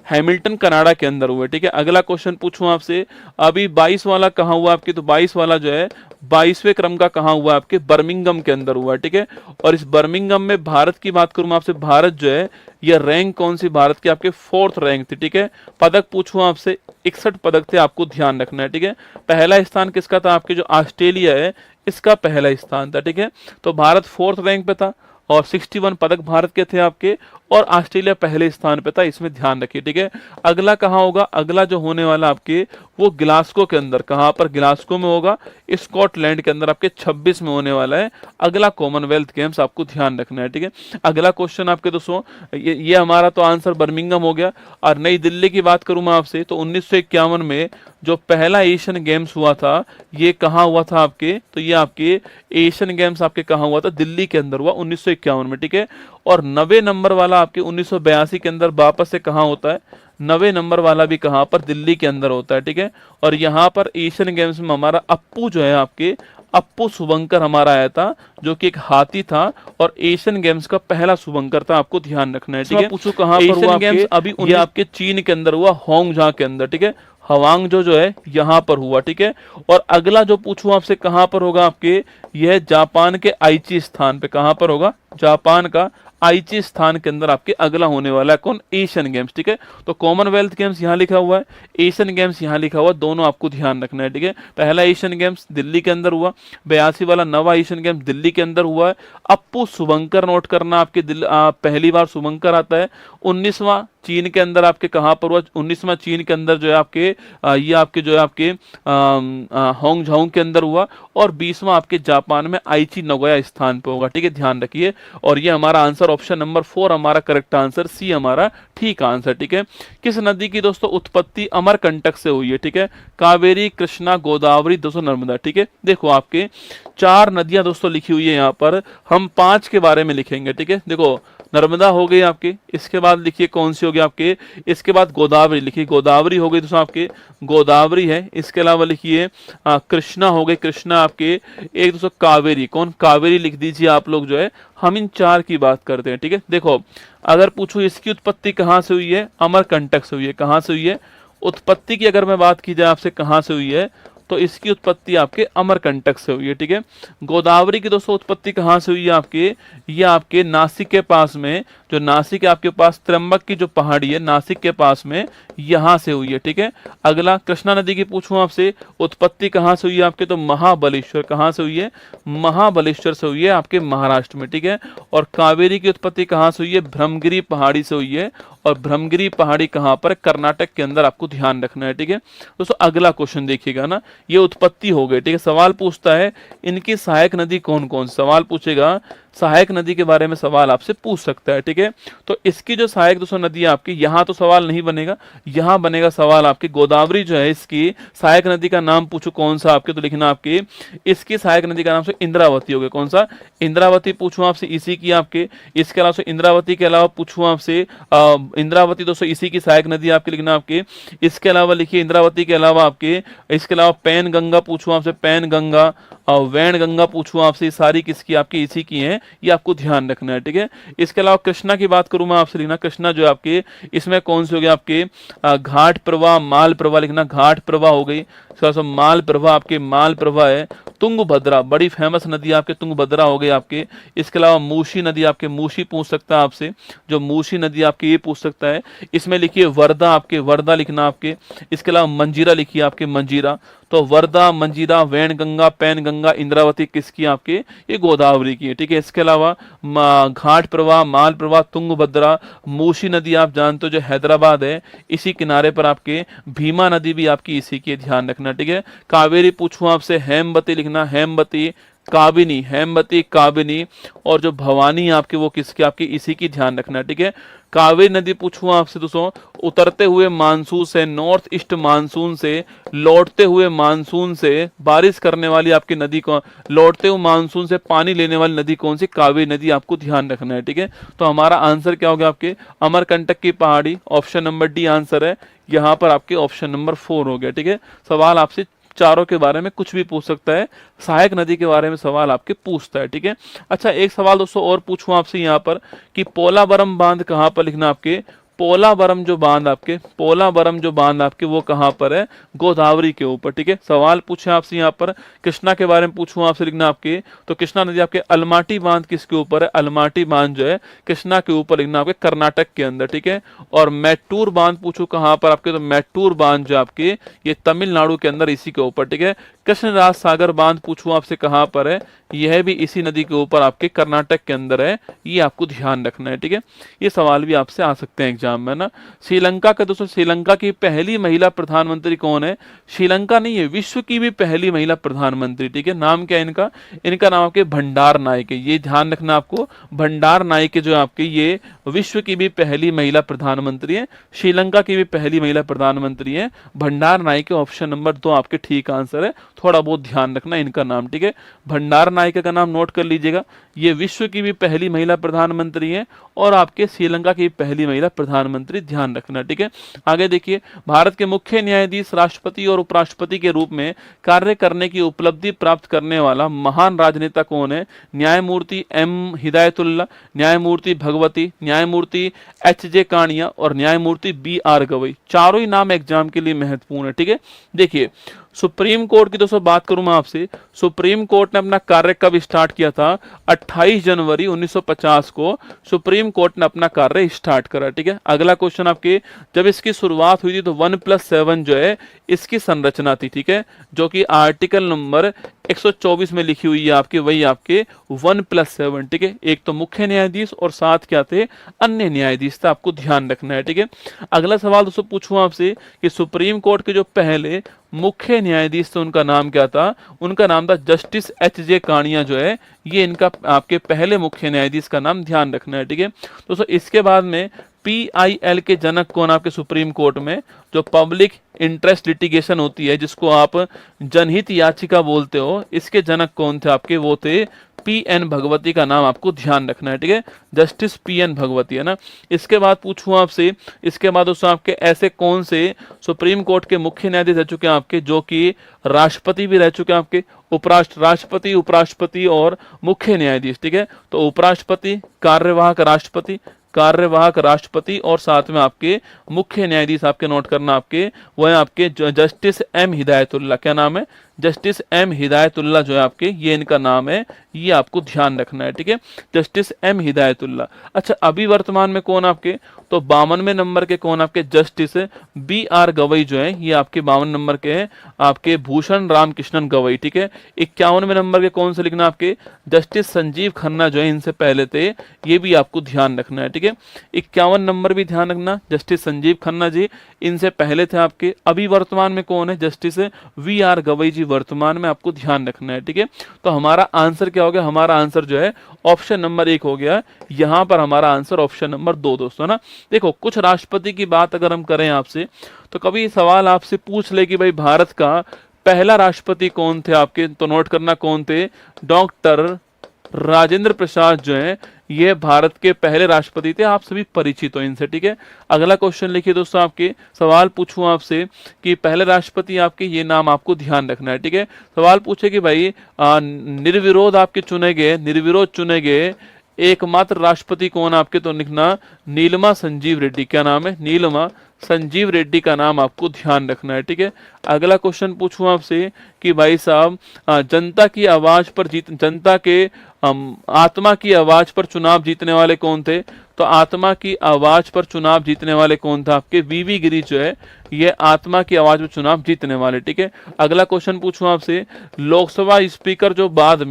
हैमिल्टन कनाडा के अंदर हुए, ठीक है। अगला क्वेश्चन पूछूं आपसे, अभी 22 वाला कहाँ हुआ आपके, तो 22 वाला जो है 22वें क्रम का कहाँ हुआ आपके, बर्मिंघम के अंदर हुआ, ठीक है। और इस बर्मिंघम में भारत की बात करूं आपसे, भारत जो है यह रैंक कौन सी भारत की, आपके 4th रैंक थी, ठीक है। पदक पूछूं आपसे, 61 पदक थे, आपको ध्यान रखना है, ठीक है। पहला स्थान किसका था, आपके जो ऑस्ट्रेलिया है इसका पहला स्थान था, ठीक है। तो भारत 4th रैंक पे था और 61 पदक भारत के थे आपके, और ऑस्ट्रेलिया पहले स्थान पे था, इसमें ध्यान रखिए, ठीक है। अगला कहाँ होगा, अगला जो होने वाला आपके वो ग्लासगो के अंदर, कहाँ पर, ग्लासगो में होगा, स्कॉटलैंड के अंदर आपके 26 में होने वाला है अगला कॉमनवेल्थ गेम्स, आपको ध्यान रखना है, ठीक है। अगला क्वेश्चन आपके दोस्तों, ये हमारा तो आंसर बर्मिंघम हो गया। और नई दिल्ली की बात करूं मैं आपसे, तो 1951 में जो पहला एशियन गेम्स हुआ था, ये कहाँ हुआ था आपके, तो ये आपके एशियन गेम्स आपके कहाँ हुआ था, दिल्ली के अंदर हुआ 1951 में, ठीक है। और 90 नंबर वाला आपके 1982 के अंदर वापस से कहाँ होता है, 90 नंबर वाला भी कहाँ पर, दिल्ली के अंदर होता है, ठीक है। और यहाँ पर एशियन गेम्स में हमारा अप्पू जो है आपके, अप्पू शुभंकर हमारा आया था, जो कि एक हाथी था और एशियन गेम्स का पहला शुभंकर था, आपको ध्यान रखना है, ठीक है। पूछो कहाँ पर हुआ गेम्स, अभी ये आपके चीन के अंदर हुआ, होंगझा के अंदर, ठीक है। हवांगझो जो है यहाँ पर हुआ, ठीक है। और अगला जो पूछूं आपसे कहाँ पर होगा आपके, यह जापान के आइची स्थान पे, कहाँ पर होगा, जापान का आइची स्थान के अंदर आपके अगला होने वाला है कौन, एशियन गेम्स, ठीक है। तो कॉमनवेल्थ गेम्स यहाँ लिखा हुआ है, एशियन गेम्स यहाँ लिखा हुआ है, दोनों आपको ध्यान रखना है, ठीक है। पहला एशियन गेम्स दिल्ली के अंदर हुआ, 82 वाला नवा एशियन गेम्स दिल्ली के अंदर हुआ है। अप्पू शुभंकर नोट करना, आपके पहली बार शुभंकर आता है। 19वां चीन के अंदर आपके कहाँ पर हुआ, 19वां चीन के अंदर जो है आपके ये आपके जो है आपके होंगझाओ के अंदर हुआ, और 20वां आपके जापान में आइची नगोया स्थान पे होगा, ठीक है, ध्यान रखिए। और ये हमारा आंसर ऑप्शन नंबर 4 हमारा करेक्ट आंसर, सी हमारा ठीक आंसर, ठीक है। किस नदी की दोस्तों उत्पत्ति अमरकंटक से हुई है, ठीक है, कावेरी, कृष्णा, गोदावरी, दोस्तों नर्मदा, ठीक है। देखो आपके 4 नदियां दोस्तों लिखी हुई है यहाँ पर, हम 5 के बारे में लिखेंगे, ठीक है। देखो नर्मदा हो गई आपके, इसके बाद लिखिए कौन सी होगी आपके, इसके बाद गोदावरी लिखिए, गोदावरी हो गई दोस्तों आपके, गोदावरी है। इसके अलावा लिखिए कृष्णा हो गई, कृष्णा आपके, एक दोस्तों कावेरी, कौन, कावेरी लिख दीजिए आप लोग जो है। हम इन 4 की बात करते हैं, ठीक है। देखो अगर पूछो इसकी उत्पत्ति कहाँ से हुई है, अमरकंटक से हुई है, कहाँ से हुई है, उत्पत्ति की अगर मैं बात की जाए आपसे कहाँ से हुई है, तो इसकी उत्पत्ति आपके अमरकंटक से हुई है, ठीक है। गोदावरी की दोस्तों उत्पत्ति कहाँ से हुई है आपके, ये आपके नासिक के पास में, जो नासिक है आपके पास, त्र्यंबक की जो पहाड़ी है नासिक के पास में, यहाँ से हुई है, ठीक है। अगला कृष्णा नदी की पूछूं आपसे, उत्पत्ति कहाँ से हुई है आपके, तो महाबलेश्वर, कहाँ से हुई है, महाबलेश्वर से हुई है आपके महाराष्ट्र में, ठीक है। और कावेरी की उत्पत्ति कहाँ से हुई है, ब्रह्मगिरी पहाड़ी से हुई है, और ब्रह्मगिरी पहाड़ी कहाँ पर, कर्नाटक के अंदर, आपको ध्यान रखना है, ठीक है। दोस्तों अगला क्वेश्चन देखिएगा ना, ये उत्पत्ति हो गई, ठीक है। सवाल पूछता है इनकी सहायक नदी कौन कौन, सवाल पूछेगा सहायक नदी के बारे में सवाल आपसे पूछ सकता है, ठीक है। तो इसकी जो सहायक दोस्तों नदी है आपकी, यहाँ तो सवाल नहीं बनेगा, यहाँ बनेगा सवाल आपकी, गोदावरी जो है इसकी सहायक नदी का नाम पूछो कौन सा आपके, तो लिखना आपकी इसकी सहायक नदी का नाम से इंद्रावती हो गया, कौन सा, इंद्रावती पूछूं आपसे, इसी की आपके। इसके अलावा इंद्रावती के अलावा पूछूं आपसे इंद्रावती दोस्तों इसी की सहायक नदी आपके लिखना आपके। इसके अलावा लिखिए इंद्रावती के अलावा आपके, इसके अलावा पैन गंगा पूछूं आपसे, पैन गंगा और वैन गंगा पूछूं आपसे, सारी किसकी आपकी इसी की हैं, ये आपको ध्यान रखना है, ठीक है। इसके अलावा कृष्णा की बात करूं मैं आपसे, लिखना कृष्णा जो आपके इसमें कौन से हो गए आपके, घाट प्रवाह माल प्रवाह लिखना, घाट प्रवाह हो गई, माल प्रवाह आपके माल प्रवाह है। तुंगभद्रा बड़ी फेमस नदी आपके तुंगभद्रा हो गई आपके। इसके अलावा मूसी नदी आपके, मूसी पूछ सकता है आपसे, जो मूसी नदी आपके ये पूछ सकता है। इसमें लिखिए वर्धा आपके, वर्धा लिखना आपके। इसके अलावा मंजीरा लिखिए आपके, मंजीरा। तो वर्धा, मंजीरा, वैन गंगा, पैन गंगा, इंद्रावती किसकी आपके, ये गोदावरी की है, ठीक है। इसके अलावा घाट प्रवाह, माल प्रवाह, तुंगभद्रा, मूसी नदी आप जानते हो जो हैदराबाद है, इसी किनारे पर आपके भीमा नदी भी आपकी इसी की, ध्यान रखना, ठीक है। कावेरी पूछूं आपसे, हेमवती लिखना, हेमवती, काबिनी, हेमवती, काबिनी, और जो भवानी आपकी वो किसकी आपकी इसी की, ध्यान रखना, ठीक है। कावेरी नदी पूछूं आपसे दोस्तों, उतरते हुए मानसून से, नॉर्थ ईस्ट मानसून से लौटते हुए मानसून से बारिश करने वाली आपकी नदी को, लौटते हुए मानसून से पानी लेने वाली नदी कौन सी, कावेरी नदी, आपको ध्यान रखना है, ठीक है। तो हमारा आंसर क्या हो गया आपके, अमरकंटक की पहाड़ी, ऑप्शन नंबर डी आंसर है। यहाँ पर आपके ऑप्शन नंबर 4 हो गया, ठीक है। सवाल आपसे चारों के बारे में कुछ भी पूछ सकता है, सहायक नदी के बारे में सवाल आपके पूछता है, ठीक है। अच्छा एक सवाल दोस्तों और पूछूं आपसे यहाँ पर कि पोलावरम बांध कहाँ पर लिखना आपके, पोलावरम जो बांध आपके, पोलावरम जो बांध आपके वो कहाँ पर है, गोदावरी के ऊपर, ठीक है। सवाल पूछे आपसे यहाँ पर कृष्णा के बारे में पूछूं आपसे, लिखना आपके, तो कृष्णा नदी आपके अलमाटी बांध किसके ऊपर है, अलमाटी बांध जो है कृष्णा के ऊपर, लिखना आपके कर्नाटक के अंदर, ठीक है। और मैटूर बांध पूछूं कहाँ पर आपके, तो मैटूर बांध जो आपके ये तमिलनाडु के अंदर इसी के ऊपर, ठीक है। कृष्णराज सागर बांध पूछूं आपसे कहाँ पर है, यह भी इसी नदी के ऊपर आपके कर्नाटक के अंदर है, ये आपको ध्यान रखना है, ठीक है। ये सवाल भी आपसे आ सकते हैं एग्जाम में ना। श्रीलंका का दोस्तों, श्रीलंका की पहली महिला प्रधानमंत्री कौन है, श्रीलंका नहीं है, विश्व की भी पहली महिला प्रधानमंत्री, ठीक है। नाम क्या है इनका, इनका नाम आपके भंडार नायके, ये ध्यान रखना आपको, भंडार नायके जो आपके ये विश्व की भी पहली महिला प्रधानमंत्री है, श्रीलंका की भी पहली महिला प्रधानमंत्री है, भंडार नायके, ऑप्शन नंबर 2 आपके ठीक आंसर है। थोड़ा बहुत ध्यान रखना इनका नाम, ठीक है। भंडार नायके का नाम नोट कर लीजिएगा, ये विश्व की भी पहली महिला प्रधानमंत्री है और आपके श्रीलंका की पहली महिला प्रधानमंत्री, ध्यान रखना, ठीक है। आगे देखिए, भारत के मुख्य न्यायाधीश, राष्ट्रपति और उपराष्ट्रपति के रूप में कार्य करने की उपलब्धि प्राप्त करने वाला महान राजनेता कौन है, न्यायमूर्ति एम हिदायतुल्ला, न्यायमूर्ति भगवती, न्यायमूर्ति एच.जे. कानिया और न्यायमूर्ति बी.आर. गवई। चारों ही नाम एग्जाम के लिए महत्वपूर्ण है, ठीक है। देखिए सुप्रीम कोर्ट की दोस्तों बात करूं मैं आपसे, सुप्रीम कोर्ट ने अपना कार्य कब स्टार्ट किया था, 28 जनवरी 1950 को सुप्रीम कोर्ट ने अपना कार्य स्टार्ट करा, ठीक है। अगला क्वेश्चन आपके, जब इसकी शुरुआत हुई थी तो 1+7 जो है इसकी संरचना थी, ठीक है, जो कि आर्टिकल नंबर 124 में लिखी हुई है आपके, वही आपके 1+7, ठीक है। एक तो मुख्य न्यायाधीश और साथ क्या थे, अन्य न्यायाधीश थे, आपको ध्यान रखना है, ठीक है। अगला सवाल दोस्तों पूछूं आपसे कि सुप्रीम कोर्ट के जो पहले मुख्य न्यायाधीश थे उनका नाम क्या था, उनका नाम था जस्टिस एच.जे. कानिया, जो है ये इनका आपके पहले मुख्य न्यायाधीश का नाम, ध्यान रखना है, ठीक है। दोस्तों इसके बाद में PIL के जनक कौन आपके सुप्रीम कोर्ट में, जो पब्लिक इंटरेस्ट लिटिगेशन होती है जिसको आप जनहित याचिका बोलते हो, इसके जनक कौन थे आपके, वो थे P.N. भगवती, का नाम आपको ध्यान रखना है, ठीक है, जस्टिस P.N. भगवती है ना। इसके बाद पूछूं आपसे, इसके बाद दोस्तों आपके ऐसे कौन से सुप्रीम कोर्ट के मुख्य न्यायाधीश रह चुके हैं आपके, जो कि राष्ट्रपति भी रह चुके हैं आपके, राष्ट्रपति, उपराष्ट्रपति और मुख्य न्यायाधीश, ठीक है। तो उपराष्ट्रपति, कार्यवाहक राष्ट्रपति, कार्यवाहक राष्ट्रपति और साथ में आपके मुख्य न्यायाधीश आपके नोट करना आपके, वो है आपके जस्टिस एम हिदायतुल्ला, क्या नाम है, जस्टिस एम हिदायतुल्ला जो है आपके, ये इनका नाम है, ये आपको ध्यान रखना है, ठीक है, जस्टिस एम हिदायतुल्ला। अच्छा अभी वर्तमान में कौन आपके, तो 52वें नंबर के कौन आपके, जस्टिस बी.आर. गवई जो है, ये आपके 52 नंबर के हैं आपके भूषण राम कृष्णन गवई, ठीक है। 51वें नंबर के कौन से लिखना आपके, जस्टिस संजीव खन्ना जो है, इनसे पहले थे, ये भी आपको ध्यान रखना है, ठीक है। 51 नंबर भी ध्यान रखना, जस्टिस संजीव खन्ना जी इनसे पहले थे आपके। अभी वर्तमान में कौन है, जस्टिस वी.आर. गवई जी वर्तमान में, आपको ध्यान रखना है, ठीक है। तो हमारा आंसर क्या हो गया, हमारा आंसर जो है ऑप्शन नंबर 1 हो गया, यहाँ पर हमारा आंसर ऑप्शन नंबर 2 दोस्तों ना। देखो कुछ राष्ट्रपति की बात अगर हम करें आपसे, तो कभी सवाल आपसे पूछ ले कि भाई भारत का पहला राष्ट्रपति कौन थे आपके, तो नोट करना कौन थे, डॉक्टर राजेंद्र प्रसाद जो है ये भारत के पहले राष्ट्रपति थे, आप सभी परिचित हो इनसे, ठीक है। अगला क्वेश्चन लिखिए दोस्तों, आपके सवाल पूछूं आपसे कि पहले राष्ट्रपति आपके, ये नाम आपको ध्यान रखना है, ठीक है। सवाल पूछे कि भाई निर्विरोध आपके चुने गए, निर्विरोध चुने गए एकमात्र राष्ट्रपति कौन आपके, तो लिखना नीलमा संजीव रेड्डी। क्या नाम है? नीलमा संजीव रेड्डी का नाम आपको ध्यान रखना है, ठीक है। अगला क्वेश्चन पूछूं आपसे कि भाई साहब जनता की आवाज पर जनता के आत्मा की आवाज पर चुनाव जीतने वाले कौन थे, तो आत्मा की आवाज पर चुनाव जीतने वाले कौन था आपके, वीवी गिरी जो है ये आत्मा की आवाज पर चुनाव जीतने वाले, ठीक है। अगला क्वेश्चन पूछूं आपसे, लोकसभा स्पीकर जो बाद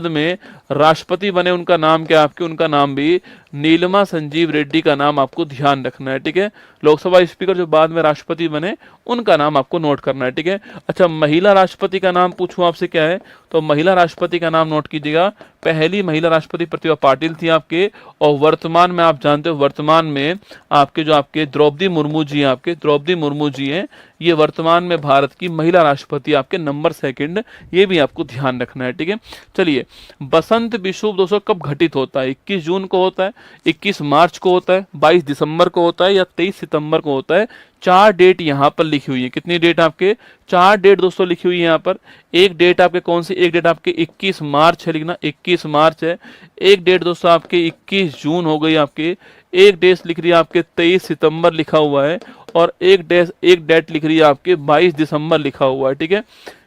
में राष्ट्रपति बने उनका नाम क्या आपके, उनका नाम भी नीलमा संजीव रेड्डी का नाम आपको ध्यान रखना है, ठीक है। लोकसभा स्पीकर जो बाद में राष्ट्रपति बने उनका नाम आपको नोट करना है, ठीक है। अच्छा, महिला राष्ट्रपति का नाम पूछूं आपसे क्या है, तो महिला राष्ट्रपति का नाम नोट कीजिएगा। पहली महिला राष्ट्रपति प्रतिभा पाटिल थी आपके, और वर्तमान में आप जानते हो वर्तमान में आपके जो आपके द्रौपदी मुर्मू जी हैं, आपके द्रौपदी मुर्मू जी हैं, ये वर्तमान में भारत की महिला राष्ट्रपति आपके नंबर 2, ये भी आपको ध्यान रखना है, ठीक है। चलिए, बसंत विषुव दोस्तों कब घटित होता है? 21 जून को होता है, 21 मार्च को होता है, 22 दिसंबर को होता है, या 23 सितंबर को होता है। 4 डेट यहाँ पर लिखी हुई है। कितनी डेट आपके? 4 डेट दोस्तों लिखी हुई है यहाँ पर। एक डेट आपके कौन सी? एक डेट आपके 21 मार्च है, लिखना 21 मार्च है। एक डेट दोस्तों आपके 21 जून हो गई आपके। एक डेट लिख रही है आपके 23 सितंबर लिखा हुआ है, और एक डेट लिख रही है आपके 22 दिसंबर लिखा हुआ है, ठीक है।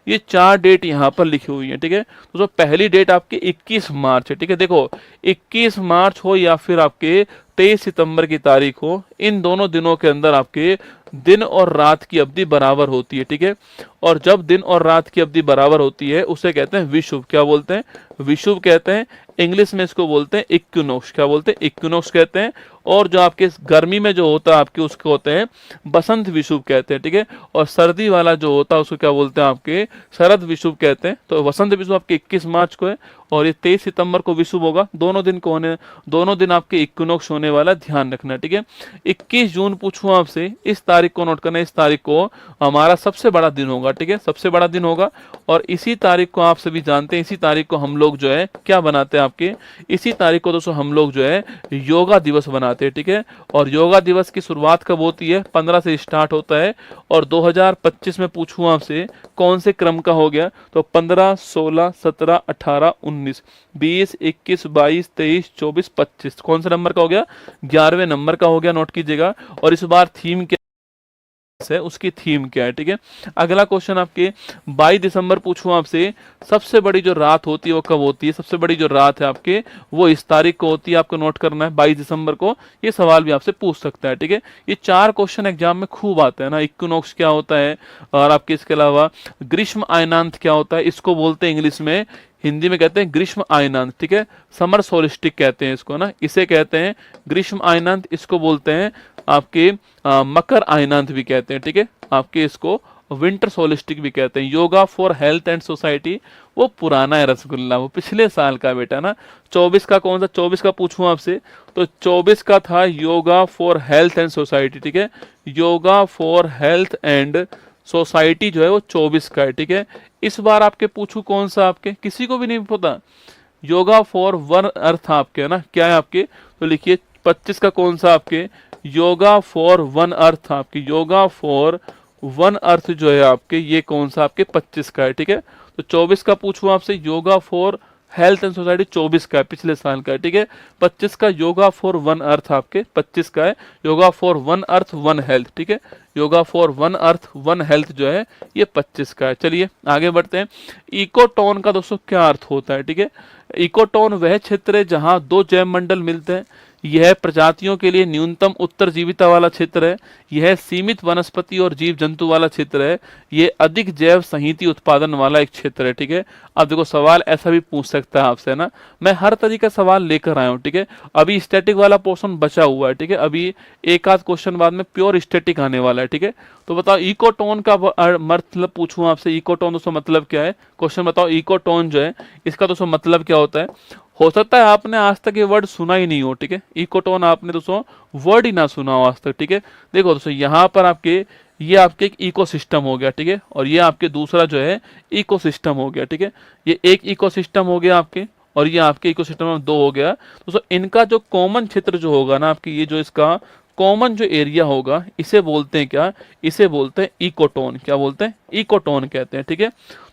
ये 4 डेट यहाँ पर लिखी हुई है, ठीक है। दोस्तों पहली डेट आपकी 21 मार्च है, ठीक है। देखो 21 मार्च हो या फिर आपके 23 सितंबर की तारीख हो, इन दोनों दिनों के अंदर आपके दिन और रात की अवधि बराबर होती है, ठीक है। और जब दिन और रात की अवधि बराबर होती है उसे कहते हैं विषुव। क्या बोलते हैं? विषुव कहते हैं। इंग्लिश में इसको बोलते हैं इक्विनोक्स। क्या बोलते हैं? इक्विनोक्स कहते हैं। और जो आपके गर्मी में जो होता है आपके उसको होते हैं बसंत विषुव कहते हैं, ठीक है। और सर्दी वाला जो होता है उसको क्या बोलते हैं आपके? शरद विषुव कहते हैं। तो वसंत विषुव आपके 21 मार्च को है, और ये 23 सितंबर को विषुव होगा। दोनों दिन आपके इक्विनोक्स होने वाला, ध्यान रखना, ठीक है। 21 जून पूछूं आपसे, इस तारीख को नोट करना, इस तारीख को हमारा सबसे बड़ा दिन होगा, ठीक है। सबसे बड़ा दिन होगा, और इसी तारीख को आप सभी जानते हैं, इसी तारीख को हम लोग जो है क्या बनाते हैं आपके, इसी तारीख को दोस्तों हम लोग जो है योगा दिवस बनाते हैं, ठीक है। और योगा दिवस की शुरुआत कब होती है? 15 से स्टार्ट होता है। और 2025 में पूछूं आपसे कौन से क्रम का हो गया, तो 15, 16, 17, 18, 19, 20, 21, 22, 23, 24, 25 कौन सा नंबर का हो गया? 11वें नंबर का हो गया, नोट कीजिएगा। और इस बार थीम क्या है, उसकी थीम क्या है, ठीक है। अगला क्वेश्चन आपके 22 दिसंबर पूछूं आपसे, सबसे बड़ी जो रात होती है वो कब होती है? सबसे बड़ी जो रात है आपके वो इस तारीख को होती है, आपको नोट करना है 22 दिसंबर को। ये सवाल भी आपसे पूछ सकता है, ठीक है। ये 4 क्वेश्चन एग्जाम में खूब आते हैं ना। इक्विनोक्स क्या होता है, और आपके इसके अलावा ग्रीष्म अयनांत क्या होता है, इसको बोलते हैं इंग्लिश में, हिंदी में कहते हैं ग्रीष्म अयनांत, ठीक है। समर सोलिस्टिक कहते हैं इसको ना, इसे कहते हैं ग्रीष्म अयनांत। इसको बोलते हैं आपके मकर अयनांत भी कहते हैं, ठीक है। आपके इसको विंटर सोलिस्टिक भी कहते हैं। Yoga for health and society वो पुराना है रसगुल्ला, वो पिछले साल का बेटा ना। 24 का कौन सा? 24 का पूछूं आपसे, तो 24 का था yoga for health and society, ठीक है। Yoga for health and society जो है वो 24 का है, ठीक है। इस बार आपके पूछूं कौन सा, आपके किसी को भी नहीं पता। योगा फॉर वन अर्थ आपके है ना, क्या है आपके, तो लिखिए 25 का कौन सा आपके? योगा फॉर वन अर्थ आपके, योगा फॉर वन अर्थ जो है आपके, ये कौन सा आपके? 25 का है, ठीक है। तो 24 का पूछूं आपसे, yoga for health and society 24 का है, पिछले साल का है, ठीक है। 25 का योगा फॉर वन अर्थ आपके 25 का है, yoga for one earth one health, ठीक है। Yoga for one earth one health जो है ये 25 का है। चलिए आगे बढ़ते हैं। इकोटोन का दोस्तों क्या अर्थ होता है, ठीक है। इकोटोन वह क्षेत्र है जहां 2 जैव मंडल मिलते हैं। यह प्रजातियों के लिए न्यूनतम उत्तरजीविता वाला क्षेत्र है। यह सीमित वनस्पति और जीव जंतु वाला क्षेत्र है। यह अधिक जैव संहति उत्पादन वाला एक क्षेत्र है, ठीक है। अब देखो सवाल ऐसा भी पूछ सकता है आपसे ना, मैं हर तरीके का सवाल लेकर आया हूँ, ठीक है। अभी स्टैटिक वाला पोर्शन बचा हुआ है, ठीक है। अभी एक आध क्वेश्चन बाद में प्योर स्टैटिक आने वाला है, ठीक है। तो बताओ इकोटोन का मतलब पूछूं आपसे, इकोटोन दोस्तों मतलब क्या है? क्वेश्चन बताओ, इकोटोन जो है इसका दोस्तों मतलब क्या होता है? हो सकता है आपने आज तक ये वर्ड सुना ही नहीं हो, ठीक है। इकोटोन आपने दोस्तों वर्ड ही ना सुना हो आज तक, ठीक है। देखो दोस्तों यहाँ पर आपके ये आपके एक इकोसिस्टम हो गया, ठीक है। और ये आपके दूसरा जो है इकोसिस्टम हो गया, ठीक है। ये एक इकोसिस्टम हो गया आपके, और ये आपके इकोसिस्टम में 2 हो गया। दोस्तों इनका जो कॉमन क्षेत्र जो होगा ना आपके, ये जो इसका कॉमन जो एरिया होगा इसे बोलते हैं क्या, इसे बोलते हैं इकोटोन। क्या बोलते हैं? इकोटोन कहते हैं। ठीक है,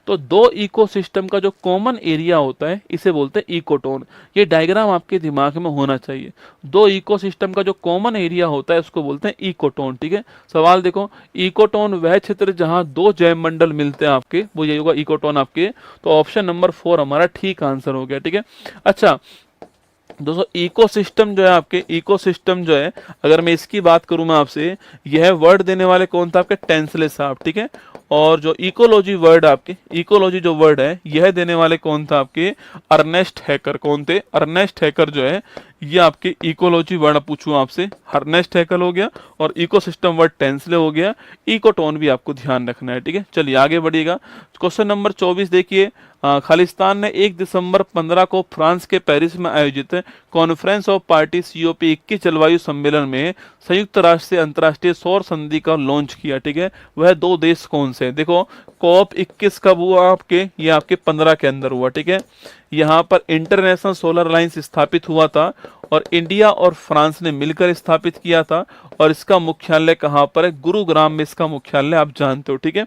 तो 2 इकोसिस्टम का जो कॉमन एरिया होता है इसे बोलते हैं इकोटोन। ये डायग्राम आपके दिमाग में होना चाहिए। 2 इकोसिस्टम का जो कॉमन एरिया होता है उसको बोलते हैं इकोटोन। ठीक है, सवाल देखो, इकोटोन वह क्षेत्र जहां 2 जैव मंडल मिलते हैं आपके, वो यही होगा इकोटोन आपके। तो ऑप्शन नंबर 4 हमारा ठीक आंसर हो गया। ठीक है, अच्छा दोस्तों इकोसिस्टम जो है आपके, इकोसिस्टम जो है अगर मैं इसकी बात करूं मैं आपसे, यह वर्ड देने वाले कौन था आपके? टेंसले साहब। ठीक है, और जो इकोलॉजी वर्ड आपके, इकोलॉजी जो वर्ड है यह देने वाले कौन था आपके? Ernest Haeckel. कौन थे? अर्नेस्ट हैकर जो है ये आपके इकोलॉजी वर्ड पूछूं आपसे, अर्नेस्ट हैकर हो गया, और इकोसिस्टम वर्ड टेंसले हो गया, इकोटोन भी आपको ध्यान रखना है। ठीक है, चलिए आगे बढ़िएगा। क्वेश्चन नंबर 24 देखिए, खालिस्तान ने 1 दिसंबर 15 को फ्रांस के पेरिस में आयोजित कॉन्फ्रेंस ऑफ पार्टी COP 21 जलवायु सम्मेलन में संयुक्त राष्ट्र से अंतर्राष्ट्रीय सौर संधि का लॉन्च किया। ठीक है, वह 2 देश कौन से? देखो COP 21 कब हुआ आपके? ये आपके 15 के अंदर हुआ। ठीक है, यहाँ पर इंटरनेशनल सोलर अलायंस स्थापित हुआ था और इंडिया और फ्रांस ने मिलकर स्थापित किया था, और इसका मुख्यालय कहाँ पर है? गुरुग्राम में इसका मुख्यालय, आप जानते हो। ठीक है,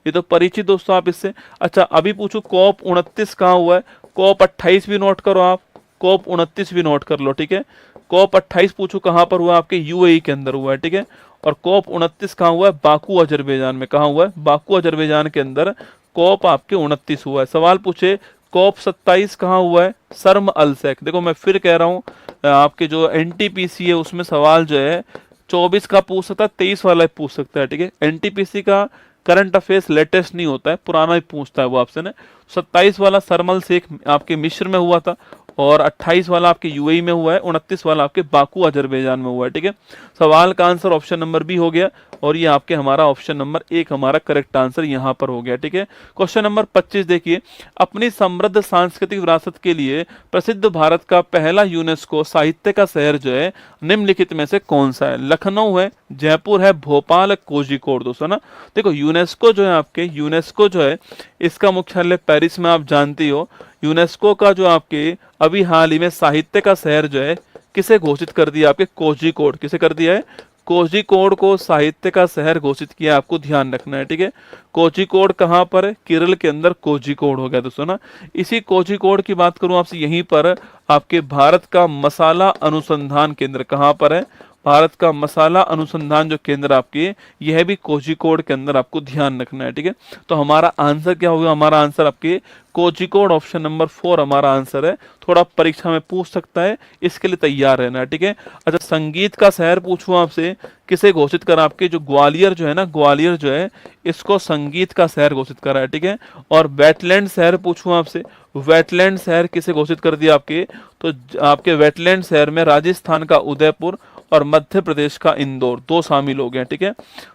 ये तो परिचित दोस्तों आप इससे। अच्छा अभी पूछो COP 29 कहाँ हुआ है? COP 28 भी नोट करो आप, COP 29 भी नोट कर लो। ठीक है, COP 28 पूछो कहाँ पर हुआ? आपके UAE के अंदर हुआ है। ठीक है, और COP 29 कहाँ हुआ है? बाकू अजरबैजान में। कहाँ हुआ है? बाकू अजरबैजान के अंदर COP आपके 29 हुआ है। सवाल पूछे COP 27 कहाँ हुआ है? शर्म अल शेख। देखो मैं फिर कह रहा हूँ, आपके जो NTPC है उसमें सवाल जो है 24 का पूछ सकता है, 23 वाला पूछ सकता है। ठीक है, NTPC का करंट अफेयर्स लेटेस्ट नहीं होता है, पुराना ही पूछता है वो आपसे ना। 27 वाला शर्मल शेख आपके मिस्र में हुआ था, और 28 वाला आपके UAE में हुआ है, 29 वाला आपके बाकू अजरबैजान में हुआ है। ठीक है, सवाल का आंसर ऑप्शन नंबर बी हो गया, और ये आपके हमारा ऑप्शन नंबर 1 हमारा करेक्ट आंसर यहाँ पर हो गया। ठीक है, क्वेश्चन नंबर 25 देखिए, अपनी समृद्ध सांस्कृतिक विरासत के लिए प्रसिद्ध भारत का पहला यूनेस्को साहित्य का शहर जो है निम्नलिखित में से कौन सा है? लखनऊ है, जयपुर है, भोपाल है, कोझिकोड। दोस्तों ना देखो यूनेस्को जो है आपके, यूनेस्को जो है इसका मुख्यालय पेरिस में, आप जानती हो। यूनेस्को का जो आपके अभी हाल ही में साहित्य का शहर जो है किसे घोषित कर दिया? आपके कोझिकोड। किसे कर दिया है? कोझिकोड को साहित्य का शहर घोषित किया, आपको ध्यान रखना है। ठीक है, कोझिकोड कहाँ पर है? केरल के अंदर कोझिकोड हो गया दोस्तों ना। इसी कोझिकोड की बात करूं आपसे, यहीं पर आपके भारत का मसाला अनुसंधान केंद्र कहाँ पर है? भारत का मसाला अनुसंधान जो केंद्र आपके, यह भी कोझिकोड के अंदर आपको ध्यान रखना है। ठीक है, तो हमारा आंसर क्या होगा? हमारा आंसर आपके कोझिकोड, ऑप्शन नंबर 4 हमारा आंसर है। थोड़ा परीक्षा में पूछ सकता है, इसके लिए तैयार रहना है। ठीक है, अच्छा संगीत का शहर पूछूं आपसे, किसे घोषित करा? आपके जो ग्वालियर जो है ना, ग्वालियर जो है इसको संगीत का शहर घोषित करा है। ठीक है, और वेटलैंड शहर पूछूं आपसे, वेटलैंड शहर किसे घोषित कर दिया आपके? तो आपके वेटलैंड शहर में राजस्थान का उदयपुर और मध्य प्रदेश का इंदौर 2 शामिल हो गए। ठीक है,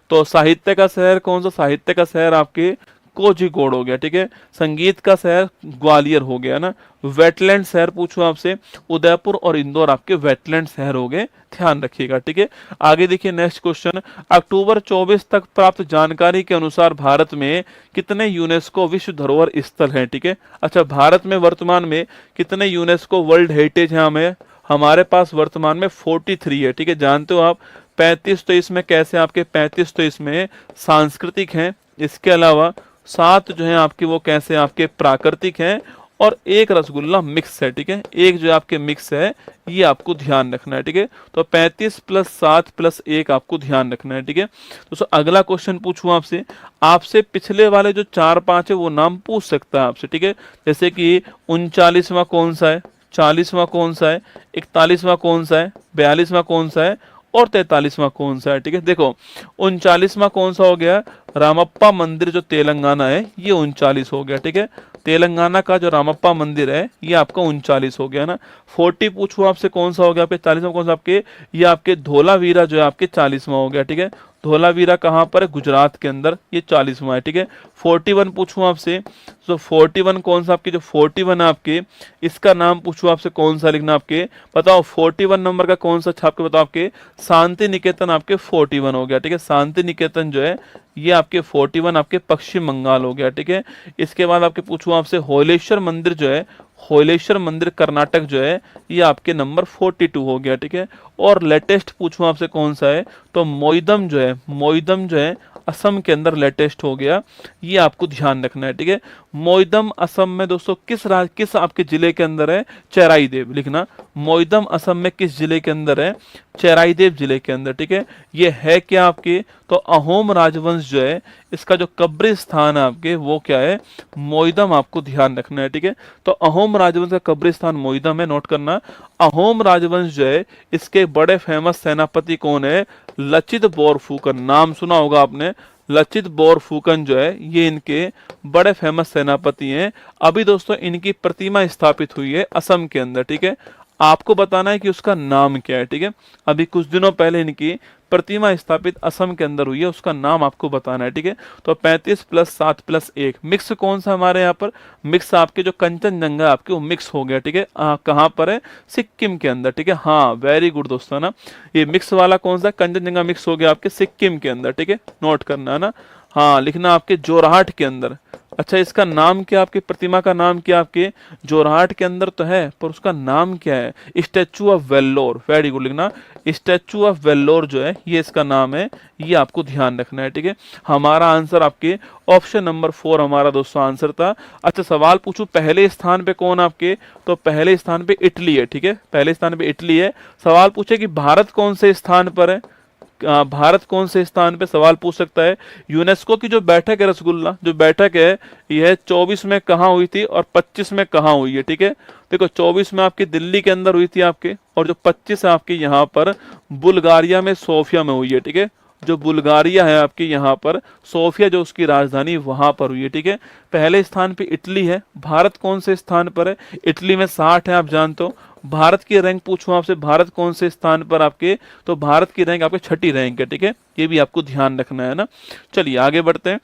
तो साहित्य का शहर कौन सा? साहित्य का शहर आपके कोझिकोड हो गया। ठीक है, संगीत का शहर ग्वालियर हो गया ना। वेटलैंड शहर पूछूं आपसे, उदयपुर और इंदौर आपके वेटलैंड शहर हो गए, ध्यान रखिएगा। ठीक है, आगे देखिए नेक्स्ट क्वेश्चन, अक्टूबर 24 तक प्राप्त जानकारी के अनुसार भारत में कितने यूनेस्को विश्व धरोहर स्थल हैं? ठीक है, अच्छा भारत में वर्तमान में कितने यूनेस्को वर्ल्ड हेरिटेज हैं? हमें हमारे पास वर्तमान में 43 है। ठीक है, जानते हो आप 35 तो इसमें कैसे आपके 35 तो इसमें सांस्कृतिक हैं, इसके अलावा 7 जो है आपके वो कैसे आपके प्राकृतिक हैं, और 1 रसगुल्ला मिक्स है। ठीक है, एक जो आपके मिक्स है, ये आपको ध्यान रखना है। ठीक है, तो 35 + 7 + 1 आपको ध्यान रखना है। ठीक है, तो अगला क्वेश्चन पूछूं आपसे, आपसे पिछले वाले जो 4-5 है वो नाम पूछ सकता है आपसे। ठीक है, जैसे कि 39वां कौन सा है, 40वां कौन सा है, 41वां कौन सा है, 42वां कौन सा है, और 43वां कौन सा है? ठीक है, देखो 39वां कौन सा हो गया? रामप्पा मंदिर जो तेलंगाना है, ये 39 हो गया। ठीक है, तेलंगाना का जो रामप्पा मंदिर है ये आपका 39 हो गया ना। 40 पूछूं आपसे कौन सा हो गया? आपके 40वां कौन सा? आपके ये आपके धोलावीरा जो है आपके 40वां हो गया। ठीक है, धोलावीरा कहाँ पर है? गुजरात के अंदर, ये 40वां है। ठीक है, 41 पूछूं आपसे, तो 41 कौन सा? आपके जो 41 है आपके, इसका नाम पूछूं आपसे कौन सा लिखना? आपके बताओ 41 नंबर का कौन सा छाप के बताओ? आपके शांति निकेतन आपके 41 हो गया। ठीक है, शांति निकेतन जो है ये आपके 41 आपके पश्चिम बंगाल हो गया। ठीक है, इसके बाद आपके पूछूं आपसे होलेश्वर मंदिर जो है, होलेश्वर मंदिर कर्नाटक जो है ये आपके नंबर 42 हो गया, ठीक है। और लेटेस्ट पूछूं आपसे कौन सा है, तो मोइदम जो है असम के अंदर लेटेस्ट हो गया, ये आपको ध्यान रखना है, ठीक है। मोइदम असम में दोस्तों किस आपके जिले के अंदर है, चेराईदेव लिखना। मोइदम असम में किस जिले के अंदर है, चेराईदेव जिले के अंदर, ठीक है। ये है क्या आपके, तो अहोम राजवंश जो है इसका जो कब्रिस्तान है आपके वो क्या है, मोइदम, आपको ध्यान रखना है, ठीक है। तो अहोम राजवंश का कब्रिस्तान मोइदम है, नोट करना। अहोम राजवंश जो है इसके बड़े फेमस सेनापति कौन है, लचित बोरफुकन, नाम सुना होगा आपने। लचित बोरफुकन जो है ये इनके बड़े फेमस सेनापति हैं। अभी दोस्तों इनकी प्रतिमा स्थापित हुई है असम के अंदर, ठीक है। आपको बताना है कि उसका नाम क्या है, ठीक है। अभी कुछ दिनों पहले इनकी प्रतिमा स्थापित असम के अंदर हुई है, उसका नाम आपको बताना है, ठीक है। तो 35 + 7 + 1 मिक्स कौन सा हमारे यहाँ पर, मिक्स आपके जो कंचनजंगा आपके वो मिक्स हो गया, ठीक है। कहाँ पर है, सिक्किम के अंदर, ठीक है। हाँ वेरी गुड दोस्तों ना, ये मिक्स वाला कौन सा, कंचनजंगा मिक्स हो गया आपके सिक्किम के अंदर, ठीक है। नोट करना है ना, हाँ लिखना आपके जोरहाट के अंदर। अच्छा इसका नाम क्या, आपकी प्रतिमा का नाम क्या, आपके जोरहाट के अंदर तो है पर उसका नाम क्या है, statue of Vellore, very good लिखना। स्टैचू ऑफ वेल्लोर जो है ये इसका नाम है, ये आपको ध्यान रखना है, ठीक है। हमारा आंसर आपके ऑप्शन नंबर 4 हमारा दोस्तों आंसर था। अच्छा सवाल पूछूं पहले स्थान पे कौन आपके, तो पहले स्थान पे इटली है, ठीक है। पहले स्थान पे इटली है। सवाल पूछे कि भारत कौन से स्थान पर है, भारत कौन से स्थान पे, सवाल पूछ सकता है। यूनेस्को की जो बैठक है रसगुल्ला, जो बैठक है यह 24 में कहाँ हुई थी और 25 में कहाँ हुई है, ठीक है। देखो 24 में आपकी दिल्ली के अंदर हुई थी आपके, और जो 25 है आपकी यहाँ पर बुल्गारिया में सोफिया में हुई है, ठीक है। जो बुल्गारिया है आपकी यहाँ पर सोफिया जो उसकी राजधानी वहां पर हुई है, ठीक है। पहले स्थान पे इटली है। भारत कौन से स्थान पर है, इटली में 60 है, आप जानते हो। भारत की रैंक पूछूं आपसे, भारत कौन से स्थान पर आपके, तो भारत की रैंक आपके 6ठी रैंक है, ठीक है। ये भी आपको ध्यान रखना है ना। चलिए आगे बढ़ते हैं।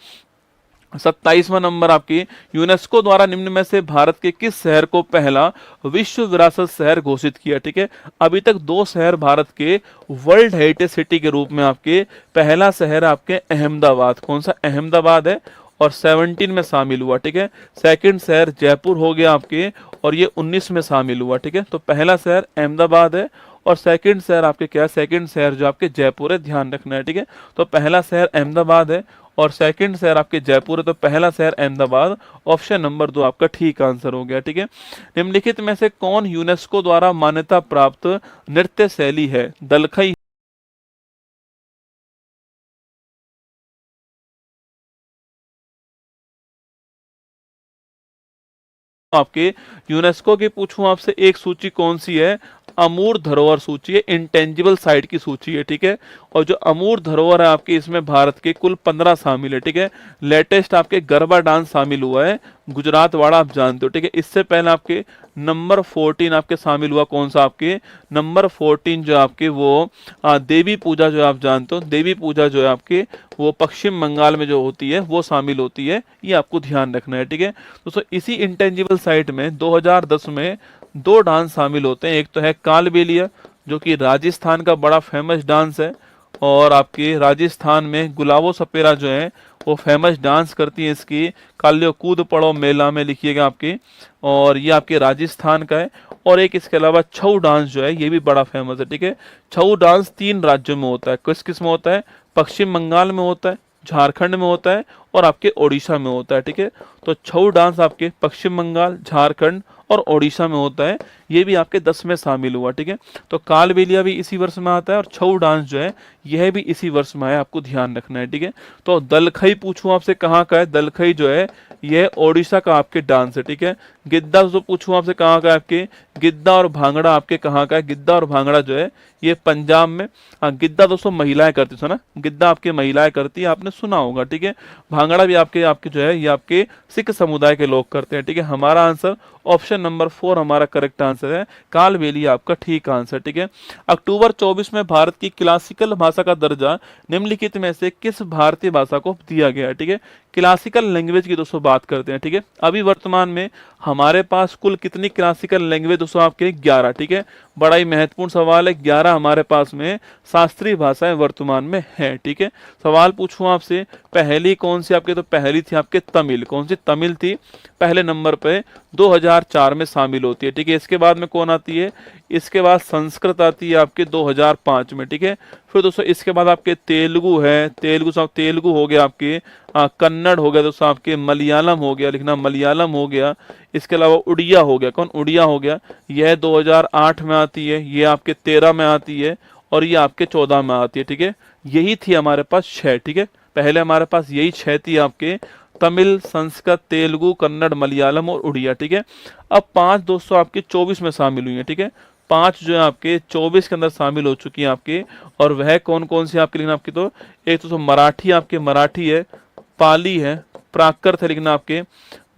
27वां नंबर आपकी, यूनेस्को द्वारा निम्न में से भारत के किस शहर को पहला विश्व विरासत शहर घोषित किया, ठीक है। अभी तक 2 शहर भारत के वर्ल्ड हेरिटेज सिटी के रूप में आपके, पहला शहर आपके अहमदाबाद, कौन सा, अहमदाबाद है, और 17 में शामिल हुआ, ठीक है। सेकंड शहर जयपुर हो गया आपके, और ये 19 में शामिल हुआ, ठीक है। तो पहला शहर अहमदाबाद है और सेकंड शहर आपके क्या है, सेकंड शहर जो आपके जयपुर है, ध्यान रखना है, ठीक है। तो पहला शहर अहमदाबाद है और सेकंड शहर आपके जयपुर है, तो पहला शहर अहमदाबाद, ऑप्शन नंबर 2 आपका ठीक आंसर हो गया, ठीक है। निम्नलिखित में से कौन यूनेस्को द्वारा मान्यता प्राप्त नृत्य शैली है, दलखई आपके, यूनेस्को की पूछूं आपसे एक सूची कौन सी है, अमूर्त धरोहर सूची है, इंटेंजिबल साइट की सूची है, ठीक है। और जो अमूर्त धरोहर है आपकी, इसमें भारत के कुल 15 शामिल है, ठीक है। लेटेस्ट आपके गरबा डांस शामिल हुआ है, गुजरात वाड़ा आप जानते हो, ठीक है। इससे पहले आपके नंबर 14 आपके शामिल हुआ, कौन सा आपके नंबर 14 जो आपके वो देवी पूजा जो आप जानते हो, देवी पूजा जो है आपके वो पश्चिम बंगाल में जो होती है वो शामिल होती है, ये आपको ध्यान रखना है, ठीक है। दोस्तों इसी इंटेंजिबल साइट में 2010 में 2 डांस शामिल होते हैं। एक तो है कालबेलिया जो कि राजस्थान का बड़ा फेमस डांस है, और आपके राजस्थान में गुलाबो सपेरा जो है वो फेमस डांस करती है, इसकी काल्यो कूद पड़ो मेला में लिखिएगा आपकी, और ये आपके राजस्थान का है। और एक इसके अलावा छऊ डांस जो है ये भी बड़ा फेमस है, ठीक है। छऊ डांस 3 राज्यों में होता है, किस किस में होता है, पश्चिम बंगाल में होता है, झारखंड में होता है और आपके ओडिशा में होता है, ठीक है। तो छऊ डांस आपके पश्चिम बंगाल, झारखंड और ओडिशा में होता है, ये भी आपके 10 में शामिल हुआ, ठीक है। तो कालबेलिया भी इसी वर्ष में आता है और छऊ डांस जो है यह भी इसी वर्ष में है, आपको ध्यान रखना है, ठीक है। तो दलखई पूछूं आपसे कहाँ का है, दलखई जो है यह ओडिशा का आपके डांस है, ठीक है। गिद्दा जो पूछूं आपसे कहाँ का है, आपके गिद्दा और भांगड़ा आपके कहाँ का है, गिद्दा और भांगड़ा जो है ये पंजाब में। हाँ गिद्दा दोस्तों महिलाएं करती है ना, गिद्दा आपके महिलाएं करती है, आपने सुना होगा, ठीक है। भांगड़ा भी आपके आपके जो है ये आपके सिख समुदाय के लोग करते हैं, ठीक है। हमारा आंसर ऑप्शन नंबर 4 हमारा करेक्ट आंसर है, कालबेलिया आपका ठीक आंसर, ठीक है। अक्टूबर 24 में भारत की क्लासिकल भाषा का दर्जा निम्नलिखित में से किस भारतीय भाषा को दिया गया है, ठीक है। क्लासिकल लैंग्वेज की दोस्तों बात करते हैं, ठीक है। अभी वर्तमान में हमारे पास कुल कितनी क्लासिकल लैंग्वेज दोस्तों आपके 11, ठीक है। बड़ा ही महत्वपूर्ण सवाल है, 11 हमारे पास में शास्त्रीय भाषाएं वर्तमान में है, ठीक है। सवाल पूछूं आपसे, पहली कौन सी आपके, तो पहली थी आपके तमिल। कौन सी? तमिल थी पहले नंबर पे, 2004 में शामिल होती है, ठीक है। इसके बाद में कौन आती है? इसके बाद संस्कृत आती है आपके 2005 में, ठीक है। फिर दोस्तों इसके बाद आपके तेलुगु है, तेलुगु हो गया आपके, कन्नड़ हो गया दोस्तों आपके, मलयालम हो गया, लिखना मलयालम हो गया। इसके अलावा उड़िया हो गया। कौन? उड़िया हो गया। यह 2008 में आती है, ये आपके 13 में आती है और ये आपके 14 में आती है, ठीक है। यही थी हमारे पास 6, ठीक है। पहले हमारे पास यही 6 थी आपके, तमिल, संस्कृत, तेलुगु, कन्नड़, मलयालम और उड़िया, ठीक है। अब 5 दोस्तों आपके 24 में शामिल हुई है, ठीक है। 5 जो है आपके 24 के अंदर शामिल हो चुकी है आपके, और वह कौन कौन सी आपके लिखना आपकी, तो एक तो मराठी, आपके मराठी है, पाली है, प्राकृत है लिखना आपके,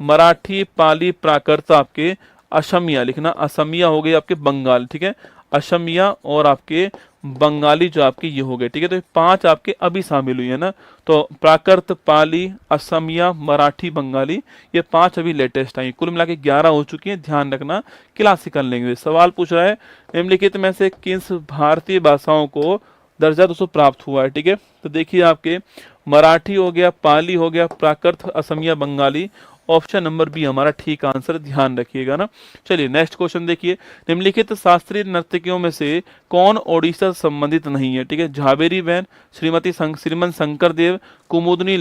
मराठी, पाली, प्राकृत आपके, असमिया लिखना, असमिया हो गई आपके बंगाल, ठीक है। असमिया और आपके बंगाली जो आपके ये हो गए, ठीक है। तो ये 5 आपके अभी शामिल हुई है ना, तो प्राकृत, पाली, असमिया, मराठी, बंगाली, ये 5 अभी लेटेस्ट आई। कुल मिला के 11 हो चुकी है, ध्यान रखना। क्लासिकल लैंग्वेज सवाल पूछ रहा है, निम्नलिखित में से किस भारतीय भाषाओं को दर्जा दोस्तों प्राप्त हुआ है, ठीक है। तो देखिए आपके मराठी हो गया, पाली हो गया, Prakrit, Asamiya, Bengali, option number B हमारा ठीक आंसर, ध्यान रखिएगा ना। चलिए नेक्स्ट क्वेश्चन देखिए, निम्नलिखित शास्त्रीय नर्तकियों में से कौन ओडिशा से संबंधित नहीं है, ठीक है। झाबेरी बहन, श्रीमन शंकर देव, कुमुदनी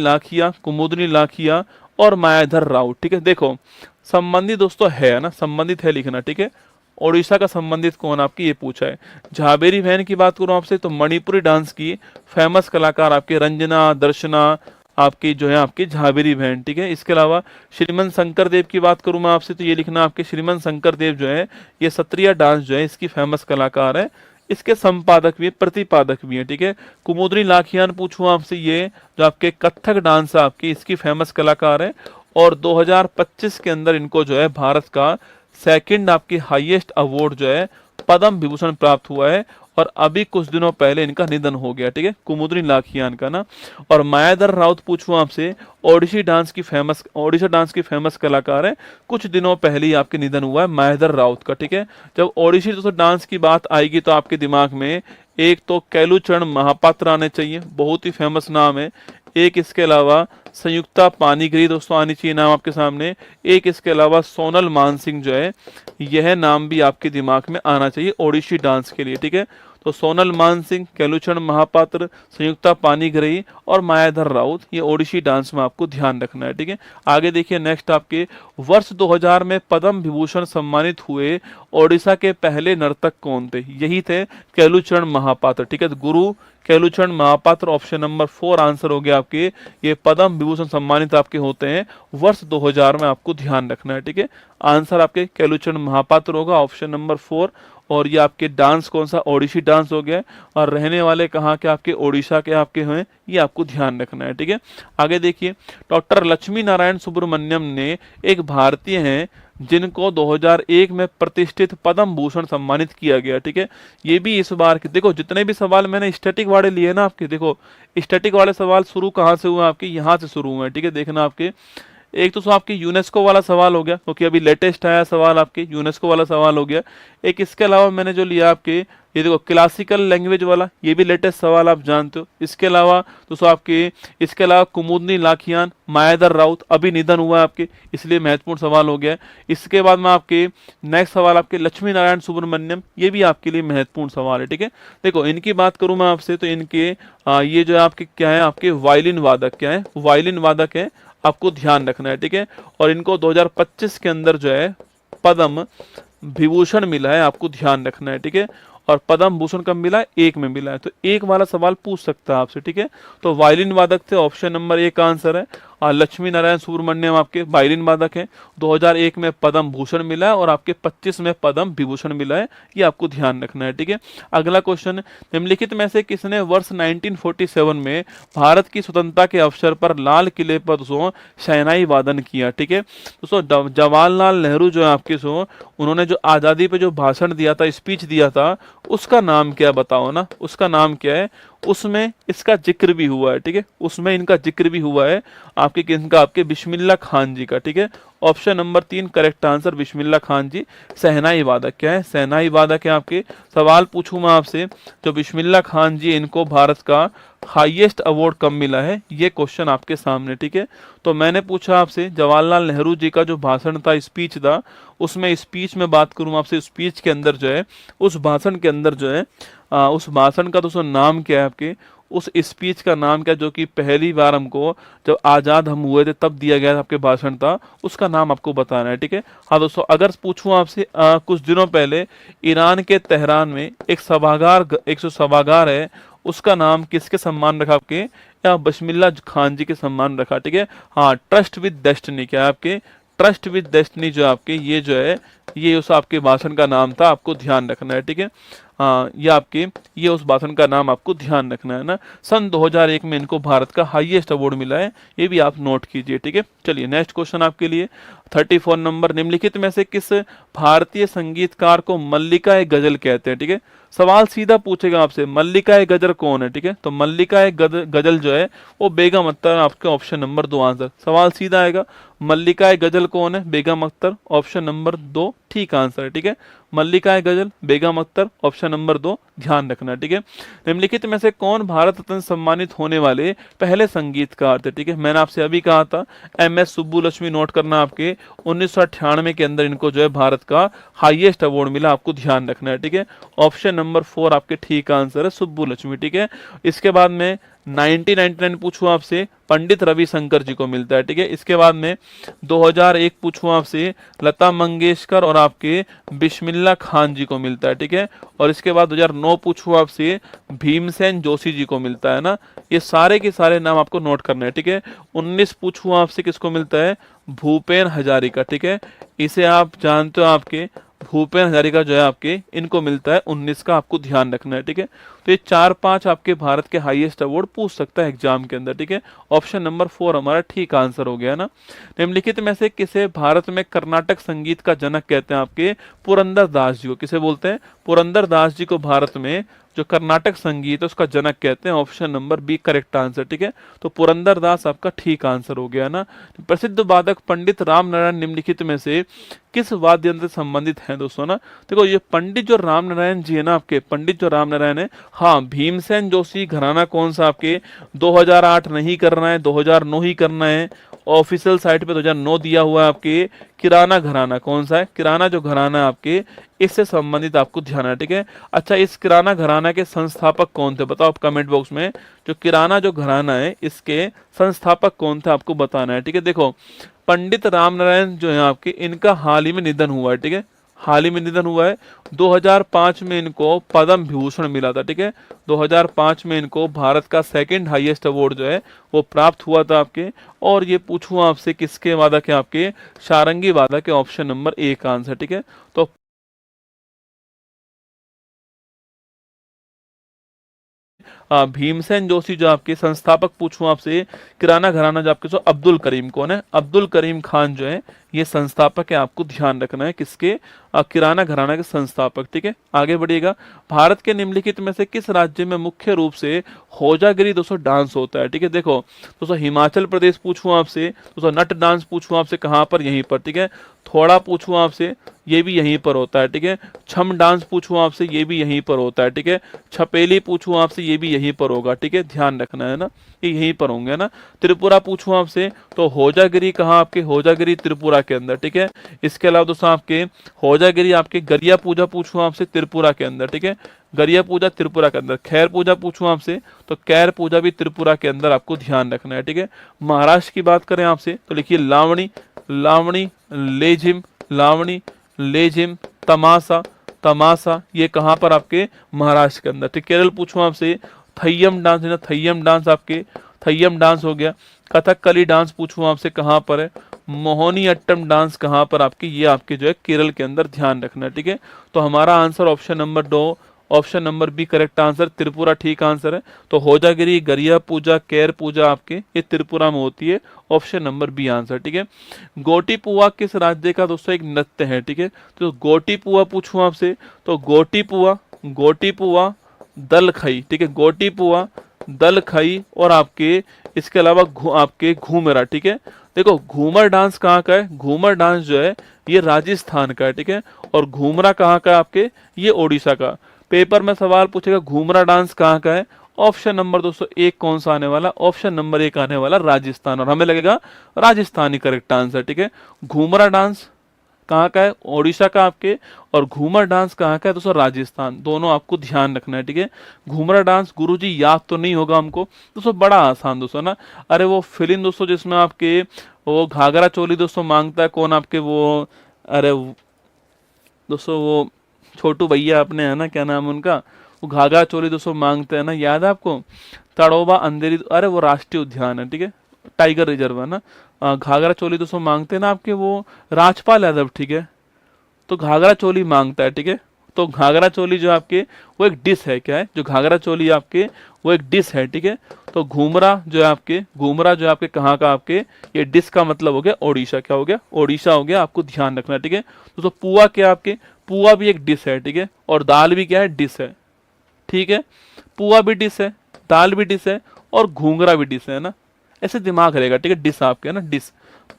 लाखिया और मायाधर राउत, ठीक है। देखो संबंधित दोस्तों है ना, संबंधित है लिखना, ठीक है। ओडिशा का संबंधित कौन आपकी, ये पूछा है। झाबेरी बहन की बात करूं आपसे, तो मणिपुरी डांस की फेमस कलाकार आपके रंजना, दर्शना आपकी जो है आपकी झाबेरी बहन, ठीक है। इसके अलावा श्रीमन शंकर देव की बात करूं मैं आपसे, तो ये लिखना आपके श्रीमन शंकर देव जो है ये सत्रिया डांस जो है इसकी फेमस कलाकार है, इसके संपादक भी, प्रतिपादक भी है, ठीक है। कुमुदनी लाखियान पूछूं आपसे, ये जो आपके कथक डांस है आपकी, इसकी फेमस कलाकार है, और 2025 के अंदर इनको जो है भारत का सेकंड आपकी हाईएस्ट अवार्ड जो है पद्म विभूषण प्राप्त हुआ है, और अभी कुछ दिनों पहले इनका निधन हो गया, ठीक है। कुमुदनी लाखियान का ना। और मायाधर राउत पूछूं आपसे, ओडिशा डांस की फेमस कलाकार है, कुछ दिनों पहले ही आपके निधन हुआ है मायाधर राउत का, ठीक है। जब ओडिसी दोस्तों डांस की बात आएगी तो आपके दिमाग में एक तो कैलूचरण महापात्र आने चाहिए, बहुत ही फेमस नाम है। एक इसके अलावा संयुक्ता पानीग्री दोस्तों आनी चाहिए नाम आपके सामने। एक इसके अलावा सोनल मानसिंह जो है, यह नाम भी आपके दिमाग में आना चाहिए ओडिसी डांस के लिए, ठीक है। तो सोनल मानसिंह, कैलूचरण महापात्र, संयुक्ता पानीग्री और मायाधर राउत, ये ओडिसी डांस में आपको ध्यान रखना है, ठीक है। आगे देखिए नेक्स्ट, आपके वर्ष 2000 में पद्म विभूषण सम्मानित हुए ओडिशा के पहले नर्तक कौन थे? यही थे कैलूचरण महापात्र, ठीक है। गुरु कैलूचरण महापात्र, ऑप्शन नंबर 4 आंसर हो गया आपके। ये पद्म विभूषण सम्मानित आपके होते हैं वर्ष 2000 में, आपको ध्यान रखना है, ठीक है। आंसर आपके कैलूचरण महापात्र होगा, ऑप्शन नंबर 4। और ये आपके डांस कौन सा? ओडिसी डांस हो गया, और रहने वाले कहाँ के? आपके ओडिशा के आपके हैं, ये आपको ध्यान रखना है, ठीक है। आगे देखिए, डॉक्टर लक्ष्मी नारायण सुब्रमण्यम ने एक भारतीय हैं जिनको 2001 में प्रतिष्ठित पद्म भूषण सम्मानित किया गया, ठीक है। ये भी इस बार के, देखो जितने भी सवाल मैंने स्टैटिक वाले लिए ना आपके, देखो स्टैटिक वाले सवाल शुरू कहाँ से हुए आपके? यहाँ से शुरू हुए, ठीक है। देखना आपके एक तो आपके यूनेस्को वाला सवाल हो गया, क्योंकि अभी लेटेस्ट आया सवाल आपके यूनेस्को वाला सवाल हो गया। एक इसके अलावा मैंने जो लिया आपके, ये देखो क्लासिकल लैंग्वेज वाला, ये भी लेटेस्ट सवाल आप जानते हो। इसके अलावा दोस्तों आपके, इसके अलावा कुमुदनी लाखियान, मायाधर राउत, अभी निधन हुआ आपके, इसलिए महत्वपूर्ण सवाल हो गया। इसके बाद में आपके नेक्स्ट सवाल आपके लक्ष्मी नारायण सुब्रमण्यम, ये भी आपके लिए महत्वपूर्ण सवाल है, ठीक है। देखो इनकी बात करूं मैं आपसे, तो इनके ये जो आपके क्या है, आपके वायलिन वादक, क्या है? वायलिन वादक है, आपको ध्यान रखना है, ठीक है। और इनको 2025 के अंदर जो है पद्म विभूषण मिला है, आपको ध्यान रखना है, ठीक है। और पद्म भूषण कब मिला है? 1 में मिला है, तो एक वाला सवाल पूछ सकता है आपसे, ठीक है। तो वायलिन वादक थे, ऑप्शन नंबर 1 का आंसर है। और लक्ष्मी नारायण सुब्रमण्यम आपके वायलिन वादक हैं, 2001 में पद्म भूषण मिला है, और आपके 25 में पद्म विभूषण मिला है, ये आपको ध्यान रखना है, ठीक है। अगला क्वेश्चन, निम्नलिखित में से किसने वर्ष 1947 में भारत की स्वतंत्रता के अवसर पर लाल किले पर दोस्तों शहनाई वादन किया, ठीक है। दोस्तों जवाहरलाल नेहरू जो है आपके उन्होंने जो आज़ादी पे जो भाषण दिया था, स्पीच दिया था, उसका नाम क्या बताओ ना, उसका नाम क्या है? उसमें इसका जिक्र भी हुआ है, ठीक है, उसमें इनका जिक्र भी हुआ है आपके किसका, आपके बिस्मिल्ला खान जी का, ठीक है। Option number 3 correct answer Bismillah Khan जी। शहनाई वादक क्या है, शहनाई वादक है आपके। सवाल पूछूं मैं आपसे, जो बिस्मिल्ला खान जी इनको भारत का हाईएस्ट अवार्ड कब मिला है, ये क्वेश्चन आपके सामने, ठीक है। तो मैंने पूछा आपसे जवाहरलाल नेहरू जी का जो भाषण था, स्पीच था, उसमें स्पीच में बात करूं आपसे, स्पीच के अंदर जो है, उस भाषण के अंदर जो है उस भाषण का दोस्तों नाम क्या है आपके, उस स्पीच का नाम क्या जो कि पहली बार हमको जब आज़ाद हम हुए थे तब दिया गया था आपके भाषण था, उसका नाम आपको बताना है, ठीक है। हाँ दोस्तों, अगर पूछूं आपसे कुछ दिनों पहले ईरान के तेहरान में एक सभागार है, उसका नाम किसके सम्मान रखा आपके, या बिस्मिल्ला खान जी के सम्मान रखा, ठीक है। हाँ, ट्रस्ट विद डेस्टिनी क्या है आपके, ट्रस्ट विद डेस्टिनी जो आपके, ये जो है ये उस आपके भाषण का नाम था, आपको ध्यान रखना है, ठीक है। हाँ, ये उस भाषण का नाम आपको ध्यान रखना है ना। सन 2001 में इनको भारत का हाईएस्ट अवार्ड मिला है, ये भी आप नोट कीजिए, ठीक है। चलिए नेक्स्ट क्वेश्चन आपके लिए 34 नंबर, निम्नलिखित में से किस भारतीय संगीतकार को मल्लिका ए गजल कहते हैं, ठीक है। सवाल सीधा पूछेगा आपसे, मल्लिका ए गजल कौन है, ठीक है। तो मल्लिका ए गजल जो है वो बेगम अख्तर, आपके ऑप्शन नंबर 2 आंसर। सवाल सीधा आएगा, मल्लिका ए गजल कौन है, बेगम अख्तर, ऑप्शन नंबर 2 ठीक आंसर है, ठीक है। मल्लिका ए गजल बेगम अख्तर, ऑप्शन नंबर 2 ध्यान रखना, ठीक है। निम्नलिखित में से कौन भारत रत्न सम्मानित होने वाले पहले संगीतकार थे, ठीक है। मैंने आपसे अभी कहा था MS सुब्बुलक्ष्मी, नोट करना आपके 1998 के अंदर इनको जो है भारत का हाईएस्ट अवार्ड मिला, आपको ध्यान रखना है, ठीक है। ऑप्शन नंबर 4 आपके ठीक आंसर है, सुब्बुलक्ष्मी, ठीक है। इसके बाद में 1999 पूछूं आपसे, पंडित रविशंकर जी को मिलता है, ठीक है। इसके बाद में 2001 पूछूं आपसे, लता मंगेशकर और आपके बिस्मिल्ला खान जी को मिलता है, ठीक है। और इसके बाद 2009 पूछूं आपसे, भीमसेन जोशी जी को मिलता है ना। ये सारे के सारे नाम आपको नोट करने हैं, ठीक है। 19 पूछूं आपसे, किसको मिलता है, भूपेन हजारिका, ठीक है। इसे आप जानते हो, आपके भूपेन हजारिका जो है आपके, इनको मिलता है 19 का, आपको ध्यान रखना है, ठीक है। तो ये 4-5 आपके भारत के हाईएस्ट अवार्ड पूछ सकता है एग्जाम के अंदर, ठीक है। ऑप्शन नंबर 4 हमारा ठीक आंसर हो गया ना। निम्नलिखित में से किसे भारत में कर्नाटक संगीत का जनक कहते हैं आपके, पुरंदर दास जी को किसे बोलते हैं, पुरंदर दास जी को भारत में जो कर्नाटक संगीत है उसका जनक कहते हैं, option number B correct answer, ठीक है। तो पुरंदर दास आपका ठीक आंसर हो गया ना। प्रसिद्ध वादक पंडित राम नारायण निम्नलिखित में से किस वाद्य यंत्र से संबंधित हैं दोस्तों ना। देखो ये पंडित जो राम नारायण जी है ना आपके, पंडित जो राम नारायण है, हाँ, भीमसेन जोशी घराना कौन सा आपके 2008 नहीं करना है, 2009 ही करना है। ऑफिशियल साइट पे 2009 दिया हुआ है आपके। किराना घराना कौन सा है, किराना जो घराना है आपके, इससे संबंधित आपको ध्यान है, ठीक है। अच्छा, इस किराना घराना के संस्थापक कौन थे, बताओ आप कमेंट बॉक्स में। जो किराना जो घराना है इसके संस्थापक कौन थे आपको बताना है, ठीक है। देखो पंडित राम नारायण जो है आपके, इनका हाल ही में निधन हुआ है, ठीक है। हाल ही में निधन हुआ है। 2005 में इनको पद्म विभूषण मिला था, ठीक है। 2005 में इनको भारत का सेकंड हाईएस्ट अवार्ड जो है वो प्राप्त हुआ था आपके। और ये पूछूं आपसे किसके वादक है आपके, सारंगी वादक है, ऑप्शन नंबर 1 आंसर, ठीक है। तो भीमसेन जोशी जो आपके संस्थापक पूछूं आपसे, किराना घराना जो आपके, सो अब्दुल करीम कौन है, अब्दुल करीम खान जो है ये संस्थापक है, आपको ध्यान रखना है किसके, किराना घराना के संस्थापक, ठीक है। आगे बढ़िएगा, भारत के निम्नलिखित में से किस राज्य में मुख्य रूप से होजागिरी दोस्तों डांस होता है, ठीक है। देखो दोस्तों हिमाचल प्रदेश पूछूं आपसे, दोस्तों नट डांस पूछूं आपसे कहाँ पर, यहीं पर, ठीक है। थोड़ा पूछूं आपसे, ये भी यहीं पर होता है, ठीक है। छम डांस पूछूं आपसे, ये भी यहीं पर होता है, ठीक है। छपेली पूछूं आपसे, ये भी यहीं पर होगा, ठीक है, ध्यान रखना है ना, ये यहीं पर होंगे ना। त्रिपुरा पूछूं आपसे, तो होजागिरी कहाँ आपके, होजागिरी त्रिपुरा के अंदर, ठीक है। इसके अलावा दोस्तों आपके होजागिरी आपके गरिया पूजा पूछूं आपसे, त्रिपुरा के अंदर, ठीक है। गरिया पूजा त्रिपुरा के अंदर। खैर पूजा पूछूं आपसे, तो कैर पूजा भी त्रिपुरा के अंदर, आपको ध्यान रखना है, ठीक है। महाराष्ट्र की बात करें आपसे, तो लिखिए लावणी, लावणी, लेझिम, लावणी, लेझिम, तमाशा, तमाशा, ये कहाँ पर आपके महाराष्ट्र के अंदर, ठीक। केरल पूछूं आपसे, थय्यम डांस है ना, थय्यम डांस आपके, थय्यम डांस हो गया। कथकली डांस पूछूं आपसे कहाँ पर है, मोहिनी अट्टम डांस कहाँ पर आपकी, ये आपके जो है केरल के अंदर, ध्यान रखना है, ठीक है। तो हमारा answer option number 2, option number B correct answer, Tripura ठीक आंसर है। तो होजागिरी, गरिया पूजा, कैर पूजा आपके ये त्रिपुरा में होती है, ऑप्शन नंबर बी आंसर, ठीक है। गोटी पुआ किस राज्य का दोस्तों एक नृत्य है, ठीक है। तो गोटी पुआ पूछूं आपसे, तो गोटी पुआ, गोटी पुआ दल खई, ठीक है, गोटी पुआ, दल खई और आपके इसके अलावा आपके घूमरा, ठीक है। देखो घूमर डांस कहाँ का है, घूमर डांस जो है ये राजस्थान का है, ठीक है, और घूमरा कहाँ का है आपके, ये ओडिशा का। पेपर में सवाल पूछेगा घूमरा डांस कहाँ का है, ऑप्शन नंबर दोस्तों एक कौन सा आने वाला, ऑप्शन नंबर एक आने वाला राजस्थान, और हमें लगेगा राजस्थान ही करेक्ट आंसर, ठीक है। घूमरा डांस कहाँ का है, ओडिशा का आपके, और घूमर डांस कहाँ का है दोस्तों, राजस्थान। दोनों आपको ध्यान रखना है, ठीक है। घूमरा डांस गुरुजी याद तो नहीं होगा हमको दोस्तों, बड़ा आसान दोस्तों ना। अरे वो फिल्म दोस्तों जिसमें आपके वो घाघरा चोली दोस्तों मांगता है, कौन आपके वो, अरे दोस्तों वो छोटू भैया अपने है ना, क्या नाम उनका, वो घाघरा चोली दोस्तों मांगते हैं ना, याद है आपको, तड़ोबा अंधेरी, अरे वो राष्ट्रीय उद्यान है, ठीक है, टाइगर रिजर्व है ना। घाघरा चोली दोस्तों मांगते हैं ना आपके वो राजपाल यादव, ठीक है, तो घाघरा चोली मांगता है, ठीक है। तो घाघरा चोली जो आपके वो एक डिश है, क्या है, जो घाघरा चोली आपके वो एक डिश है, ठीक है। तो घूमरा जो है आपके, घूमरा जो है आपके कहाँ का आपके, ये डिश का मतलब हो गया ओडिशा, क्या हो गया, ओडिशा हो गया, आपको ध्यान रखना है, ठीक है। तो पुआ क्या आपके, पुआ भी एक डिश है, ठीक है, और दाल भी क्या है, डिश है, ठीक है। पुआ भी डिश है, दाल भी डिश है, और घूंगरा भी डिश है ना, ऐसे दिमाग रहेगा, ठीक है। डिश आपके है ना, डिश,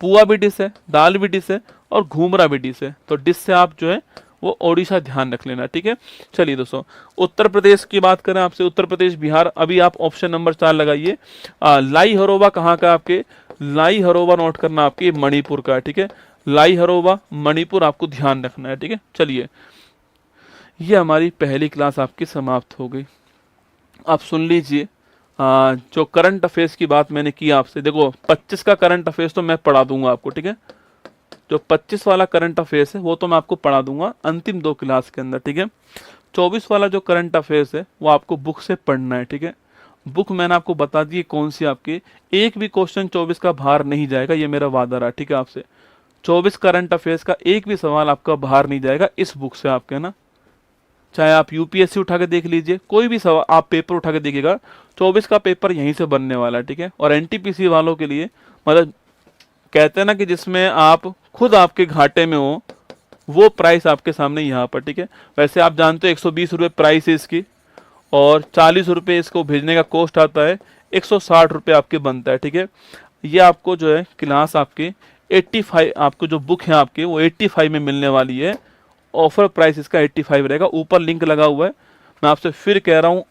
पुआ भी डिश है, दाल भी डिश है, और घूमरा भी डिश है, तो डिश से आप जो है वो ओडिशा ध्यान रख लेना, ठीक है। चलिए दोस्तों, उत्तर प्रदेश की बात करें आपसे, उत्तर प्रदेश बिहार, अभी आप ऑप्शन नंबर 4 लगाइए। लाई हरोबा कहाँ का आपके, लाई हरोबा नोट करना आपके मणिपुर का, ठीक है, लाई हरोबा मणिपुर आपको ध्यान रखना है, ठीक है। चलिए, ये हमारी पहली क्लास आपकी समाप्त हो गई। आप सुन लीजिए, जो करंट अफेयर्स की बात मैंने की आपसे, देखो 25 का करंट अफेयर्स तो मैं पढ़ा दूंगा आपको, ठीक है। जो 25 वाला करंट अफेयर्स है वो तो मैं आपको पढ़ा दूंगा अंतिम 2 क्लास के अंदर, ठीक है। 24 वाला जो करंट अफेयर्स है वो आपको बुक से पढ़ना है, ठीक है। बुक मैंने आपको बता दी कौन सी, आपके एक भी क्वेश्चन 24 का बाहर नहीं जाएगा, ये मेरा वादा रहा, ठीक है आपसे। 24 करंट अफेयर्स का एक भी सवाल आपका बाहर नहीं जाएगा इस बुक से आपके ना। चाहे आप यूपीएससी उठा के देख लीजिए, कोई भी सवाल आप पेपर उठा के देखिएगा, 24 का पेपर यहीं से बनने वाला है, ठीक है। और एनटीपीसी वालों के लिए मतलब कहते हैं ना कि जिसमें आप खुद आपके घाटे में हो, वो प्राइस आपके सामने यहाँ पर, ठीक है। वैसे आप जानते हो 120 रुपये प्राइस है इसकी, और 40 रुपये इसको भेजने का कॉस्ट आता है, 160 रुपये आपके बनता है, ठीक है। ये आपको जो है क्लास आपके 85, आपको जो बुक है आपके वो 85 में मिलने वाली है। ऑफर प्राइस इसका 85 रहेगा, ऊपर लिंक लगा हुआ है। मैं आपसे फिर कह रहा हूँ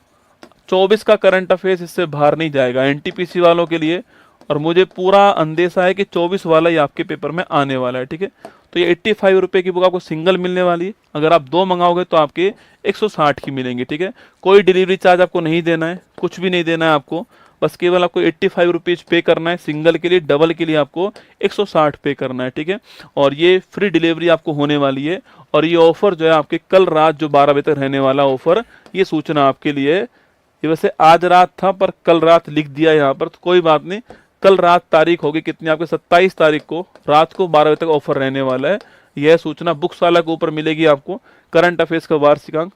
24 का करंट अफेयर्स इससे बाहर नहीं जाएगा एनटीपीसी वालों के लिए, और मुझे पूरा अंदेशा है कि 24 वाला ही आपके पेपर में आने वाला है, ठीक है। तो ये 85 रुपये की बुक आपको सिंगल मिलने वाली है, अगर आप 2 मंगाओगे तो आपके 160 की मिलेंगी, ठीक है। कोई डिलीवरी चार्ज आपको नहीं देना है, कुछ भी नहीं देना है आपको, बस केवल आपको 85 रुपीज़ पे करना है सिंगल के लिए, डबल के लिए आपको 160 पे करना है, ठीक है। और ये फ्री डिलीवरी आपको होने वाली है, और ये ऑफर जो है आपके कल रात जो 12 बजे तक रहने वाला ऑफर, ये सूचना आपके लिए, ये वैसे आज रात था पर कल रात लिख दिया यहाँ पर, तो कोई बात नहीं, कल रात तारीख होगी कितनी आपके 27 तारीख को रात को 12 बजे तक ऑफर रहने वाला है। यह सूचना बुक्स वाला के ऊपर मिलेगी आपको, करंट अफेयर्स का वार्षिकांक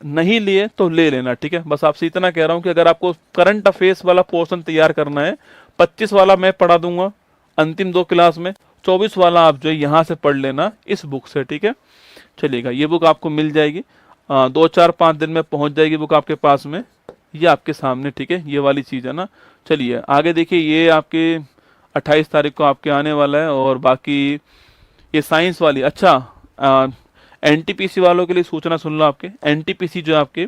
नहीं लिए तो ले लेना, ठीक है। बस आपसे इतना कह रहा हूं कि अगर आपको करंट अफेयर्स वाला पोर्शन तैयार करना है, 25 वाला मैं पढ़ा दूंगा अंतिम 2 क्लास में, 24 वाला आप जो है यहाँ से पढ़ लेना इस बुक से, ठीक है। चलिएगा, ये बुक आपको मिल जाएगी 2-4-5 दिन में पहुंच जाएगी बुक आपके पास में, ये आपके सामने, ठीक है, ये वाली चीज़ है ना। चलिए आगे देखिए, ये आपके 28 तारीख को आपके आने वाला है, और बाकी ये साइंस वाली, अच्छा एनटीपीसी वालों के लिए सूचना सुन लो, आपके एनटीपीसी जो आपके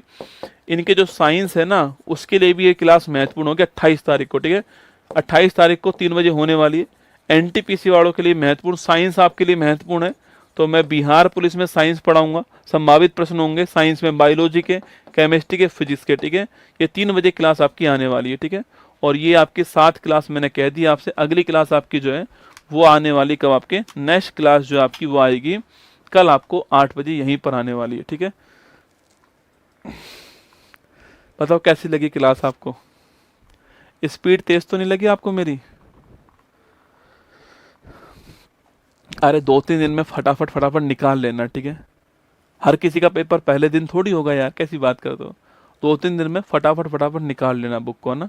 इनके जो साइंस है ना, उसके लिए भी ये क्लास महत्वपूर्ण होगी 28 तारीख को, ठीक है। 28 तारीख को 3 बजे होने वाली है। एनटीपीसी वालों के लिए महत्वपूर्ण, साइंस आपके लिए महत्वपूर्ण है, तो मैं बिहार पुलिस में साइंस पढ़ाऊंगा, संभावित प्रश्न होंगे साइंस में, बायोलॉजी के, केमिस्ट्री के, फिजिक्स के, ठीक है। ये 3 बजे क्लास आपकी आने वाली है, ठीक है। और ये आपकी 7 क्लास मैंने कह दी आपसे, अगली क्लास आपकी जो है वो आने वाली कब, आपके नेक्स्ट क्लास जो आपकी वो आएगी कल आपको 8 बजे यहीं पर आने वाली है, ठीक है। बताओ कैसी लगी क्लास आपको, स्पीड तेज तो नहीं लगी आपको मेरी? अरे 2-3 दिन में फटाफट फटाफट निकाल लेना, ठीक है। हर किसी का पेपर पहले दिन थोड़ी होगा यार, कैसी बात करते हो। 2-3 दिन में फटाफट फटाफट निकाल लेना बुक को ना।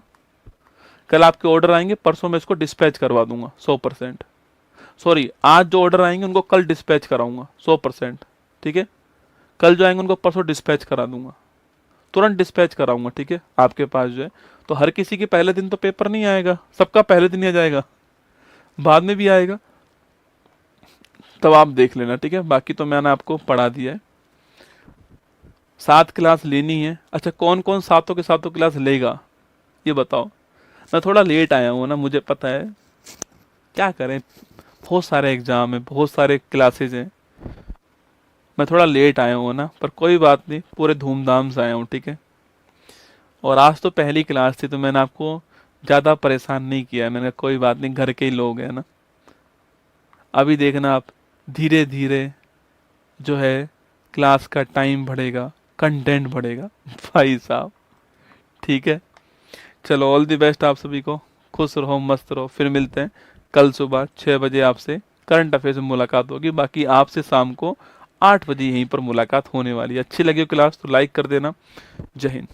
कल आपके ऑर्डर आएंगे, परसों मैं इसको डिस्पैच करवा दूंगा 100%। सॉरी, आज जो ऑर्डर आएंगे उनको कल डिस्पैच कराऊंगा 100%, ठीक है। कल जो आएंगे उनको परसों डिस्पैच करा दूंगा तुरंत डिस्पैच कराऊंगा, ठीक है, आपके पास जो है। तो हर किसी के पहले दिन तो पेपर नहीं आएगा, सबका पहले दिन ही आ जाएगा, बाद में भी आएगा, तब आप देख लेना, ठीक है। बाकी तो मैंने आपको पढ़ा दिया है। 7 क्लास लेनी है। अच्छा, कौन कौन सातों के सातों क्लास लेगा ये बताओ। मैं थोड़ा लेट आया हूँ ना, मुझे पता है, क्या करें, बहुत सारे एग्जाम है, बहुत सारे क्लासेज हैं, मैं थोड़ा लेट आया हूँ ना, पर कोई बात नहीं, पूरे धूमधाम से आया हूँ, ठीक है। और आज तो पहली क्लास थी तो मैंने आपको ज़्यादा परेशान नहीं किया, मैंने कहा कोई बात नहीं, घर के ही लोग हैं ना। अभी देखना आप, धीरे धीरे जो है क्लास का टाइम बढ़ेगा, कंटेंट बढ़ेगा भाई साहब, ठीक है। चलो, ऑल द बेस्ट आप सभी को, खुश रहो, मस्त रहो। फिर मिलते हैं कल सुबह 6 बजे, आपसे करंट अफेयर्स में मुलाकात होगी। बाकी आपसे शाम को 8 बजे यहीं पर मुलाकात होने वाली है। अच्छी लगी क्लास तो लाइक कर देना। जय हिंद।